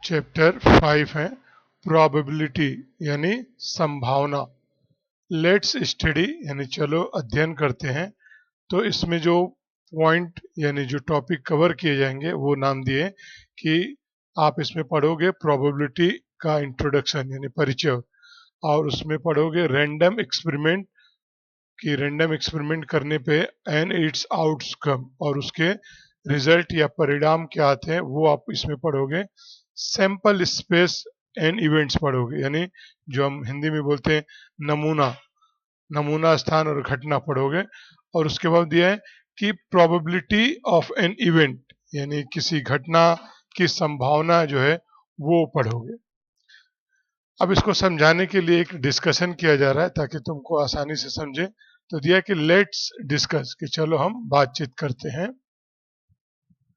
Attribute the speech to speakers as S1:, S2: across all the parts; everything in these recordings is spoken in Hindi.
S1: चैप्टर 5 है प्रोबेबिलिटी यानी संभावना। लेट्स स्टडी यानी चलो अध्ययन करते हैं। तो इसमें जो पॉइंट यानी जो टॉपिक कवर किए जाएंगे वो नाम दिए कि आप इसमें पढ़ोगे प्रोबेबिलिटी का इंट्रोडक्शन यानी परिचय, और उसमें पढ़ोगे रैंडम एक्सपेरिमेंट कि रैंडम एक्सपेरिमेंट करने पे एंड इट्स आउटकम और उसके रिजल्ट या परिणाम क्या आते हैं वो आप इसमें पढ़ोगे। सैंपल स्पेस एंड इवेंट्स पढ़ोगे यानी जो हम हिंदी में बोलते हैं नमूना नमूना स्थान और घटना पढ़ोगे। और उसके बाद दिया है कि प्रोबेबिलिटी ऑफ एन इवेंट यानी किसी घटना की संभावना जो है वो पढ़ोगे। अब इसको समझाने के लिए एक डिस्कशन किया जा रहा है ताकि तुमको आसानी से समझे। तो दिया कि लेट्स डिस्कस कि चलो हम बातचीत करते हैं।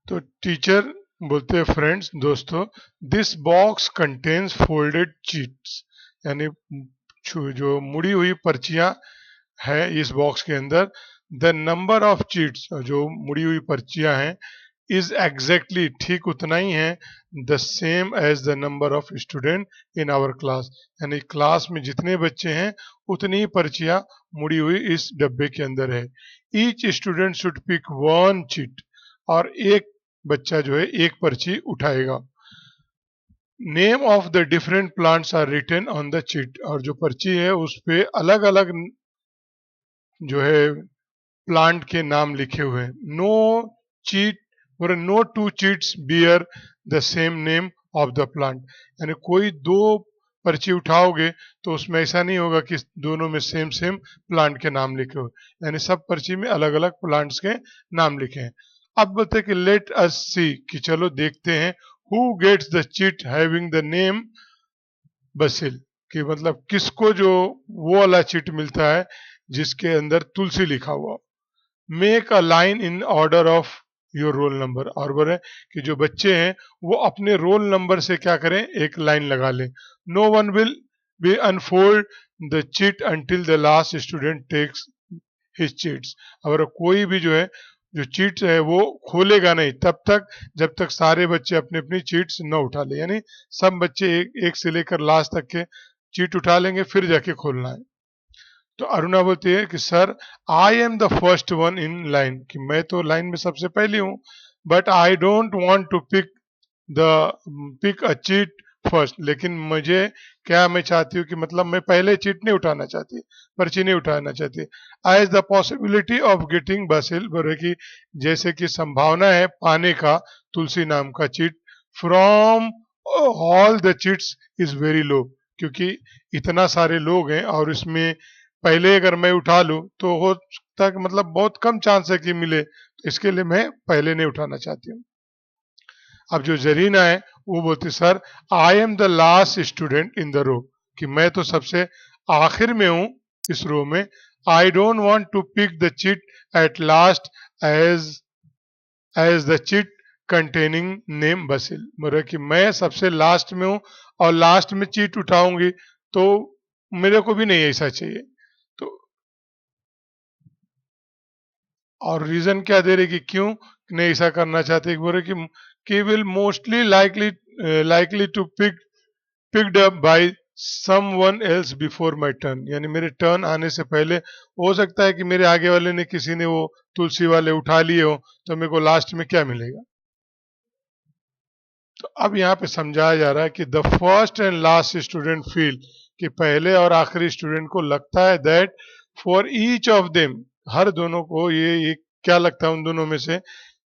S1: तो टीचर बोलते हैं फ्रेंड्स दोस्तों, this box contains folded cheats यानी जो मुड़ी हुई पर्चियां है इस बॉक्स के अंदर। द नंबर ऑफ चीट्स जो मुड़ी हुई पर्चियां हैं इज एग्जैक्टली ठीक उतना ही है the same as the number of student in our class यानी क्लास में जितने बच्चे हैं उतनी ही पर्चियां मुड़ी हुई इस डब्बे के अंदर है। Each student should pick one chit और एक बच्चा जो है एक पर्ची उठाएगा। Name of the different plants are written on the chit और जो पर्ची है उस पे अलग अलग जो है प्लांट के नाम लिखे हुए हैं। नो चीट और no two chits bear the same name of the plant यानी कोई दो पर्ची उठाओगे तो उसमें ऐसा नहीं होगा कि दोनों में सेम सेम प्लांट के नाम लिखे हो, यानी सब पर्ची में अलग अलग प्लांट्स के नाम लिखे हैं। अब बोलते हैं कि लेट अस सी कि चलो देखते हैं who gets the chit having the name basil कि मतलब किसको जो वो वाला चिट मिलता है जिसके अंदर तुलसी लिखा हुआ। Make a line in order of your roll number और बोले कि जो बच्चे हैं वो अपने रोल नंबर से क्या करें एक लाइन लगा लें। No one will be unfold the chit until the last student takes his chits. अगर कोई भी जो है जो चीट्स है वो खोलेगा नहीं तब तक जब तक सारे बच्चे अपनी अपनी चीट्स न उठा ले, यानी सब बच्चे एक से लेकर लास्ट तक के चीट उठा लेंगे फिर जाके खोलना है। तो अरुणा बोलती है कि sir I am the first one in line कि मैं तो लाइन में सबसे पहली हूँ, but I don't want to the pick a chit first लेकिन मुझे क्या मैं चाहती हूँ कि मतलब मैं पहले चीट नहीं उठाना चाहती, पर्ची नहीं उठाना चाहती। As the possibility of getting Basil बोले कि जैसे कि संभावना है पाने का तुलसी नाम का cheat from all the cheats is very low क्योंकि इतना सारे लोग हैं और इसमें पहले अगर मैं उठा लूं तो हो सकता है कि मतलब बहुत कम चांस है कि मिले, तो इसके लिए मैं पहले नहीं उठाना चाहती हूँ। अब जो जरीना है वो बोलती sir I am the last student in the row कि मैं तो सबसे आखिर में हूं इस रो में। I don't want to pick the chit at last as as the chit containing name Basil बोले कि मैं सबसे लास्ट में हूं और लास्ट में चीट उठाऊंगी तो मेरे को भी नहीं ऐसा चाहिए। तो और रीजन क्या दे रहे कि क्यों नहीं ऐसा करना चाहते, बोल रहे कि will mostly likely to picked up by someone else before my turn यानी मेरे टर्न आने से पहले हो सकता है कि मेरे आगे वाले ने किसी ने वो तुलसी वाले उठा लिए हो तो मेरे को लास्ट में क्या मिलेगा। तो अब यहाँ पे समझाया जा रहा है कि the first and last student feel कि पहले और आखिरी स्टूडेंट को लगता है that for each of them हर दोनों को ये क्या लगता है उन दोनों में से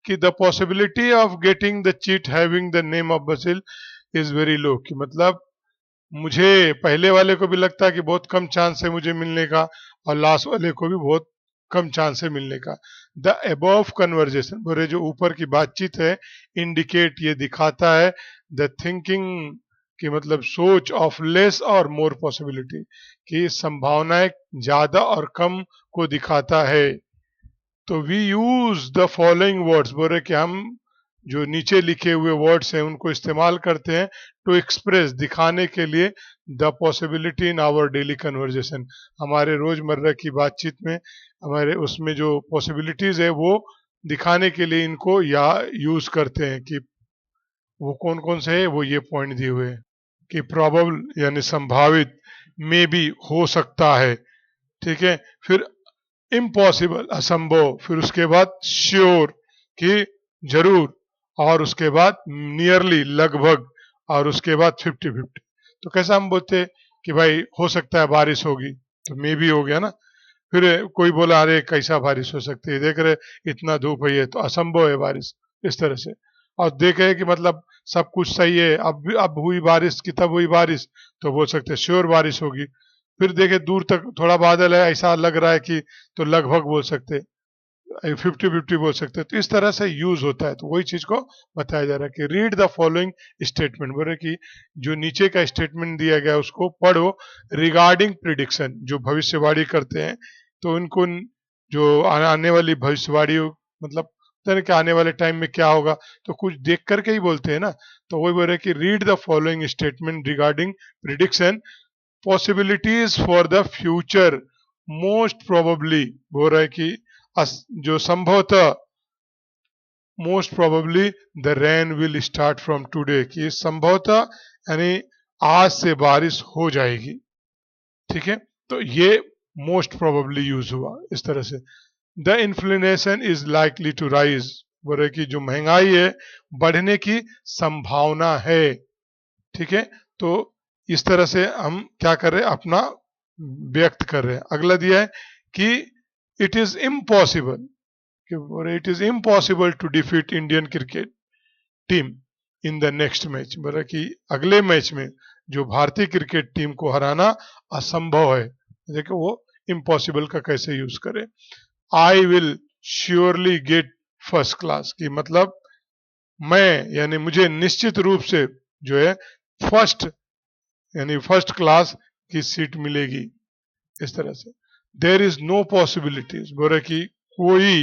S1: कि the possibility of getting the chit having the name of basil is very low कि मतलब मुझे पहले वाले को भी लगता है कि बहुत कम चांस है मुझे मिलने का और लास्ट वाले को भी बहुत कम चांस है मिलने का। द अबव कन्वर्जेशन बोले जो ऊपर की बातचीत है इंडिकेट ये दिखाता है द थिंकिंग कि मतलब सोच ऑफ लेस और मोर पॉसिबिलिटी कि संभावनाएं ज्यादा और कम को दिखाता है। तो we use the following words बोल रहे कि हम जो नीचे लिखे हुए वर्ड्स हैं उनको इस्तेमाल करते हैं टू एक्सप्रेस दिखाने के लिए the possibility in our daily conversation हमारे रोजमर्रा की बातचीत में हमारे उसमें जो पॉसिबिलिटीज है वो दिखाने के लिए इनको या यूज करते हैं कि वो कौन कौन से है, वो ये पॉइंट दिए हुए हैं कि प्रोबेबल यानी संभावित, मे बी हो सकता है, ठीक है। फिर इम्पॉसिबल असंभव, फिर उसके बाद श्योर कि जरूर, और उसके बाद नियरली लगभग, और उसके बाद 50-50। तो कैसा हम बोलते कि भाई हो सकता है बारिश होगी, तो मे भी हो गया ना। फिर कोई बोला अरे कैसा बारिश हो सकती है, देख रहे इतना धूप है, ये तो असंभव है बारिश, इस तरह से। और देखे कि मतलब सब कुछ सही है, अब हुई बारिश कि तब हुई बारिश, तो बोल सकते श्योर बारिश होगी। फिर देखे दूर तक थोड़ा बादल है, ऐसा लग रहा है कि, तो लगभग बोल सकते, 50-50 बोल सकते हैं। तो इस तरह से यूज होता है। तो वही चीज को बताया जा रहा है कि रीड द फॉलोइंग स्टेटमेंट, बोले कि जो नीचे का स्टेटमेंट दिया गया उसको पढ़ो रिगार्डिंग प्रिडिक्शन, जो भविष्यवाणी करते हैं। तो इनको जो आने वाली भविष्यवाणी, मतलब पता नहीं कि आने वाले टाइम में क्या होगा, तो कुछ देख करके ही बोलते हैं ना। तो वही बोल रहे कि read the following statement regarding prediction possibilities for the future, most probably बोल रहा है कि जो संभवतः, most probably the rain will start from today, कि संभवतः यानी आज से बारिश हो जाएगी, ठीक है। तो ये मोस्ट प्रोबेबली यूज हुआ इस तरह से। The inflation is likely to rise, बोले कि जो महंगाई है बढ़ने की संभावना है, ठीक है। तो इस तरह से हम क्या कर रहे हैं, अपना व्यक्त कर रहे हैं। अगला दिया है कि it is impossible, it is impossible to defeat Indian cricket team in the next match, बोला कि अगले मैच में जो भारतीय क्रिकेट टीम को हराना असंभव है। देखो वो इम्पॉसिबल का कैसे यूज करें। I will surely get first class, की मतलब मैं यानी मुझे निश्चित रूप से जो है फर्स्ट यानी फर्स्ट क्लास की सीट मिलेगी, इस तरह से। देर इज नो पॉसिबिलिटीज, बोले कि कोई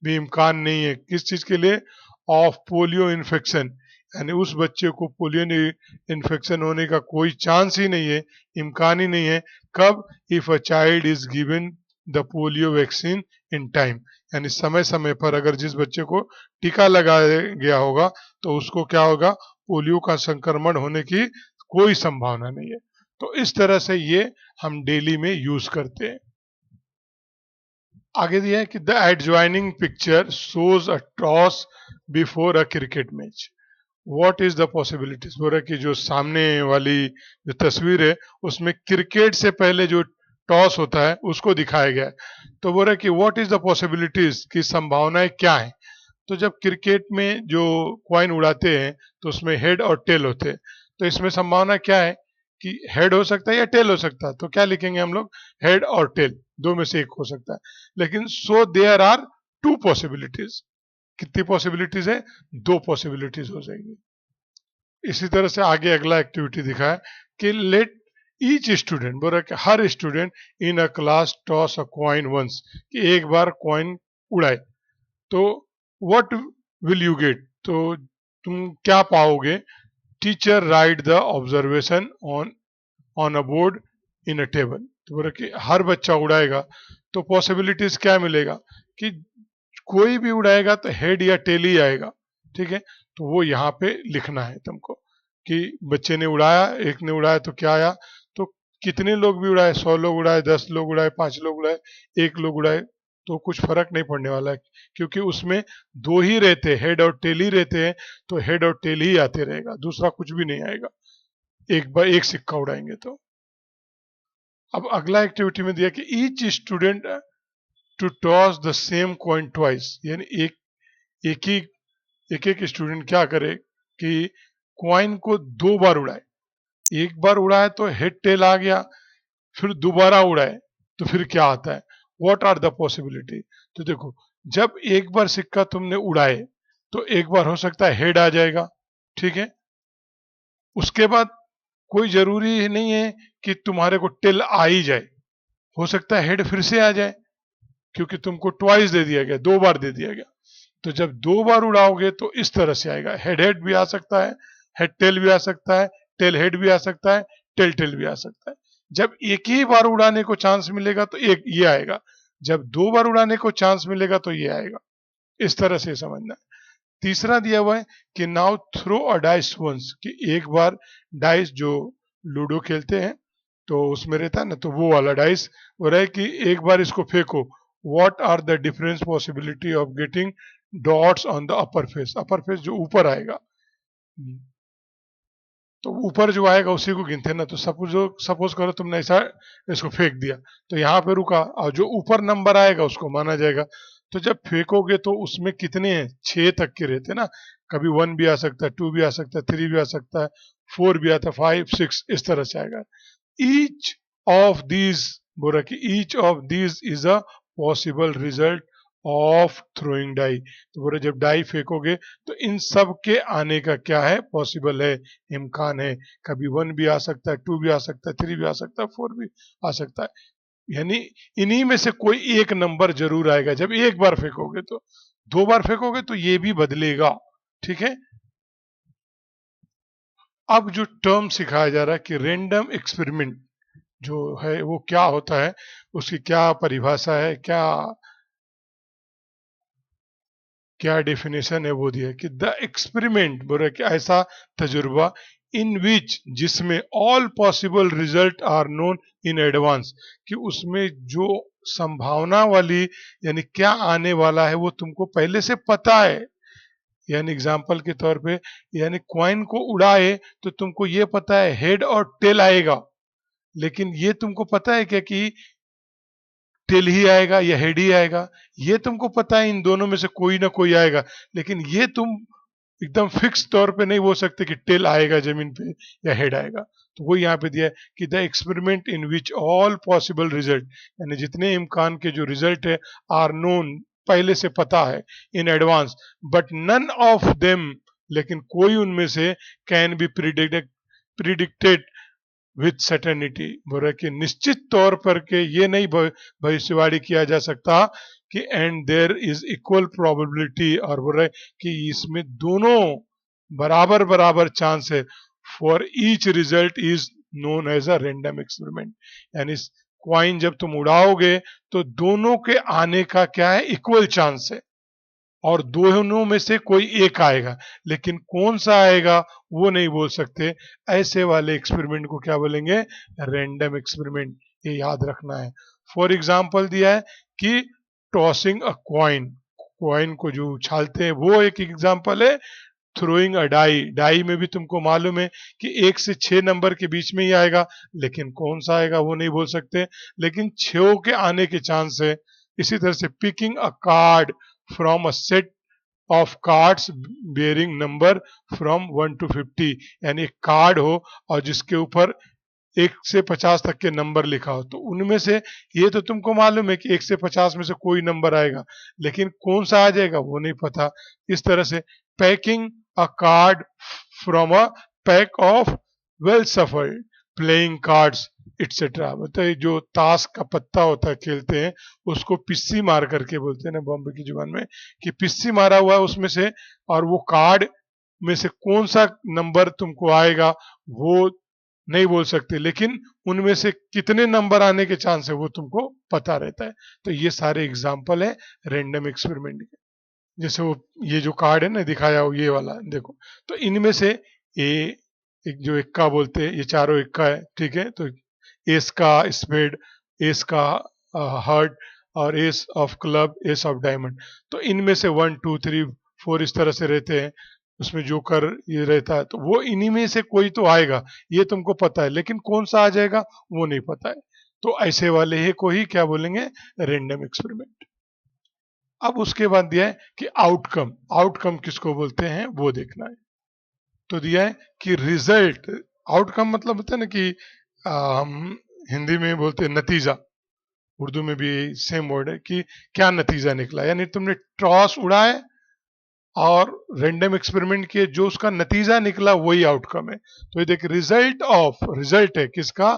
S1: भी इम्कान नहीं है, किस चीज के लिए, ऑफ पोलियो इन्फेक्शन, यानी उस बच्चे को पोलियो इन्फेक्शन होने का कोई चांस ही नहीं है, इम्कान ही नहीं है। कब, if a child is given the polio vaccine in time, यानी समय समय पर अगर जिस बच्चे को टीका लगाया गया होगा, तो उसको क्या होगा, पोलियो का संक्रमण होने की कोई संभावना नहीं है। तो इस तरह से ये हम डेली में यूज करते हैं। आगे दिया है कि the adjoining picture shows a toss before a cricket match, what is the possibilities, बोल रहा है कि जो सामने वाली जो तस्वीर है उसमें क्रिकेट से पहले जो टॉस होता है उसको दिखाया गया है। तो बोल रहा है कि व्हाट इज द पॉसिबिलिटीज, की संभावनाएं क्या है। तो जब क्रिकेट में जो कॉइन उड़ाते हैं तो उसमें हेड और टेल होते हैं, तो इसमें संभावना क्या है कि हेड हो सकता है या टेल हो सकता है। तो क्या लिखेंगे हम लोग, हेड और टेल, दो में से एक हो सकता है। लेकिन so there are two possibilities, कितनी पॉसिबिलिटीज है, दो पॉसिबिलिटीज हो जाएंगी। इसी तरह से आगे अगला एक्टिविटी दिखा है कि लेट ईच स्टूडेंट, बोल रहा है कि हर student in a class toss a coin once, कि एक बार कॉइन उड़ाए। तो व्हाट विल यू गेट, तो तुम क्या पाओगे। Teacher right the observation on on a board in a table, तो बोले कि हर बच्चा उड़ाएगा, तो पॉसिबिलिटीज क्या मिलेगा कि कोई भी उड़ाएगा तो हेड या टेल ही आएगा, ठीक है। तो वो यहाँ पे लिखना है तुमको कि बच्चे ने उड़ाया, एक ने उड़ाया तो क्या आया। तो कितने लोग भी उड़ाए, 100 लोग उड़ाए, 10 लोग उड़ाए, 5 लोग उड़ाए, एक लोग उड़ाए, तो कुछ फर्क नहीं पड़ने वाला है, क्योंकि उसमें दो ही रहते हैं, हेड और टेल ही रहते हैं। तो हेड और टेल ही आते रहेगा, दूसरा कुछ भी नहीं आएगा एक बार एक सिक्का उड़ाएंगे तो। अब अगला एक्टिविटी में दिया कि each student to toss the same coin twice, यानी एक ही एक एक स्टूडेंट क्या करे कि कॉइन को दो बार उड़ाए। एक बार उड़ाए तो हेड टेल आ गया, फिर दोबारा उड़ाए तो फिर क्या आता है, व्हाट आर द पॉसिबिलिटी। तो देखो, जब एक बार सिक्का तुमने उड़ाए तो एक बार हो सकता है हेड आ जाएगा, ठीक है। उसके बाद कोई जरूरी ही नहीं है कि तुम्हारे को टेल आ ही जाए, हो सकता है हेड फिर से आ जाए, क्योंकि तुमको ट्वाइस दे दिया गया, दो बार दे दिया गया। तो जब दो बार उड़ाओगे तो इस तरह से आएगा, हेड हेड भी आ सकता है, हेड टेल भी आ सकता है, टेल हेड भी आ सकता है, टेल टेल भी आ सकता है। जब एक ही बार उड़ाने को चांस मिलेगा तो एक ये आएगा, जब दो बार उड़ाने को चांस मिलेगा तो ये आएगा। इस तरह से समझना है। तीसरा दिया हुआ है कि now throw a dice once, कि एक बार डाइस जो लूडो खेलते हैं तो उसमें रहता है ना, तो वो वाला डाइस हो रहा है कि एक बार इसको फेंको। What are the difference possibility of getting dots on the upper face, upper face जो ऊपर आएगा, तो ऊपर जो आएगा उसी को गिनते हैं ना। तो सपोज करो तुमने ऐसा इसको फेंक दिया, तो यहाँ पे रुका और जो ऊपर नंबर आएगा उसको माना जाएगा। तो जब फेंकोगे तो उसमें कितने हैं, 6 तक के रहते हैं ना, कभी 1 भी आ सकता है, 2 भी आ सकता है, 3 भी आ सकता है, 4 भी आता है, 5 6 इस तरह से आएगा। ईच ऑफ दीज, बोल रहा कि each of these is a possible result of throwing die, तो बोल रहे जब डाई फेंकोगे तो इन सब के आने का क्या है, पॉसिबल है, इम्कान है। कभी 1 भी आ सकता है, 2 भी आ सकता है, 3 भी आ सकता है, 4 भी आ सकता है, यानी इन्हीं में से कोई एक नंबर जरूर आएगा। जब एक बार फेंकोगे तो, 2 बार फेंकोगे तो ये भी बदलेगा, ठीक है। अब जो टर्म सिखाया जा रहा है कि रेंडम एक्सपेरिमेंट जो है वो क्या होता है, उसकी क्या परिभाषा है, क्या क्या डेफिनेशन है, वो दिया है कि द एक्सपेरिमेंट बोल रहे कि ऐसा तजुर्बा इन विच, जिसमें all possible result are known in advance, कि उसमें जो संभावना वाली यानी क्या आने वाला है वो तुमको पहले से पता है। यानी एग्जाम्पल के तौर पे, यानी क्वाइन को उड़ाए तो तुमको ये पता है हेड और टेल आएगा, लेकिन ये तुमको पता है क्या कि टेल ही आएगा या हेड ही आएगा, ये तुमको पता है इन दोनों में से कोई ना कोई आएगा, लेकिन ये तुम एकदम फिक्स तौर पे नहीं बोल सकते कि टेल आएगा जमीन पे या हेड आएगा। तो वो यहाँ पे दिया है कि the experiment in which all possible result, यानी जितने इम्कान के जो रिजल्ट है आर नोन, पहले से पता है, in advance, but none of them, लेकिन कोई उनमें से can be predicted with certainty, बोल रहे कि निश्चित तौर पर के ये नहीं भविष्यवाणी किया जा सकता कि and there is equal probability, और बोल रहे कि इसमें दोनों बराबर बराबर चांस है, for each result is known as a random experiment, यानी क्वाइन जब तुम उड़ाओगे तो दोनों के आने का क्या है, इक्वल चांस है, और दोनों में से कोई एक आएगा, लेकिन कौन सा आएगा वो नहीं बोल सकते। ऐसे वाले एक्सपेरिमेंट को क्या बोलेंगे, रैंडम एक्सपेरिमेंट, ये याद रखना है। फॉर एग्जाम्पल दिया है कि टॉसिंग अ क्वाइन, क्वाइन को जो उछालते हैं वो एक एग्जाम्पल है। थ्रोइंग अ डाई, डाई में भी तुमको मालूम है कि 1 से 6 नंबर के बीच में ही आएगा, लेकिन कौन सा आएगा वो नहीं बोल सकते, लेकिन 6 के आने के चांस है। इसी तरह से picking a card from a set of cards bearing number from 1 to 50, यानी एक कार्ड हो और जिसके ऊपर 1 से 50 तक के नंबर लिखा हो, तो उनमें से ये तो तुमको मालूम है कि 1 से 50 में से कोई नंबर आएगा, लेकिन कौन सा आ जाएगा वो नहीं पता। इस तरह से packing a card from a pack of well shuffled playing cards et cetera, मतलब जो ताश का पत्ता होता है खेलते हैं उसको पिस्सी मार करके बोलते हैं ना बॉम्बे की जुबान में, कि पिस्सी मारा हुआ है उसमें से, और वो कार्ड में से कौन सा नंबर तुमको आएगा वो नहीं बोल सकते, लेकिन उनमें से कितने नंबर आने के चांस है वो तुमको पता रहता है। तो ये सारे एग्जाम्पल है रैंडम एक्सपेरिमेंट के। जैसे वो ये जो कार्ड है ना दिखाया हो ये वाला देखो, तो इनमें से ए, एक जो इक्का बोलते हैं, ये चारों इक्का है, ठीक है। तो एस का स्पेड, एस का हार्ट, और S of club, S of diamond, तो इनमें से 1 2 3 4 इस तरह से रहते हैं। उसमें जोकर ये रहता है, तो वो इन्हीं में से कोई तो आएगा, ये तुमको पता है, लेकिन कौन सा आ जाएगा वो नहीं पता है। तो ऐसे वाले ही को ही क्या बोलेंगे, रेंडम एक्सपेरिमेंट। अब उसके बाद दिया है कि आउटकम, आउटकम किसको बोलते हैं वो देखना है। तो दिया है कि रिजल्ट, आउटकम मतलब होता है ना कि हम हिंदी में बोलते हैं नतीजा, उर्दू में भी सेम वर्ड है कि क्या नतीजा निकला, यानी तुमने टॉस उड़ाए और रैंडम एक्सपेरिमेंट किए, जो उसका नतीजा निकला वही आउटकम है। तो ये देख रिजल्ट ऑफ, रिजल्ट है किसका,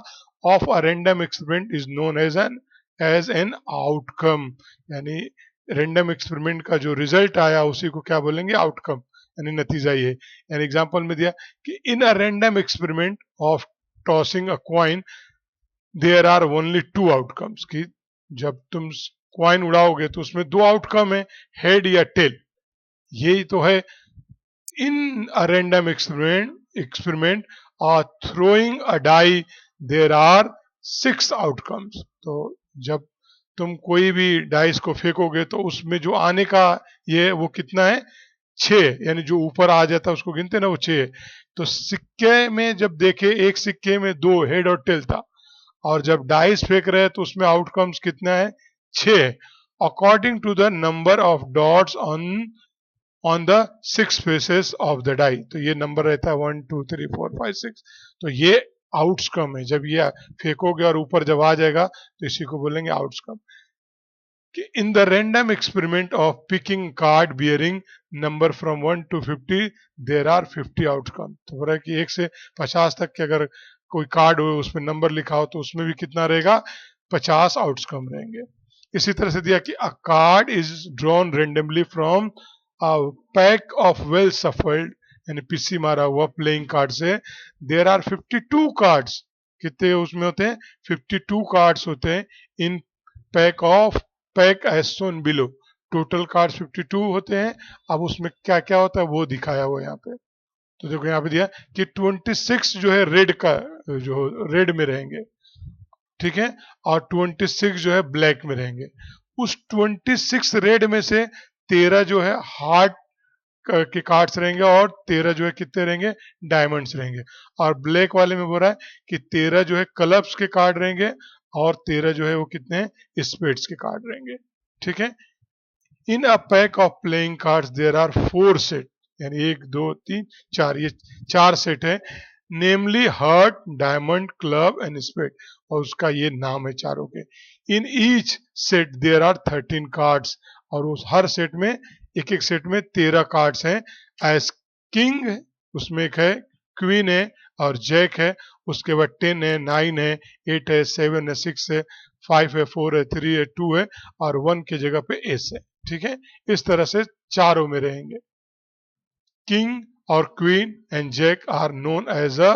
S1: of a random experiment is known as an outcome, यानी रैंडम एक्सपेरिमेंट का जो रिजल्ट आया उसी को क्या बोलेंगे, आउटकम, यानी नतीजा ये है। यानी एग्जांपल में दिया कि in a random experiment of tossing a coin there are only 2 outcomes, कि जब तुम क्वाइन उड़ाओगे तो उसमें 2 आउटकम है, हेड या टेल। यही तो है इन अ रैंडम एक्सपेरिमेंट और throwing a die there are 6 outcomes. तो जब तुम कोई भी डाइस को फेंकोगे तो उसमें जो आने का ये वो कितना है, 6, यानी जो ऊपर आ जाता है उसको गिनते ना वो 6। तो सिक्के में जब देखे एक सिक्के में 2 हेड और टेल था, और जब डाइस फेंक रहे हैं तो उसमें आउटकम्स कितना है, 6, according to the number of dots on the 6 faces of the die. तो ये नंबर रहता है 1 2 3 4 5 6। तो ये आउटकम है, जब ये फेंकोगे और ऊपर जब आ जाएगा तो इसी को बोलेंगे outcome. In the random experiment of picking card bearing number from 1 to 50, there are 50 outcome। तो बोल रहा है कि 1 से 50 तक के अगर कोई कार्ड हो उसमें नंबर लिखा हो तो उसमें भी कितना रहेगा, 50 आउटकम रहेंगे। इसी तरह से दिया कि अ card is drawn randomly from a pack of well shuffled, यानी पीसी मारा हुआ प्लेइंग कार्ड से, देर आर 52 कार्ड्स। कितने उसमें होते हैं, 52 कार्ड्स होते हैं in pack of pack as shown below. Total card 52 होते हैं। अब उसमें क्या क्या होता है वो दिखाया हुआ है यहाँ पे। तो देखो यहाँ पे दिया कि 26 जो है रेड का, जो रेड में रहेंगे, ठीक है, और 26 जो है ब्लैक में रहेंगे। उस 26 रेड में से 13 जो है हार्ट के कार्ड्स रहेंगे, और 13 जो है कितने रहेंगे, डायमंड्स रहेंगे। और ब्लैक वाले में बोल रहा है कि 13 जो है क्लब्स के कार्ड रहेंगे, और 13 जो है वो कितने हैं, स्पेड्स के कार्ड रहेंगे, ठीक है। In a pack of playing cards there are 4 set, यानी 1 2 3 4, ये 4 सेट है, namely heart diamond club and spade, और उसका ये नाम है चारों के। In each set there are 13 cards, और उस हर सेट में एक एक सेट में 13 कार्ड्स हैं। एज किंग उसमें एक है, क्वीन है और जैक है, उसके बाद 10 है, 9 है, 8 है, 7 है, 6 है, 5 है, 4 है, 3 है, 2 है, और 1 की जगह पे एस है, ठीक है। इस तरह से चारों में रहेंगे। किंग और queen and jack are known as a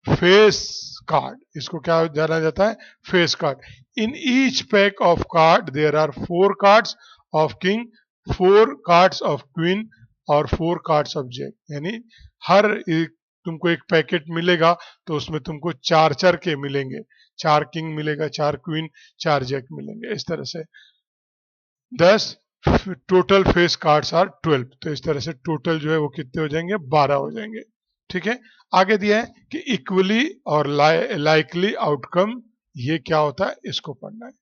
S1: face card, इसको क्या जाना जाता है, face card. In each pack of card there are 4 cards of king, 4 cards of queen, और 4 कार्ड्स ऑफ जैक। यानी हर एक तुमको एक पैकेट मिलेगा तो उसमें तुमको 4 4 के मिलेंगे, 4 किंग मिलेगा, 4 क्वीन, 4 जैक मिलेंगे, इस तरह से 10। Total face cards are 12। तो इस तरह से टोटल जो है वो कितने हो जाएंगे, 12 हो जाएंगे, ठीक है। आगे दिया है कि इक्वली और लाइकली आउटकम, ये क्या होता है इसको पढ़ना है।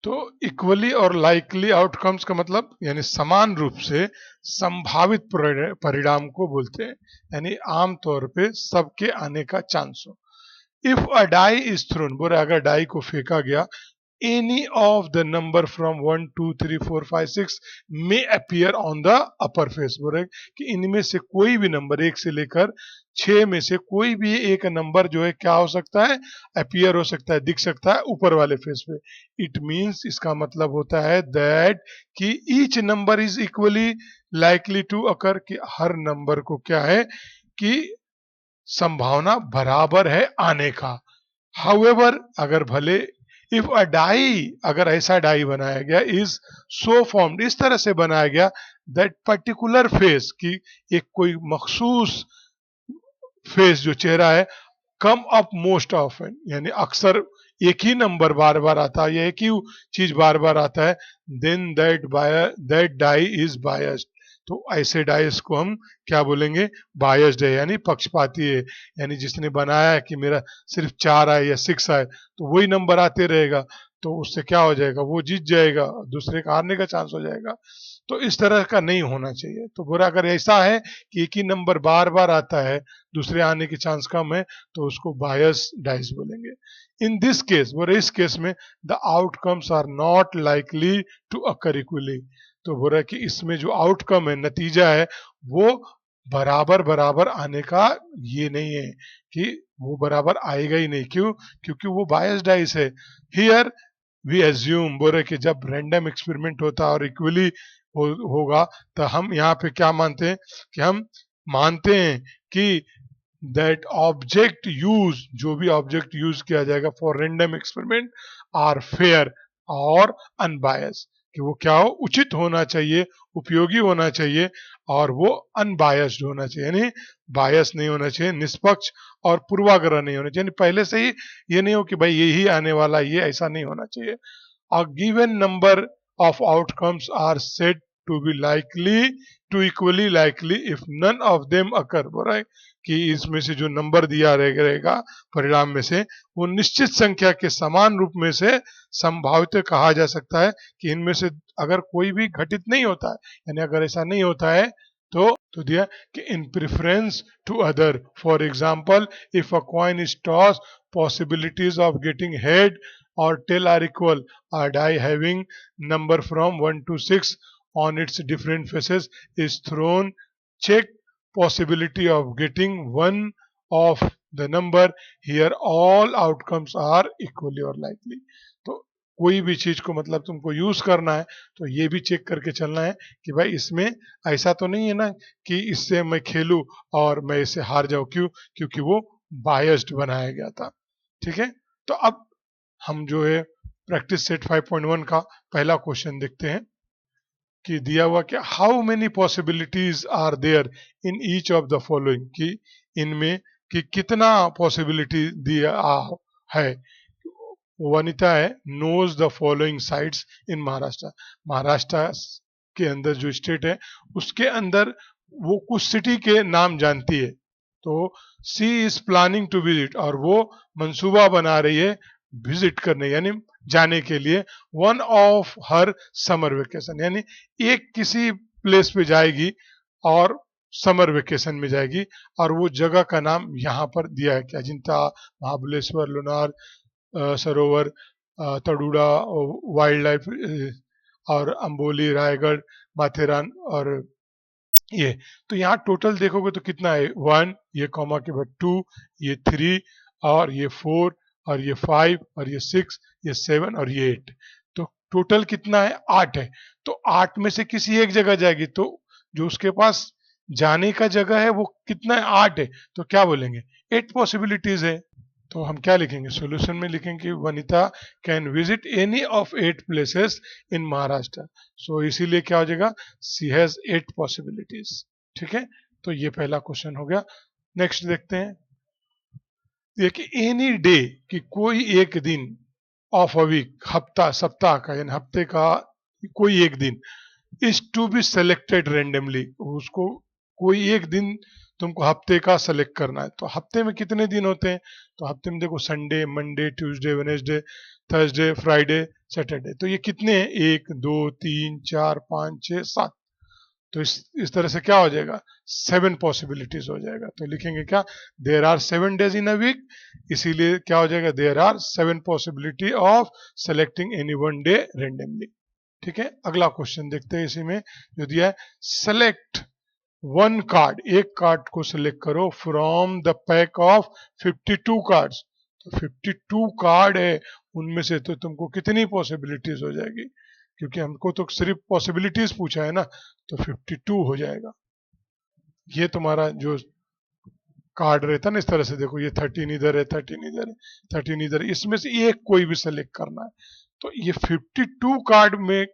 S1: तो इक्वली और लाइकली आउटकम्स का मतलब यानी समान रूप से संभावित परिणाम को बोलते हैं, यानी आमतौर पे सबके आने का चांस हो। If a die is thrown, बोले अगर डाई को फेंका गया, any of the number from 1 2 3 4 5 6 may appear on the upper face। बोल रहे कि इनमें से कोई भी नंबर 1 से लेकर 6 में से कोई भी एक नंबर जो है क्या हो सकता है, अपीयर हो सकता है, दिख सकता है ऊपर वाले फेस पे। इट मींस, इसका मतलब होता है दैट कि each number is equally likely to occur, कि हर नंबर को क्या है कि संभावना बराबर है आने का। हाउएवर, अगर भले, इफ अ डाई, अगर ऐसा डाई बनाया गया, इज सो फॉर्म्ड, इस तरह से बनाया गया, दैट पर्टिकुलर फेस, की एक कोई मखसूस फेस जो चेहरा है, कम अप मोस्ट ऑफन, यानी अक्सर एक ही नंबर बार बार आता है या एक ही चीज बार बार आता है, then that die is biased. तो ऐसे डाइस को हम क्या बोलेंगे, बायस्ड है, यानी पक्षपाती है। यानी जिसने बनाया है कि मेरा सिर्फ 4 आए या 6 आए तो वही नंबर आते रहेगा, तो उससे क्या हो जाएगा, वो जीत जाएगा, दूसरे का हारने का चांस हो जाएगा। तो इस तरह का नहीं होना चाहिए। तो बुरा अगर ऐसा है कि एक ही नंबर बार बार आता है, दूसरे आने की चांस कम है, तो उसको बायस डाइस बोलेंगे। इन दिस केस, बोले इस केस में the outcomes are not likely to occur equally. तो बोल रहा है कि इसमें जो आउटकम है, नतीजा है, वो बराबर बराबर आने का ये नहीं है, कि वो बराबर आएगा ही नहीं। क्यों, क्योंकि वो बायस डाइस है। हियर वी एज्यूम, बोल रहे कि जब रैंडम एक्सपेरिमेंट होता है और इक्वली होगा, तो हम यहाँ पे क्या मानते हैं, कि हम मानते हैं कि दैट ऑब्जेक्ट यूज, जो भी ऑब्जेक्ट यूज किया जाएगा for random experiment, are fair और अनबायस, कि वो क्या हो, उचित होना चाहिए, उपयोगी होना चाहिए, और वो अनबायस्ड होना चाहिए, यानी बायस नहीं होना चाहिए, निष्पक्ष और पूर्वाग्रह नहीं होना चाहिए, यानी पहले से ही ये नहीं हो कि भाई यही आने वाला, ये ऐसा नहीं होना चाहिए। A given number of outcomes are said to be likely to equally likely if none of them occur। बोल रहा है कि इसमें से जो नंबर दिया रहेगा परिणाम में से, वो निश्चित संख्या के समान रूप में से संभावित कहा जा सकता है कि इनमें से अगर कोई भी घटित नहीं होता है, यानी अगर ऐसा नहीं होता है तो दिया कि in preference to other. For example, if a coin is toss, possibilities of getting head or tail are equal. A die having number from 1 to 6 on its different faces is thrown. Check possibility of getting one of the number. Here all outcomes are equally or likely। तो कोई भी चीज को मतलब तुमको यूज करना है तो ये भी चेक करके चलना है कि भाई इसमें ऐसा तो नहीं है ना कि इससे मैं खेलूं और मैं इससे हार जाऊं। क्यों? क्योंकि वो बायस्ड बनाया गया था। ठीक है, तो अब हम जो है प्रैक्टिस सेट 5.1 का पहला क्वेश्चन देखते हैं कि दिया हुआ कि how many possibilities are there in each of the following, कि इनमें कि कितना पॉसिबिलिटी दिया है। वनिता है knows the following sites in Maharashtra. Maharashtra के अंदर जो स्टेट है उसके अंदर वो कुछ सिटी के नाम जानती है। तो सी इज प्लानिंग टू विजिट, और वो मंसूबा बना रही है विजिट करने यानी जाने के लिए one of her summer vacation, यानी एक किसी प्लेस पे जाएगी और समर वेकेशन में जाएगी, और वो जगह का नाम यहाँ पर दिया है कि अजिंता, महाबलेश्वर, लोनार सरोवर, तड़ूड़ा, वाइल्ड लाइफ, और अंबोली, रायगढ़, माथेरान, और ये। तो यहाँ टोटल देखोगे तो कितना है, 1, ये कॉमा के बाद 2, ये 3, और ये 4, और ये 5, और ये 6, ये 7, और ये 8। तो टोटल कितना है, 8 है। तो 8 में से किसी एक जगह जाएगी, तो जो उसके पास जाने का जगह है वो कितना है, 8 है। तो क्या बोलेंगे, 8 पॉसिबिलिटीज है। तो हम क्या लिखेंगे, सॉल्यूशन में लिखेंगे Vanita can visit any of 8 places in Maharashtra. So इसीलिए क्या हो जाएगा, सी हैज 8 पॉसिबिलिटीज। ठीक है, तो ये पहला क्वेश्चन हो गया। नेक्स्ट देखते हैं, देखिए एनी डे कि कोई एक दिन ऑफ अ वीक, हफ्ता, सप्ताह का यानी हफ्ते का कोई एक दिन, is to be selected randomly, उसको कोई एक दिन तुमको हफ्ते का सेलेक्ट करना है। तो हफ्ते में कितने दिन होते हैं, तो हफ्ते में देखो Sunday, Monday, Tuesday, Wednesday, Thursday, Friday, Saturday. तो ये कितने हैं, 1, 2, 3, 4, 5, 6, 7। तो इस तरह से क्या हो जाएगा, 7 पॉसिबिलिटीज हो जाएगा। तो लिखेंगे क्या, there are 7 days in a week, इसीलिए क्या हो जाएगा, there are 7 possibility of selecting any one day randomly. ठीक है, अगला क्वेश्चन देखते हैं, इसी में जो दिया है, सेलेक्ट वन कार्ड, एक कार्ड को सिलेक्ट करो from the pack of 52 cards. तो 52 कार्ड है, उनमें से तो तुमको कितनी पॉसिबिलिटीज हो जाएगी, क्योंकि हमको तो सिर्फ पॉसिबिलिटीज पूछा है ना, तो 52 हो जाएगा। ये तुम्हारा जो कार्ड रहता है ना, इस तरह से देखो, ये 13 इधर है, 13 इधर है, 13 इधर है, इसमें से एक कोई भी सेलेक्ट करना है। तो ये 52 कार्ड में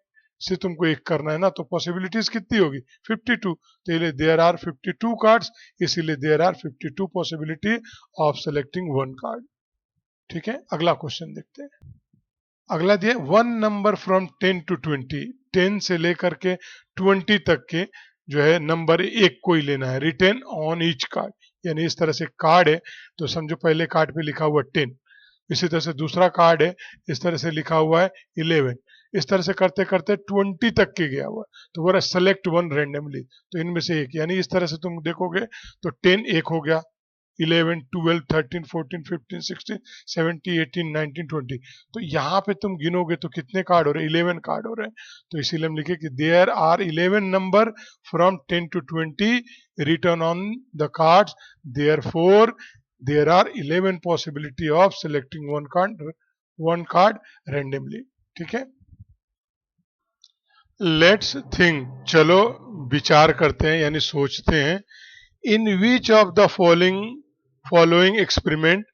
S1: से तुमको एक करना है ना, तो पॉसिबिलिटीज कितनी होगी, 52। तो ये देयर आर 52 कार्ड्स, इसीलिए there are 52 possibility of selecting one card. ठीक है, अगला क्वेश्चन देखते हैं। अगला दिया, वन नंबर फ्रॉम 10 to 20, 10 से लेकर के 20 तक के जो है नंबर एक कोई लेना है, रिटेन ऑन ईच कार्ड। यानी इस तरह से कार्ड है, तो समझो पहले कार्ड पे लिखा हुआ 10, इसी तरह से दूसरा कार्ड है, इस तरह से लिखा हुआ है 11, इस तरह से करते करते 20 तक के गया हुआ, तो बोला सेलेक्ट वन रेंडमली, तो इनमें से एक, यानी इस तरह से तुम देखोगे तो 10 एक हो गया, 11, 12, 13, 14, 15, 16, 17, 18, 19, 20। तो यहाँ पे तुम गिनोगे तो कितने कार्ड हो रहे हैं, 11 कार्ड हो रहे हैं। तो इसीलिए हम लिखे कि there are 11 number from 10 to 20 written on the cards, therefore there are 11 possibility of selecting one card randomly। ठीक है, लेट्स थिंक, चलो विचार करते हैं यानी सोचते हैं, in which of the following experiment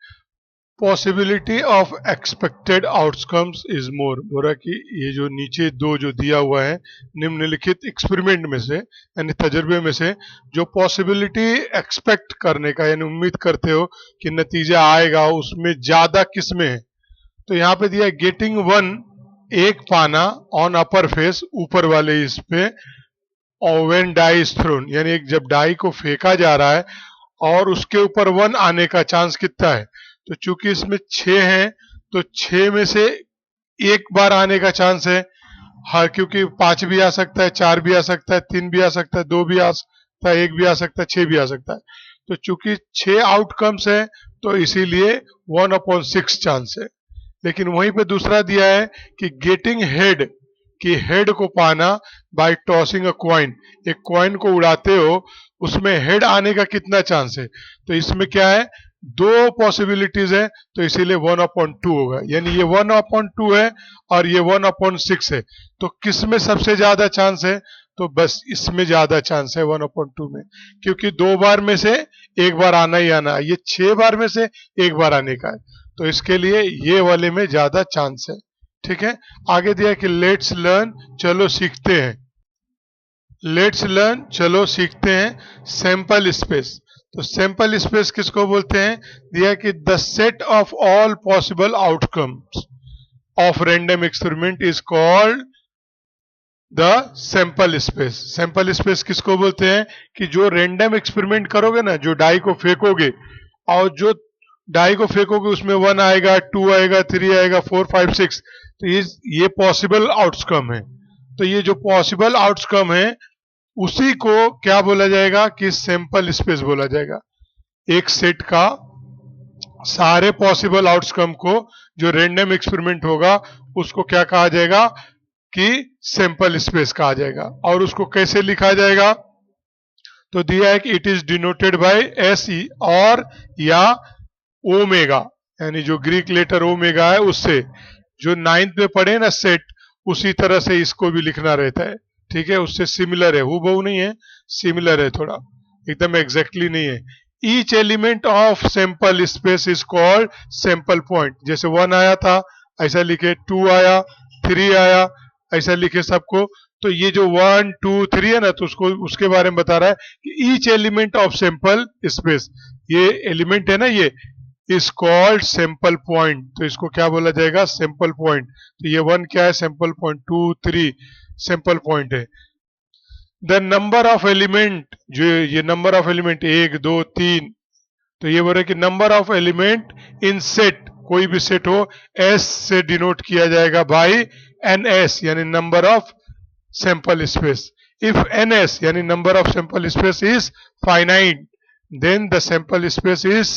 S1: possibility of expected outcomes is more. बोला कि ये जो नीचे दो जो दिया हुआ है निम्नलिखित एक्सपेरिमेंट में से यानी तजर्बे में से जो पॉसिबिलिटी एक्सपेक्ट करने का यानी उम्मीद करते हो कि नतीजा आएगा उसमें ज्यादा किस में है। तो यहाँ पे दिया गेटिंग वन, एक पाना ऑन अपर फेस, ऊपर वाले इस पे, और व्हेन डाई इज थ्रोन यानी एक जब डाई को फेंका जा रहा है और उसके ऊपर वन आने का चांस कितना है। तो चूंकि इसमें 6 हैं तो 6 में से एक बार आने का चांस है। हाँ, क्योंकि 5 भी आ सकता है, 4 भी आ सकता है, 3 भी आ सकता है, 2 भी आ सकता है, 1 भी आ सकता है, 6 भी आ सकता है। तो चूंकि 6 आउटकम्स है तो इसीलिए 1/6 चांस है। लेकिन वहीं पे दूसरा दिया है कि गेटिंग हेड, कि हेड को पाना बाय टॉसिंग अ क्वाइन, एक क्वाइन को उड़ाते हो उसमें हेड आने का कितना चांस है। तो इसमें क्या है, दो पॉसिबिलिटीज है तो इसीलिए 1/2 होगा, यानी ये 1/2 है और ये 1/6 है। तो किस में सबसे ज्यादा चांस है, तो बस इसमें ज्यादा चांस है 1/2 में, क्योंकि 2 बार में से एक बार आना ही आना है, ये 6 बार में से एक बार आने का है, तो इसके लिए ये वाले में ज्यादा चांस है। ठीक है, आगे दिया कि लेट्स लर्न, चलो सीखते हैं। लेट्स लर्न, चलो सीखते हैं सैंपल स्पेस। तो सैंपल स्पेस किसको बोलते हैं, दिया कि the set of all possible outcomes of random experiment is called the sample space. Sample space किसको बोलते हैं कि जो रैंडम एक्सपेरिमेंट करोगे ना, जो डाई को फेंकोगे और जो डाई को फेंकोगे उसमें 1 आएगा, 2 आएगा, 3 आएगा, 4 5 6, तो ये पॉसिबल आउटकम है। तो ये जो पॉसिबल आउटकम है उसी को क्या बोला जाएगा कि सैंपल स्पेस बोला जाएगा। एक सेट का सारे पॉसिबल आउटकम को जो रैंडम एक्सपेरिमेंट होगा उसको क्या कहा जाएगा कि सैंपल स्पेस कहा जाएगा। और उसको कैसे लिखा जाएगा, तो दिया है कि it is denoted by S E और या ओमेगा, यानी जो ग्रीक लेटर ओमेगा है उससे, जो 9th में पढ़े ना सेट, उसी तरह से इसको भी लिखना रहता है। ठीक है, उससे सिमिलर है, हूबहू नहीं है, सिमिलर है थोड़ा, एकदम एग्जैक्टली नहीं है। Each element of sample space is called sample point. जैसे 1 आया था ऐसा लिखे, 2 आया, 3 आया ऐसा लिखे सबको। तो ये जो 1 2 3 है ना, तो उसको उसके बारे में बता रहा है कि each element of sample space, ये एलिमेंट है ना ये, इज कॉल्ड सैंपल पॉइंट। तो इसको क्या बोला जाएगा, सैंपल पॉइंट। तो ये 1 क्या है, सैंपल पॉइंट, 2 3 सैंपल पॉइंट है। द नंबर ऑफ एलिमेंट, जो ये नंबर ऑफ एलिमेंट 1 2 3, तो ये बोल रहे कि number of element in set, कोई भी सेट हो, एस से डिनोट किया जाएगा बाय एन एस, यानी number of sample space. If N S यानी number of sample space is finite, then the sample space is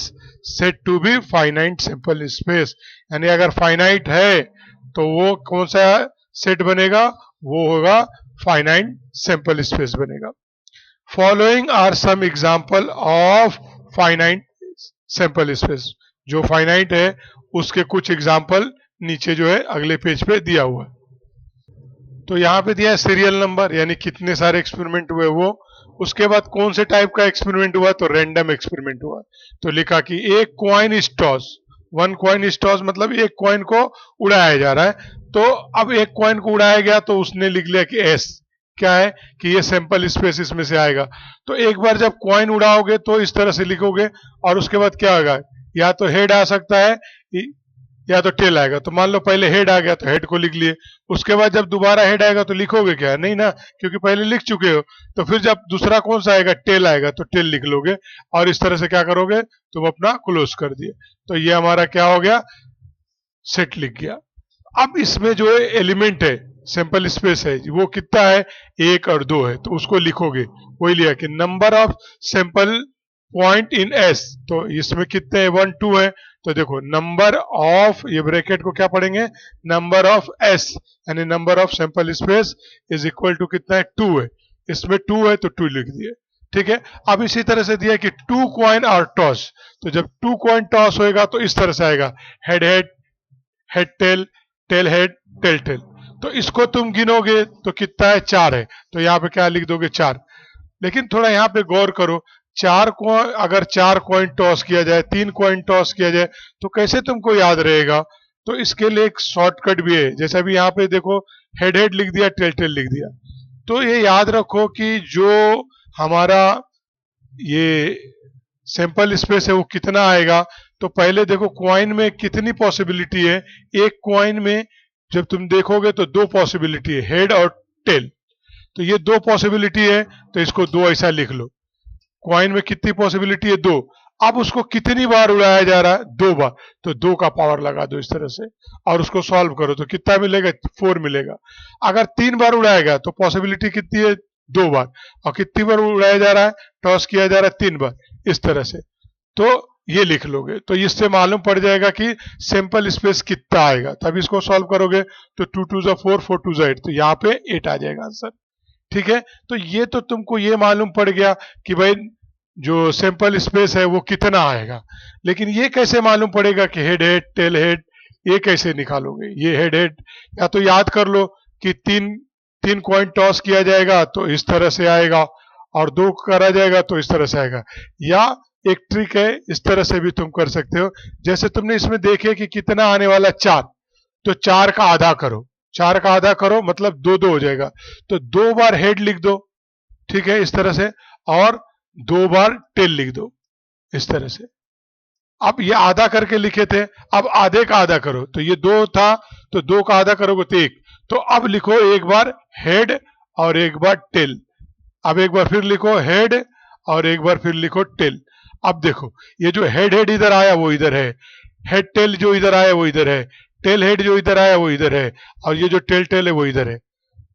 S1: set to be finite sample space. यानी अगर फाइनाइट है तो वो कौन सा सेट बनेगा, वो होगा फाइनाइट सैंपल स्पेस बनेगा। Following are some example of finite sample space. जो फाइनाइट है उसके कुछ एग्जांपल नीचे जो है अगले पेज पे दिया हुआ है। तो यहाँ पे दिया है सीरियल नंबर, यानी कितने सारे एक्सपेरिमेंट हुए वो, उसके बाद कौन से टाइप का एक्सपेरिमेंट हुआ, तो रैंडम एक्सपेरिमेंट हुआ। तो लिखा कि एक coin is toss, 1 coin is toss मतलब एक कॉइन को उड़ाया जा रहा है। तो अब एक कॉइन को उड़ाया गया तो उसने लिख लिया कि एस, क्या है कि ये सैंपल स्पेस इसमें से आएगा। तो एक बार जब कॉइन उड़ाओगे तो इस तरह से लिखोगे, और उसके बाद क्या होगा, या तो हेड आ सकता है या तो टेल आएगा। तो मान लो पहले हेड आ गया तो हेड को लिख लिए, उसके बाद जब दोबारा हेड आएगा तो लिखोगे क्या, नहीं ना, क्योंकि पहले लिख चुके हो। तो फिर जब दूसरा कौन सा आएगा, टेल आएगा, तो टेल लिख लोगे, और इस तरह से क्या करोगे, तुम अपना क्लोज कर दिए। तो ये हमारा क्या हो गया, सेट लिख गया। अब इसमें जो एलिमेंट है सैंपल स्पेस है वो कितना है, 1 और 2 है, तो उसको लिखोगे। वही लिया कि number of sample point in S, तो इसमें कितने 1 2 है। तो देखो नंबर ऑफ, ये ब्रैकेट को क्या पढ़ेंगे, नंबर ऑफ एस यानी number of sample space is equal to कितना है, 2 है। इसमें 2 है तो 2 लिख दिए। ठीक है, अब इसी तरह से दिया कि 2 कॉइन आर टॉस। तो जब 2 कॉइन टॉस होएगा तो इस तरह से आएगा, head head, head tail, tail head, tail tail. तो इसको तुम गिनोगे तो कितना है, 4 है। तो यहाँ पे क्या लिख दोगे, 4। लेकिन थोड़ा यहाँ पे गौर करो, चार कॉइन, अगर 4 कॉइन टॉस किया जाए, 3 कॉइन टॉस किया जाए, तो कैसे तुमको याद रहेगा? तो इसके लिए एक शॉर्टकट भी है। जैसे अभी यहाँ पे देखो, हेड हेड लिख दिया, टेल टेल लिख दिया। तो ये याद रखो कि जो हमारा ये सैंपल स्पेस है वो कितना आएगा। तो पहले देखो क्वाइन में कितनी पॉसिबिलिटी है। एक क्वाइन में जब तुम देखोगे तो 2 पॉसिबिलिटी है, हेड और टेल। तो ये 2 पॉसिबिलिटी है, तो इसको 2 ऐसा लिख लो। क्वाइन में कितनी पॉसिबिलिटी है? 2। अब उसको कितनी बार उड़ाया जा रहा है? 2 बार। तो 2 का पावर लगा दो इस तरह से और उसको सॉल्व करो तो कितना मिलेगा? 4 मिलेगा। अगर 3 बार उड़ाएगा तो पॉसिबिलिटी कितनी है? 2 बार। और कितनी बार उड़ाया जा रहा है, टॉस किया जा रहा है? 3 बार। इस तरह से तो ये लिख लोगे तो इससे मालूम पड़ जाएगा कि सैंपल स्पेस कितना आएगा। तब इसको सॉल्व करोगे तो 2 2 जा 4, 4 2 जा 8, तो यहाँ पे 8 आ जाएगा आंसर। ठीक है, तो ये तो तुमको ये मालूम पड़ गया कि भाई जो सैंपल स्पेस है वो कितना आएगा। लेकिन ये कैसे मालूम पड़ेगा कि हेड हेड टेल हेड, ये कैसे निकालोगे? ये हेड हेड या तो याद कर लो कि तीन तीन कॉइन टॉस किया जाएगा तो इस तरह से आएगा, और 2 करा जाएगा तो इस तरह से आएगा। या एक ट्रिक है, इस तरह से भी तुम कर सकते हो। जैसे तुमने इसमें देखे कि कितना आने वाला 4, तो 4 का आधा करो। 4 का आधा करो मतलब 2 2 हो जाएगा। तो 2 बार हेड लिख दो, ठीक है, इस तरह से, और 2 बार टेल लिख दो इस तरह से। अब ये आधा करके लिखे थे, अब आधे का आधा करो। तो ये 2 था, तो 2 का आधा करोगे तो 1। तो अब लिखो 1 बार हेड और 1 बार टेल। अब एक बार फिर लिखो हेड और एक बार फिर लिखो टेल। अब देखो ये जो हेड हेड इधर आया वो इधर है, हेड टेल जो इधर आया वो इधर है, टेल हेड जो इधर आया वो इधर है, और ये जो टेल टेल है वो इधर है।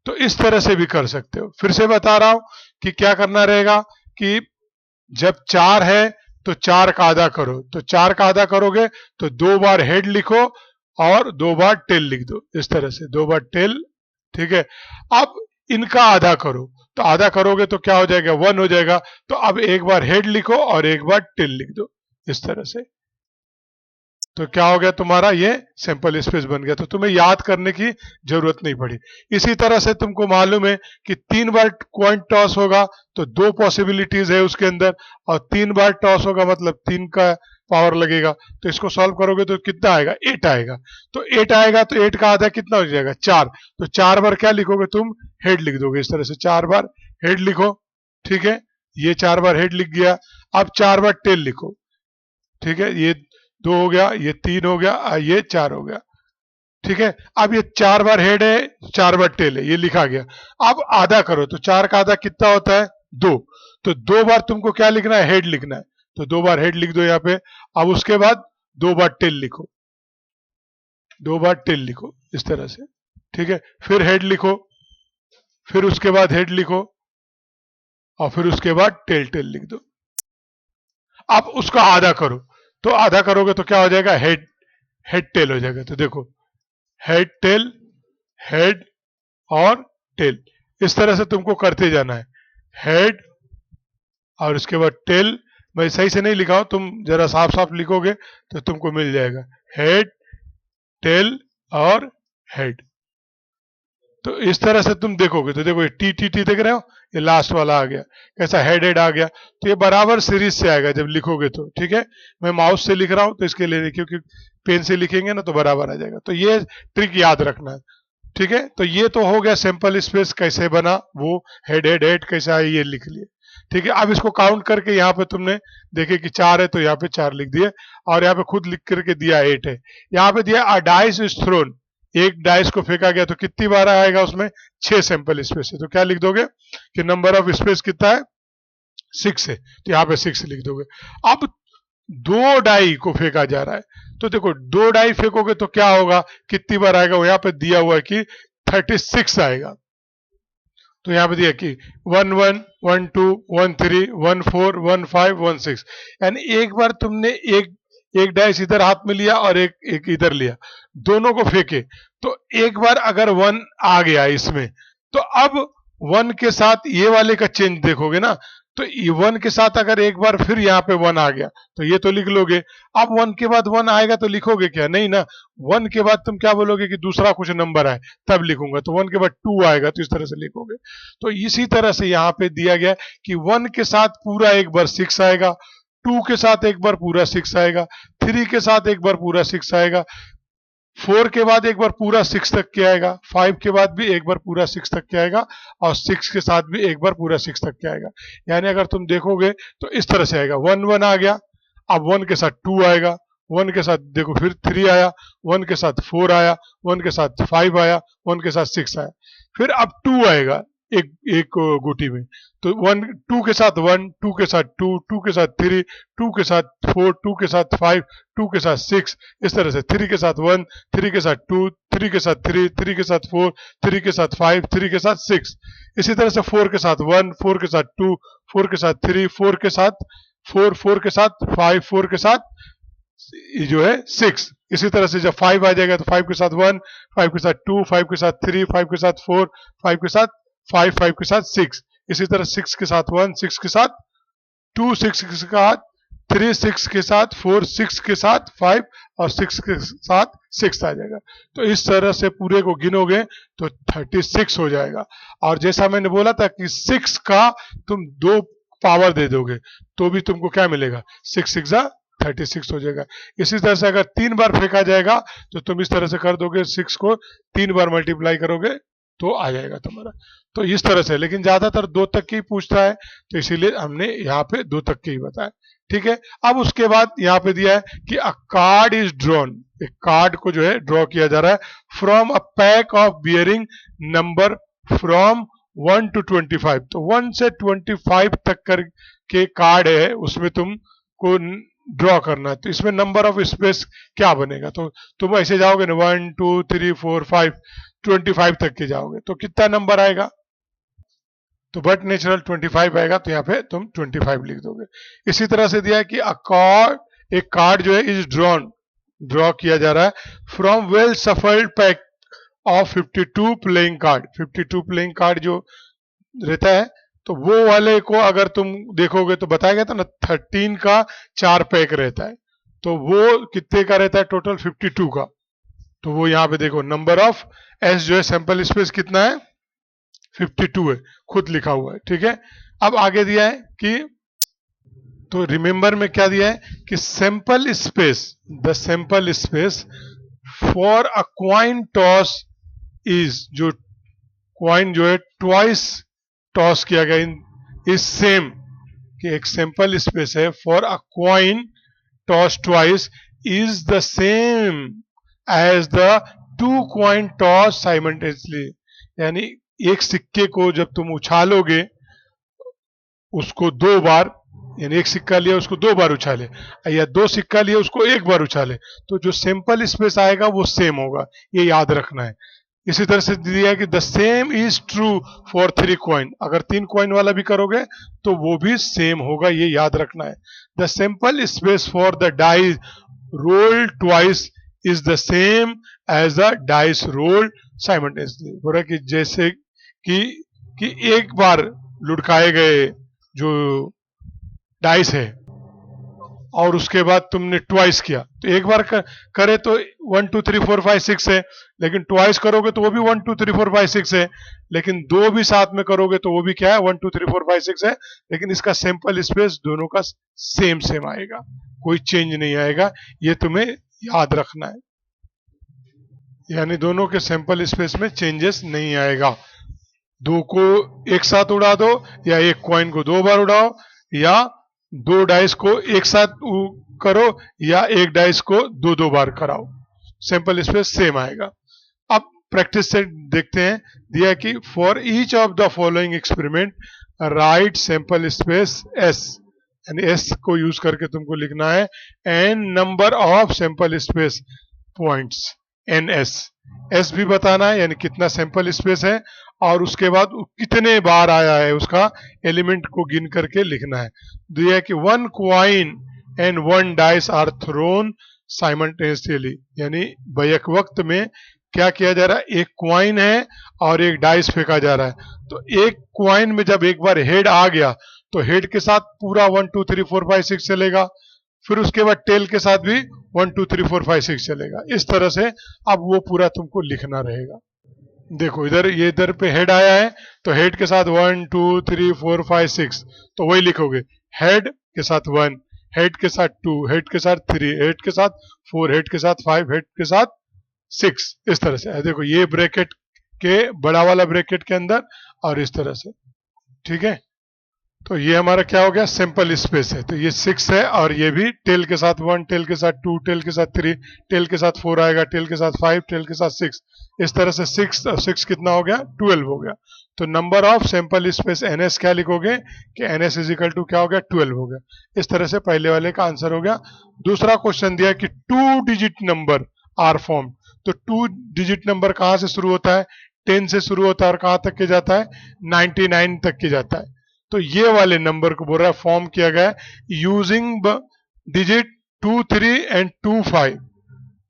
S1: तो इस तरह से भी कर सकते हो। फिर से बता रहा हूं कि क्या करना रहेगा कि जब 4 है तो 4 का आधा करो। तो 4 का आधा करोगे तो 2 बार हेड लिखो और 2 बार टेल लिख दो इस तरह से, 2 बार टेल। ठीक है, अब इनका आधा करो। तो आधा करोगे तो क्या हो जाएगा? 1 हो जाएगा। तो अब 1 बार हेड लिखो और 1 बार टेल लिख दो इस तरह से। तो क्या हो गया तुम्हारा? ये सैंपल स्पेस बन गया। तो तुम्हें याद करने की जरूरत नहीं पड़ी। इसी तरह से तुमको मालूम है कि 3 बार कॉइन टॉस होगा तो 2 पॉसिबिलिटीज है उसके अंदर, और 3 बार टॉस होगा मतलब 3 का पावर लगेगा। तो इसको सॉल्व करोगे तो कितना आएगा? 8 आएगा। तो 8 आएगा तो 8 का आधा कितना हो जाएगा? 4। तो 4 बार क्या लिखोगे तुम? हेड लिख दोगे इस तरह से। 4 बार हेड लिखो, ठीक है, ये 4 बार हेड लिख गया। अब 4 बार टेल लिखो, ठीक है, ये 2 हो गया, ये 3 हो गया, ये 4 हो गया। ठीक है, अब ये 4 बार हेड है, 4 बार टेल है, ये लिखा गया। अब आधा करो तो 4 का आधा कितना होता है? 2। तो 2 बार तुमको क्या लिखना है? हेड लिखना है। तो 2 बार हेड लिख दो यहाँ पे। अब उसके बाद 2 बार टेल लिखो, 2 बार टेल लिखो इस तरह से। ठीक है, फिर हेड लिखो, फिर उसके बाद हेड लिखो, और फिर उसके बाद टेल टेल लिख दो। अब उसका आधा करो। तो आधा करोगे तो क्या हो जाएगा? हेड हेड टेल हो जाएगा। तो देखो हेड टेल, हेड और टेल, इस तरह से तुमको करते जाना है। हेड और उसके बाद टेल। मैं सही से नहीं लिखा हूं, तुम जरा साफ साफ लिखोगे तो तुमको मिल जाएगा। हेड टेल और हेड। तो इस तरह से तुम देखोगे तो देखो ये टी टी टी देख रहे हो, ये लास्ट वाला आ गया, कैसा हेड हेड आ गया। तो ये बराबर सीरीज से आएगा जब लिखोगे तो। ठीक है, मैं माउस से लिख रहा हूं तो इसके लिए क्योंकि पेन से लिखेंगे ना तो बराबर आ जाएगा। तो ये ट्रिक याद रखना है। ठीक है, तो ये तो हो गया सैंपल स्पेस कैसे बना, वो हेड हेड हेड कैसा है ये लिख लिए। ठीक है, अब इसको काउंट करके यहाँ पे तुमने देखे कि 4 है तो यहाँ पे 4 लिख दिए, और यहाँ पे खुद लिख करके दिया 8 है। यहाँ पे दिया अ डाइस इज थ्रोन, एक डाइस को फेंका गया तो कितनी बार आएगा उसमें? 6 सैंपल स्पेस है। तो क्या लिख दोगे कि नंबर ऑफ स्पेस कितना है? 6 है। तो यहाँ पे 6 लिख दोगे। अब 2 डाई को फेंका जा रहा है, तो देखो 2 डाई फेंकोगे तो क्या होगा? कितनी बार आएगा? वो यहाँ पे दिया हुआ है कि 36 आएगा। तो यहाँ पे दिया कि 1 1 1 2 1 3 1 4 1 5 1 6, यानी एक बार तुमने एक डाइस इधर हाथ में लिया और एक इधर लिया, दोनों को फेंके। तो एक बार अगर 1 आ गया इसमें, तो अब 1 के साथ ये वाले का चेंज देखोगे ना, तो वन के साथ अगर एक बार फिर यहाँ पे वन आ गया तो ये तो लिख लोगे। अब वन के बाद वन आएगा तो लिखोगे क्या? नहीं ना। वन के बाद तुम क्या बोलोगे कि दूसरा कुछ नंबर आए तब लिखूंगा, तो वन के बाद टू आएगा तो इस तरह से लिखोगे। तो इसी तरह से यहाँ पे दिया गया कि वन के साथ पूरा एक बार सिक्स आएगा, टू के साथ एक बार पूरा सिक्स आएगा, थ्री के साथ एक बार पूरा सिक्स आएगा, फोर के बाद एक बार पूरा सिक्स तक के आएगा, फाइव के बाद भी एक बार पूरा सिक्स तक के आएगा, और सिक्स के साथ भी एक बार पूरा सिक्स तक के आएगा। यानी अगर तुम देखोगे तो इस तरह से आएगा, वन वन आ गया, अब वन के साथ टू आएगा, वन के साथ देखो फिर थ्री आया, वन के साथ फोर आया, वन के साथ फाइव आया, वन के साथ सिक्स आया, फिर अब टू आएगा एक एक गोटी में। तो वन टू के साथ वन, टू के साथ टू, टू के साथ थ्री, टू के साथ फोर, टू के साथ फाइव, टू के साथ सिक्स, इस तरह से थ्री के साथ वन, थ्री के साथ टू, थ्री के साथ थ्री, थ्री के साथ फोर, थ्री के साथ फाइव, थ्री के साथ सिक्स। इसी तरह से फोर के साथ वन, फोर के साथ टू, फोर के साथ थ्री, फोर के साथ फोर, फोर के साथ फाइव, फोर के साथ ये जो है सिक्स। इसी तरह से जब फाइव आ जाएगा तो फाइव के साथ वन, फाइव के साथ टू, फाइव के साथ थ्री, फाइव के साथ फोर, फाइव के साथ फाइव, फाइव के साथ सिक्स। इसी तरह सिक्स के साथ वन, सिक्स के साथ टू, सिक्स के साथ थ्री, सिक्स के साथ फोर, सिक्स के साथ फाइव, और सिक्स के साथ सिक्स आ जाएगा। तो इस तरह से पूरे को गिनोगे तो 36 हो जाएगा। और जैसा मैंने बोला था कि सिक्स का तुम दो पावर दे दोगे तो भी तुमको क्या मिलेगा, सिक्स सिक्स 36 हो जाएगा। इसी तरह से अगर तीन बार फेंका जाएगा तो तुम इस तरह से कर दोगे, सिक्स को तीन बार मल्टीप्लाई करोगे तो आ जाएगा तुम्हारा। तो इस तरह से, लेकिन ज्यादातर दो तक की पूछता है तो इसीलिए हमने यहाँ पे दो तक के ही बताया। ठीक है, अब उसके बाद यहाँ पे दिया है कि अ कार्ड इज ड्रॉन, एक कार्ड को जो है ड्रॉ किया जा रहा है from a pack of bearing number from 1 to 25। तो 1 से 25 तक कर के कार्ड है, उसमें तुमको ड्रॉ करना है। तो इसमें नंबर ऑफ स्पेस क्या बनेगा, तो तुम ऐसे जाओगे ना 1 2 3 4 5 25 तक के जाओगे तो कितना नंबर आएगा, तो बट नेचुरल 25 आएगा, तो यहाँ पे तुम 25 लिख दोगे। इसी तरह से दिया है कि एक कार्ड जो है इज ड्रॉ किया जा रहा है from well shuffled pack of 52 playing card. 52 playing card जो रहता है तो वो वाले को अगर तुम देखोगे तो बताया गया था ना 13 का 4 पैक रहता है, तो वो कितने का रहता है टोटल 52 का। तो वो यहाँ पे देखो नंबर ऑफ एस जो है सैंपल स्पेस कितना है 52 है, खुद लिखा हुआ है। ठीक है, अब आगे दिया है कि तो रिमेंबर में क्या दिया है कि sample space, the sample space for a coin toss is, जो क्वाइन जो है ट्वाइस टॉस किया गया इज सेम, कि एक सैंपल स्पेस है for a coin toss twice is the same as the two coin toss simultaneously. यानी एक सिक्के को जब तुम उछालोगे उसको दो बार, यानी एक सिक्का लिया उसको दो बार उछाले, या दो सिक्का लिया उसको एक बार उछाले, तो जो सैंपल स्पेस आएगा वो सेम होगा, ये याद रखना है। इसी तरह से दिया है कि the same is true for three coin, अगर तीन कॉइन वाला भी करोगे तो वो भी सेम होगा, ये याद रखना है। The sample space for the dice rolled twice is the same as the dice rolled simultaneously. बोला कि जैसे कि एक बार लुढ़काए गए जो डाइस है और उसके बाद तुमने ट्वाइस किया, तो एक बार करे तो 1 2 3 4 5 6 है, लेकिन ट्वाइस करोगे तो वो भी 1 2 3 4 5 6 है, लेकिन दो भी साथ में करोगे तो वो भी क्या है 1 2 3 4 5 6 है, लेकिन इसका सैंपल स्पेस दोनों का सेम आएगा, कोई चेंज नहीं आएगा, ये तुम्हें याद रखना है। यानी दोनों के सैंपल स्पेस में चेंजेस नहीं आएगा। दो को एक साथ उड़ा दो, या एक कॉइन को दो बार उड़ाओ, या दो डाइस को एक साथ करो, या एक डाइस को दो दो बार कराओ, सैंपल स्पेस सेम आएगा। अब प्रैक्टिस से देखते हैं, दिया कि for each of the following experiment write sample space S, यानी एस को यूज करके तुमको लिखना है n number of sample space points, n S भी बताना है, यानी कितना सैंपल स्पेस है, और उसके बाद कितने बार आया है उसका एलिमेंट को गिन करके लिखना है। दिया कि one coin and one dice are thrown simultaneously, यानी बैक वक्त में क्या किया जा रहा है, एक क्वाइन है और एक डाइस फेंका जा रहा है। तो एक क्वाइन में जब एक बार हेड आ गया तो हेड के साथ पूरा 1 2 3 4 5 6 चलेगा, फिर उसके बाद टेल के साथ भी 1 2 3 4 5 6 चलेगा। इस तरह से अब वो पूरा तुमको लिखना रहेगा। देखो इधर ये इधर पे हेड आया है, तो हेड के साथ 1 2 3 4 5 6, तो वही लिखोगे, हेड के साथ 1, हेड के साथ 2, हेड के साथ 3, हेड के साथ 4, हेड के साथ 5, हेड के साथ 6। इस तरह से देखो ये ब्रैकेट के बड़ा वाला ब्रैकेट के अंदर और इस तरह से, ठीक है। तो ये हमारा क्या हो गया, सिंपल स्पेस है। तो ये 6 है और ये भी टेल के साथ 1, टेल के साथ 2, टेल के साथ 3, टेल के साथ 4 आएगा, टेल के साथ 5, टेल के साथ 6। इस तरह से 6 और 6 कितना हो गया, 12 हो गया। तो number of simple space ns क्या लिखोगे कि ns इज इक्वल टू क्या हो गया, 12 हो गया। इस तरह से पहले वाले का आंसर हो गया। दूसरा क्वेश्चन दिया कि 2 डिजिट नंबर आर फॉर्म। तो 2 डिजिट नंबर कहां से शुरू होता है, 10 से शुरू होता है और कहां तक के जाता है, 99 तक के जाता है। तो ये वाले नंबर को बोल रहा है फॉर्म किया गया यूजिंग डिजिट 2 3 एंड 2 5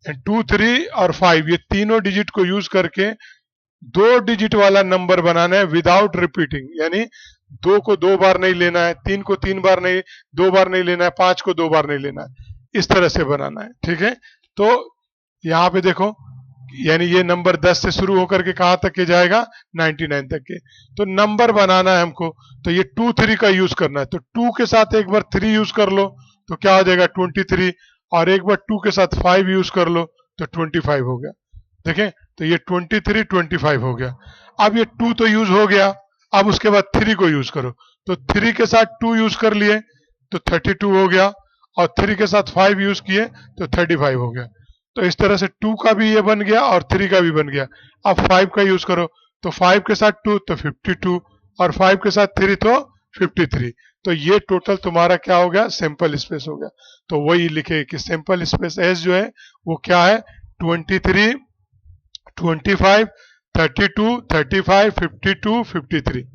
S1: एंड 2 3 और 5, ये तीनों डिजिट को यूज करके 2 डिजिट वाला नंबर बनाना है विदाउट रिपीटिंग, यानी 2 को 2 बार नहीं लेना है, 3 को 3 बार नहीं, 2 बार नहीं लेना है, 5 को 2 बार नहीं लेना है, इस तरह से बनाना है, ठीक है। तो यहाँ पे देखो, यानी ये नंबर 10 से शुरू होकर के कहां तक के जाएगा, 99 तक के। तो नंबर बनाना है हमको, तो ये 2 3 का यूज करना है। तो 2 के साथ एक बार 3 यूज कर लो तो क्या हो जाएगा, 23, और एक बार 2 के साथ 5 यूज कर लो तो 25 हो गया। देखें, तो ये 23 25 हो गया। अब ये 2 तो यूज हो गया, अब उसके बाद 3 को यूज करो, तो 3 के साथ 2 यूज कर लिए तो 32 हो गया, और 3 के साथ 5 यूज किए तो 35 हो गया। तो इस तरह से 2 का भी ये बन गया और 3 का भी बन गया। अब 5 का यूज करो, तो 5 के साथ 2 तो 52, और 5 के साथ 3 तो 53। तो ये टोटल तुम्हारा क्या हो गया, सिंपल स्पेस हो गया। तो वही लिखे कि सिंपल स्पेस एस जो है वो क्या है, 23 25 32 35 52 53।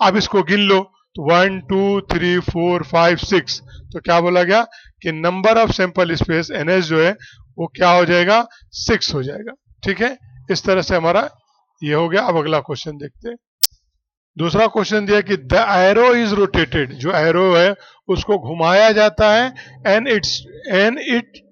S1: अब इसको गिन लो, तो 1 2 3 4 5 6, तो क्या बोला गया कि number of simple space NS जो है वो क्या हो जाएगा, 6 हो जाएगा, ठीक है। इस तरह से हमारा ये हो गया। अब अगला क्वेश्चन देखते हैं। दूसरा क्वेश्चन दिया कि द एरो इज रोटेटेड, जो एरो है उसको घुमाया जाता है, एंड इट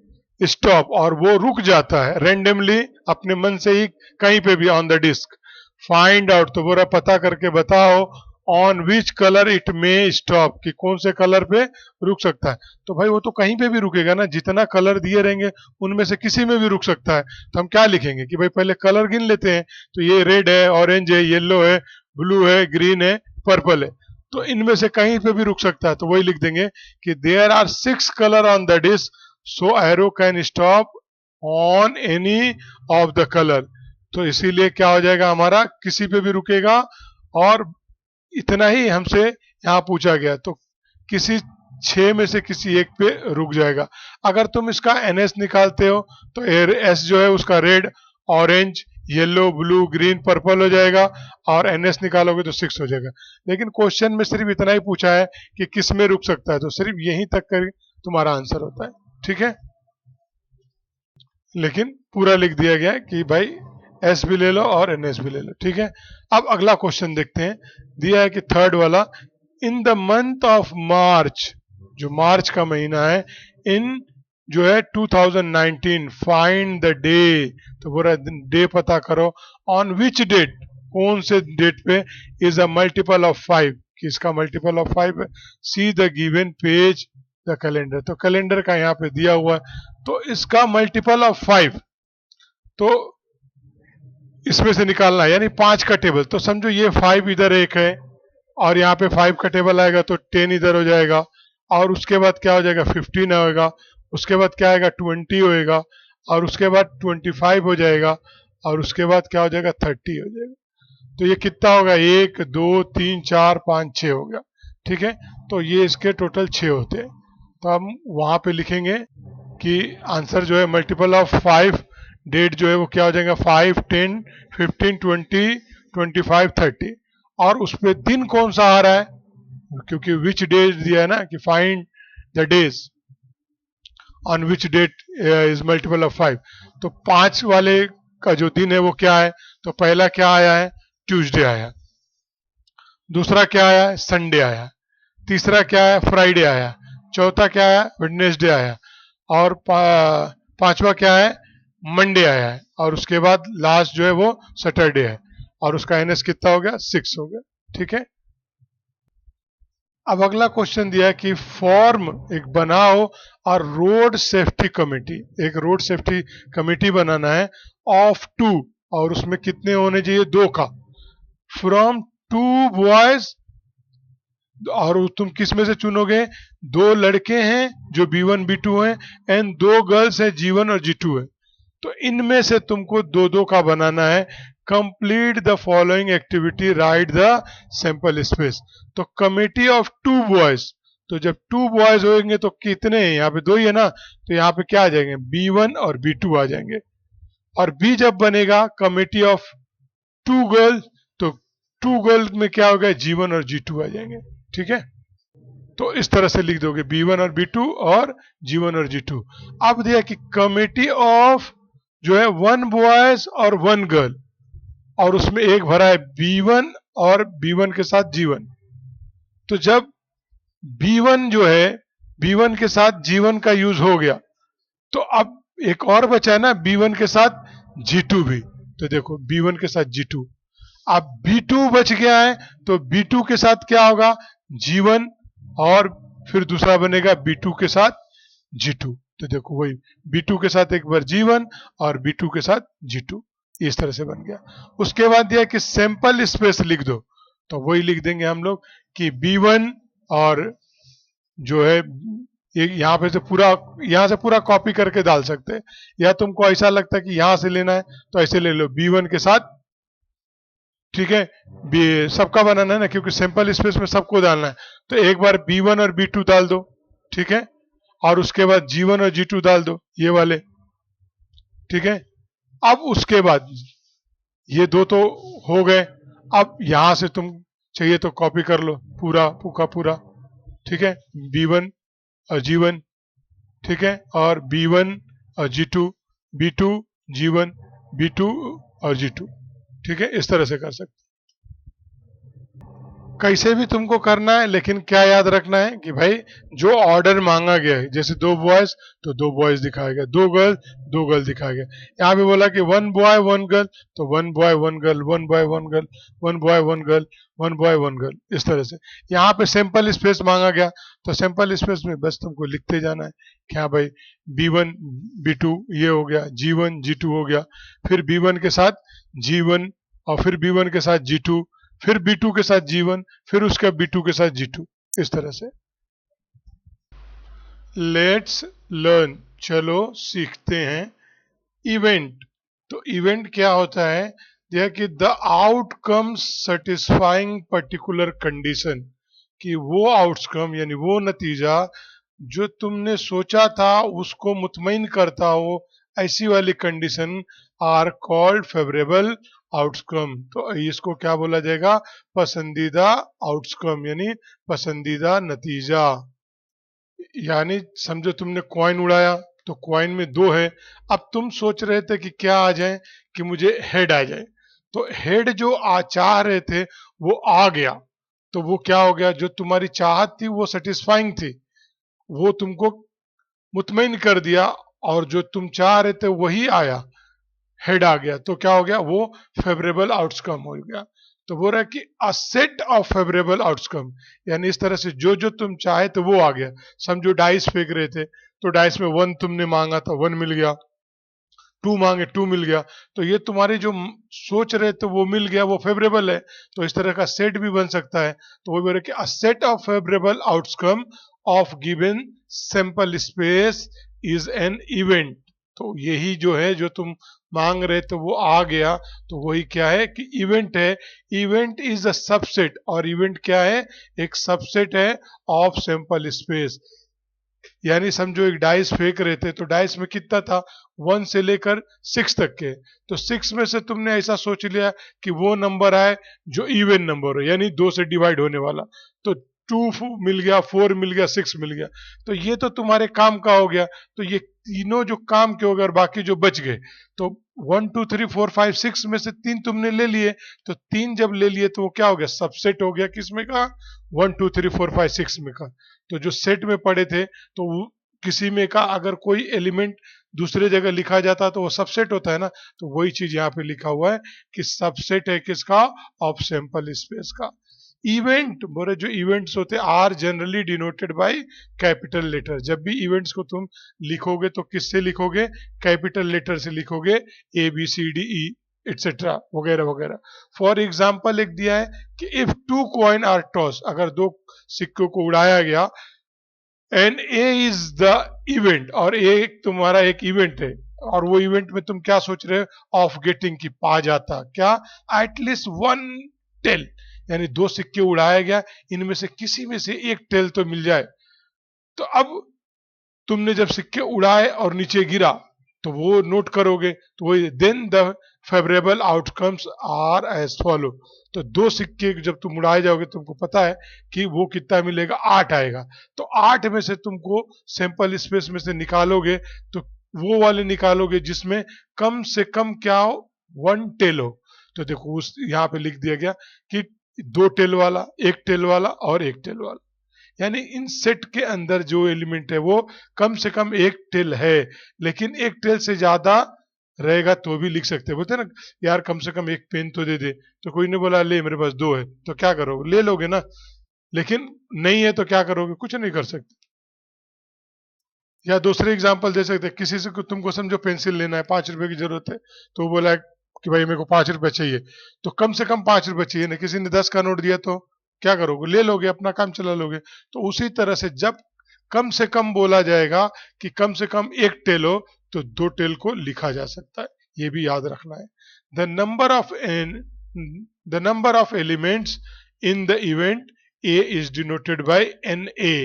S1: स्टॉप, और वो रुक जाता है रेंडमली अपने मन से ही कहीं पे भी on the disc. Find out, तो बोला पता करके बताओ on which colour it may stop, कि कौन से कलर पे रुक सकता है। तो भाई वो तो कहीं पे भी रुकेगा ना, जितना कलर दिए रहेंगे उनमें से किसी में भी रुक सकता है। तो हम क्या लिखेंगे कि भाई पहले कलर गिन लेते हैं, तो ये रेड है, ऑरेंज है, येलो है, ब्लू है, ग्रीन है, पर्पल है, तो इनमें से कहीं पे भी रुक सकता है। तो वही लिख देंगे कि there are 6 colour on the disc, so arrow can stop on any of the colour. तो इसीलिए क्या हो जाएगा हमारा, किसी पे भी रुकेगा, और इतना ही हमसे यहाँ पूछा गया, तो किसी 6 में से किसी एक पे रुक जाएगा। अगर तुम इसका एनएस निकालते हो तो एस जो है उसका red, orange, yellow, blue, green, purple हो जाएगा, और एनएस निकालोगे तो 6 हो जाएगा। लेकिन क्वेश्चन में सिर्फ इतना ही पूछा है कि किस में रुक सकता है, तो सिर्फ यहीं तक कर तुम्हारा आंसर होता है, ठीक है। लेकिन पूरा लिख दिया गया है कि भाई एस भी ले लो और एनएस भी ले लो, ठीक है। अब अगला क्वेश्चन देखते हैं। दिया है कि थर्ड वाला, in the month of March, जो मार्च का महीना है, इन जो है 2019, फाइंड द डे, तो बोला डे पता करो, ऑन विच डेट, कौन से डेट पे, इज अ मल्टीपल ऑफ 5, कि इसका मल्टीपल ऑफ 5 है। See the given page the calendar, तो कैलेंडर का यहाँ पे दिया हुआ है, तो इसका मल्टीपल ऑफ 5, तो इसमें से निकालना है, यानी 5 का टेबल। तो समझो ये 5 इधर एक है, और यहाँ पे 5 का टेबल आएगा तो 10 इधर हो जाएगा, और उसके बाद क्या हो जाएगा, 15 होएगा, उसके बाद क्या आएगा, 20 होएगा, और उसके बाद 25 हो जाएगा, और उसके बाद क्या हो जाएगा, 30 हो जाएगा। तो ये कितना होगा, 1 2 3 4 5 6 हो गया, ठीक है। तो ये इसके टोटल 6 होते हैं। तो हम वहां पे लिखेंगे कि आंसर जो है मल्टीपल ऑफ 5 डेट जो है वो क्या हो जाएगा, 5 10 15 20 25 30, और उस पर दिन कौन सा आ रहा है, क्योंकि विच डेज दिया है ना, कि find the days on which date is multiple of 5। तो 5 वाले का जो दिन है वो क्या है, तो पहला क्या आया है, ट्यूसडे आया, दूसरा क्या आया है, संडे आया, तीसरा क्या है, फ्राइडे आया, चौथा क्या है, वेडनेसडे आया, और पांचवा क्या है, मंडे आया है, और उसके बाद लास्ट जो है वो सैटरडे है, और उसका एनएस कितना हो गया, 6 हो गया। ठीक है। अब अगला क्वेश्चन दिया है कि फॉर्म एक बनाओ और रोड सेफ्टी कमेटी, एक रोड सेफ्टी कमेटी बनाना है ऑफ टू, और उसमें कितने होने चाहिए, 2 का, फ्रॉम 2 बॉयज, और तुम किस में से चुनोगे, 2 लड़के हैं जो B1 B2 हैं, एंड 2 गर्ल्स हैं G1 और G2 है, तो इनमें से तुमको 2 2 का बनाना है। Complete the following activity, right the sample space. तो कमिटी ऑफ 2 बॉयज, तो जब 2 बॉयज होंगे तो कितने हैं, यहाँ पे 2 ही है ना, तो यहाँ पे क्या आ जाएंगे, B1 और B2 आ जाएंगे, और B जब बनेगा कमिटी ऑफ 2 गर्ल, तो 2 गर्ल में क्या होगा, G1 और G2 आ जाएंगे। ठीक है। तो इस तरह से लिख दोगे B1 और B2 और G1 और G2। अब दिया कि कमिटी ऑफ जो है 1 बॉयज और 1 गर्ल, और उसमें एक भरा है B1 और B1 के साथ G1, तो जब B1 जो है B1 के साथ G1 का यूज हो गया, तो अब एक और बचा है ना B1 के साथ G2 भी, तो देखो B1 के साथ G2, अब B2 बच गया है, तो B2 के साथ क्या होगा, G1, और फिर दूसरा बनेगा B2 के साथ G2, तो देखो वही B2 के साथ एक बार G1 और B2 के साथ G2, इस तरह से बन गया। उसके बाद दिया कि सैंपल स्पेस लिख दो, तो वही लिख देंगे हम लोग कि B1 और जो है यहाँ पे से पूरा, यहाँ से पूरा कॉपी करके डाल सकते हैं, या तुमको ऐसा लगता है कि यहाँ से लेना है तो ऐसे ले लो B1 के साथ, ठीक है, सबका बनाना है ना, क्योंकि सैंपल स्पेस में सबको डालना है, तो एक बार B1 और B2 डाल दो, ठीक है, और उसके बाद G1 और G2 डाल दो, ये वाले, ठीक है। अब उसके बाद ये 2 तो हो गए, अब यहां से तुम चाहिए तो कॉपी कर लो पूरा का पूरा, ठीक है, B1 और G1, ठीक है, और B1 और G2, B2 G1, B2 और G2, ठीक है, इस तरह से कर सकते। कैसे भी तुमको करना है, लेकिन क्या याद रखना है कि भाई जो ऑर्डर मांगा गया है, जैसे 2 बॉयज तो 2 बॉयज दिखाया गया, 2 गर्ल 2 गर्ल दिखाया गया, यहाँ पे बोला कि 1 बॉय 1 गर्ल, तो 1 boy 1 girl, 1 boy 1 girl, 1 boy 1 girl, 1 boy 1 girl, इस तरह से। यहाँ पे सैंपल स्पेस मांगा गया, तो सैंपल स्पेस में बस तुमको लिखते जाना है कि हाँ भाई B1 B2 ये हो गया, G1 G2 हो गया, फिर B1 के साथ G1, और फिर B1 के साथ G2, फिर B2 के साथ G1, फिर उसका B2 के साथ G2, इस तरह से। लेट्स लर्न, चलो सीखते हैं। इवेंट, तो इवेंट क्या होता है, यह कि the outcome satisfying particular condition, कि वो आउटकम यानी वो नतीजा जो तुमने सोचा था उसको मुतमईन करता हो, ऐसी वाली condition are called favourable outcome. तो इसको क्या बोला जाएगा, पसंदीदा आउटकम, यानी पसंदीदा नतीजा। यानी समझो तुमने कॉइन उड़ाया, तो कॉइन में 2 है, अब तुम सोच रहे थे कि क्या आ जाए, कि मुझे हेड आ जाए, तो हेड जो चाह रहे थे वो आ गया, तो वो क्या हो गया, जो तुम्हारी चाहत थी वो सेटिस्फाइंग थी, वो तुमको मुतमईन कर दिया, और जो तुम चाह रहे थे वही आया, हेड आ गया, तो क्या हो गया, वो फेवरेबल आउटकम हो गया। तो बोल रहा है कि a set of favourable outcome, यानी इस तरह से जो जो तुम चाहे तो वो आ गया। समझो डाइस फेंक रहे थे, तो डाइस में 1 तुमने मांगा था, 1 मिल गया, 2 मांगे 2 मिल गया, तो ये तुम्हारी जो सोच रहे थे वो मिल गया, वो फेवरेबल है, तो इस तरह का सेट भी बन सकता है। तो वो बोल रहे कि a set of favourable outcome of given sample space is an event. तो यही जो है, जो तुम मांग रहे थे वो आ गया, तो वही क्या है कि इवेंट है। इवेंट इज अ सबसेट, और इवेंट क्या है, एक सबसेट है ऑफ सैंपल स्पेस। यानी समझो एक डाइस फेंक रहे थे, तो डाइस में कितना था, 1 से लेकर 6 तक के, तो 6 में से तुमने ऐसा सोच लिया कि वो नंबर आए जो इवन नंबर हो, यानी 2 से डिवाइड होने वाला, तो 2 मिल गया, 4 मिल गया, 6 मिल गया, तो ये तो तुम्हारे काम का हो गया। तो ये तीनों जो काम के हो गए और बाकी जो बच गए, तो 1 2 3 4 5 6 में से 3 तुमने ले लिए, तो 3 जब ले लिए तो वो क्या हो गया, सबसेट हो गया किसमें का, 1 2 3 4 5 6 में का। तो जो सेट में पड़े थे तो किसी में का अगर कोई एलिमेंट दूसरे जगह लिखा जाता तो वो सबसेट होता है ना, तो वही चीज यहाँ पे लिखा हुआ है कि सबसेट है किसका, ऑफ सैंपल स्पेस का। इवेंट बोले जो इवेंट्स होते are generally denoted by capital letter. जब भी इवेंट्स को तुम लिखोगे तो किससे लिखोगे, कैपिटल लेटर से लिखोगे, A B C D E etcetera वगैरह वगैरह। फॉर एग्जाम्पल एक दिया है कि इफ 2 कॉइन आर टॉस, अगर 2 सिक्कों को उड़ाया गया, and A is the event, और ए तुम्हारा एक इवेंट है, और वो इवेंट में तुम क्या सोच रहे हो, ऑफ गेटिंग की पा जाता क्या, एटलीस्ट 1 टेल, यानी 2 सिक्के उड़ाया गया, इनमें से किसी में से एक टेल तो मिल जाए। तो अब तुमने जब सिक्के उड़ाए और नीचे गिरा तो वो नोट करोगे, तो वही then the favourable outcomes are as follow. तो 2 सिक्के जब तुम उड़ाए जाओगे तुमको पता है कि वो कितना मिलेगा, 8 आएगा। तो 8 में से तुमको सैंपल स्पेस में से निकालोगे तो वो वाले निकालोगे जिसमें कम से कम क्या हो, 1 टेल हो। तो देखो उस यहाँ पे लिख दिया गया कि 2 टेल वाला, 1 टेल वाला और 1 टेल वाला, यानी इन सेट के अंदर जो एलिमेंट है वो कम से कम 1 टेल है, लेकिन 1 टेल से ज्यादा रहेगा तो भी लिख सकते हैं। बोलते हैं ना यार कम से कम एक पेन तो दे दे, तो कोई ने बोला ले मेरे पास 2 है, तो क्या करोगे, ले लोगे ना, लेकिन नहीं है तो क्या करोगे, कुछ नहीं कर सकते। या दूसरे एग्जाम्पल दे सकते हैं, किसी से तुमको समझो पेंसिल लेना है, 5 रुपए की जरूरत है, तो बोला कि भाई मेरे को 5 रुपए चाहिए, तो कम से कम 5 रुपए चाहिए ना, किसी ने 10 का नोट दिया तो क्या करोगे, ले लोगे, अपना काम चला लोगे। तो उसी तरह से जब कम से कम बोला जाएगा कि कम से कम 1 टेल हो, तो 2 टेल को लिखा जा सकता है, ये भी याद रखना है। The number of n the number of elements in the event A is denoted by n A.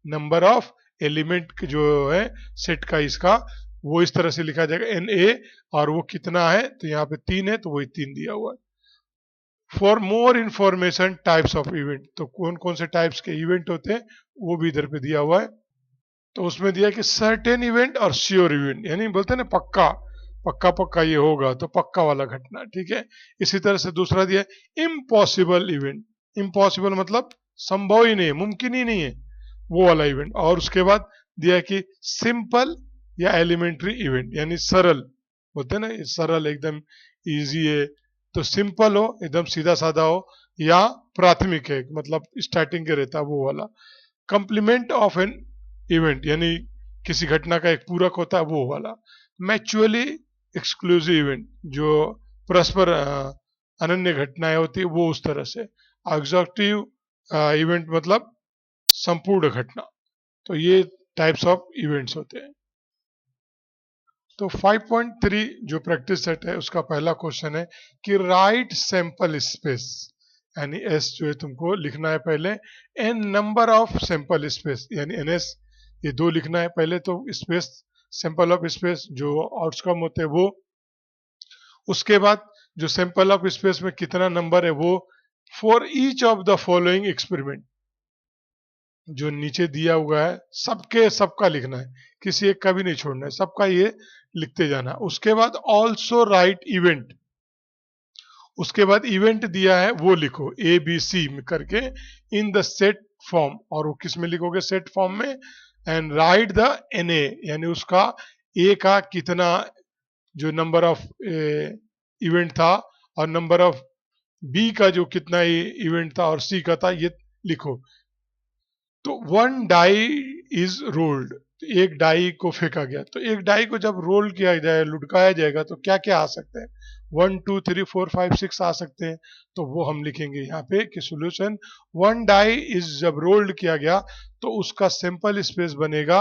S1: Number of element जो है सेट का इसका, वो इस तरह से लिखा जाएगा एन ए, और वो कितना है, तो यहाँ पे 3 है तो वही 3 दिया हुआ है। For more information types of event, तो कौन कौन से टाइप्स के इवेंट होते हैं वो भी इधर पे दिया हुआ है। तो उसमें दिया कि सर्टेन इवेंट और श्योर इवेंट, यानी बोलते हैं ना पक्का पक्का पक्का ये होगा, तो पक्का वाला घटना, ठीक है। इसी तरह से दूसरा दिया इम्पॉसिबल इवेंट, इम्पॉसिबल मतलब संभव ही नहीं है, मुमकिन ही नहीं है, वो वाला इवेंट। और उसके बाद दिया कि सिंपल या एलिमेंट्री इवेंट, यानी सरल, बोलते हैं ना ये सरल एकदम इजी है, तो सिंपल हो एकदम सीधा साधा हो, या प्राथमिक है मतलब स्टार्टिंग के रहता है वो वाला। कंप्लीमेंट ऑफ एन इवेंट, यानी किसी घटना का एक पूरक होता है वो वाला। मैच्युअली एक्सक्लूसिव इवेंट, जो परस्पर अनन्य घटनाएं होती है वो उस तरह से। एग्जॉक्टिव इवेंट मतलब संपूर्ण घटना। तो ये टाइप्स ऑफ इवेंट्स होते हैं। तो 5.3 जो प्रैक्टिस सेट है उसका पहला क्वेश्चन है कि राइट सैंपल स्पेस, यानी एस जो है तुमको लिखना है पहले, n number of sample space यानी एन एस, ये 2 लिखना है पहले, तो स्पेस सैंपल ऑफ स्पेस जो आउटकम होते हैं वो, उसके बाद जो सैंपल ऑफ स्पेस में कितना नंबर है वो, for each of the following experiment, जो नीचे दिया हुआ है सबके सबका लिखना है, किसी एक का भी नहीं छोड़ना है, सबका ये लिखते जाना। उसके बाद ऑल्सो राइट इवेंट, उसके बाद इवेंट दिया है वो लिखो ए बी सी करके इन द सेट फॉर्म, और वो किस में लिखोगे, सेट फॉर्म में। And write the n A, यानी उसका ए का कितना, जो नंबर ऑफ इवेंट था, और नंबर ऑफ बी का जो कितना इवेंट था और सी का था, ये लिखो। तो 1 डाई इज रोल्ड, एक डाई को फेंका गया, तो एक डाई को जब रोल किया जाए, लुढ़काया जाएगा, तो क्या क्या आ सकते हैं, 1 2 3 4 5 6 आ सकते हैं। तो वो हम लिखेंगे यहाँ पे कि सोल्यूशन 1 डाई इज जब रोल्ड किया गया तो उसका सैंपल स्पेस बनेगा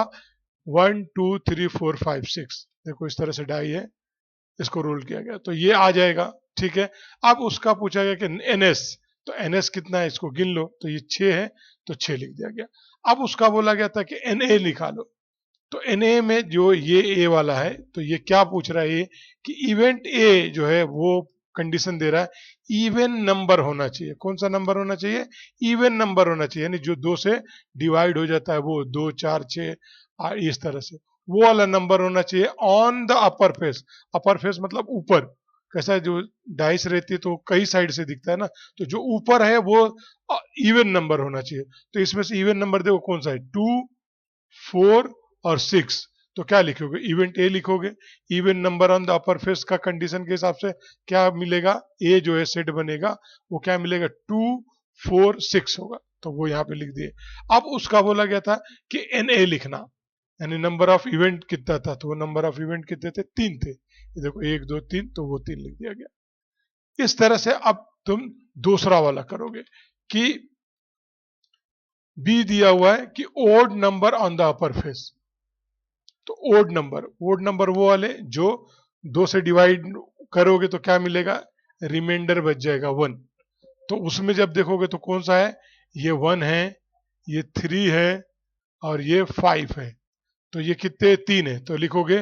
S1: 1 2 3 4 5 6। देखो इस तरह से डाई है, इसको रोल किया गया तो ये आ जाएगा, ठीक है। अब उसका पूछा गया कि एनएस, तो एनएस कितना है इसको गिन लो, तो ये 6 है तो 6 लिख दिया गया। अब उसका बोला गया था कि एन ए निकालो, तो एन ए में जो ये ए वाला है, तो ये क्या पूछ रहा है ये कि इवेंट ए जो है वो कंडीशन दे रहा है इवन नंबर होना चाहिए। कौन सा नंबर होना चाहिए, इवन नंबर होना चाहिए, यानी जो 2 से डिवाइड हो जाता है वो 2 4 6 इस तरह से। वो वाला नंबर होना चाहिए on the upper face. Upper face मतलब ऊपर, कैसा है, जो डाइस रहती है तो कई साइड से दिखता है ना, तो जो ऊपर है वो इवन नंबर होना चाहिए। तो इसमें से इवन नंबर देखो कौन सा है, 2, 4 और 6। तो क्या लिखोगे, इवेंट ए लिखोगे। Even number on the upper face का कंडीशन के हिसाब से क्या मिलेगा, ए जो है सेट बनेगा वो क्या मिलेगा, 2, 4, 6 होगा। तो वो यहाँ पे लिख दिए। अब उसका बोला गया था कि एन ए लिखना, यानी नंबर ऑफ इवेंट कितना था, तो वो नंबर ऑफ इवेंट कितने थे, 3 थे। ये देखो 1, 2, 3, तो वो 3 लिख दिया गया। इस तरह से अब तुम दूसरा वाला करोगे कि बी दिया हुआ है कि odd number on the upper face. तो ओड नंबर वो वाले जो 2 से डिवाइड करोगे तो क्या मिलेगा, रिमाइंडर बच जाएगा 1। तो उसमें जब देखोगे तो कौन सा है, ये 1 है, ये 3 है और ये 5 है। तो ये कितने, 3 है। तो लिखोगे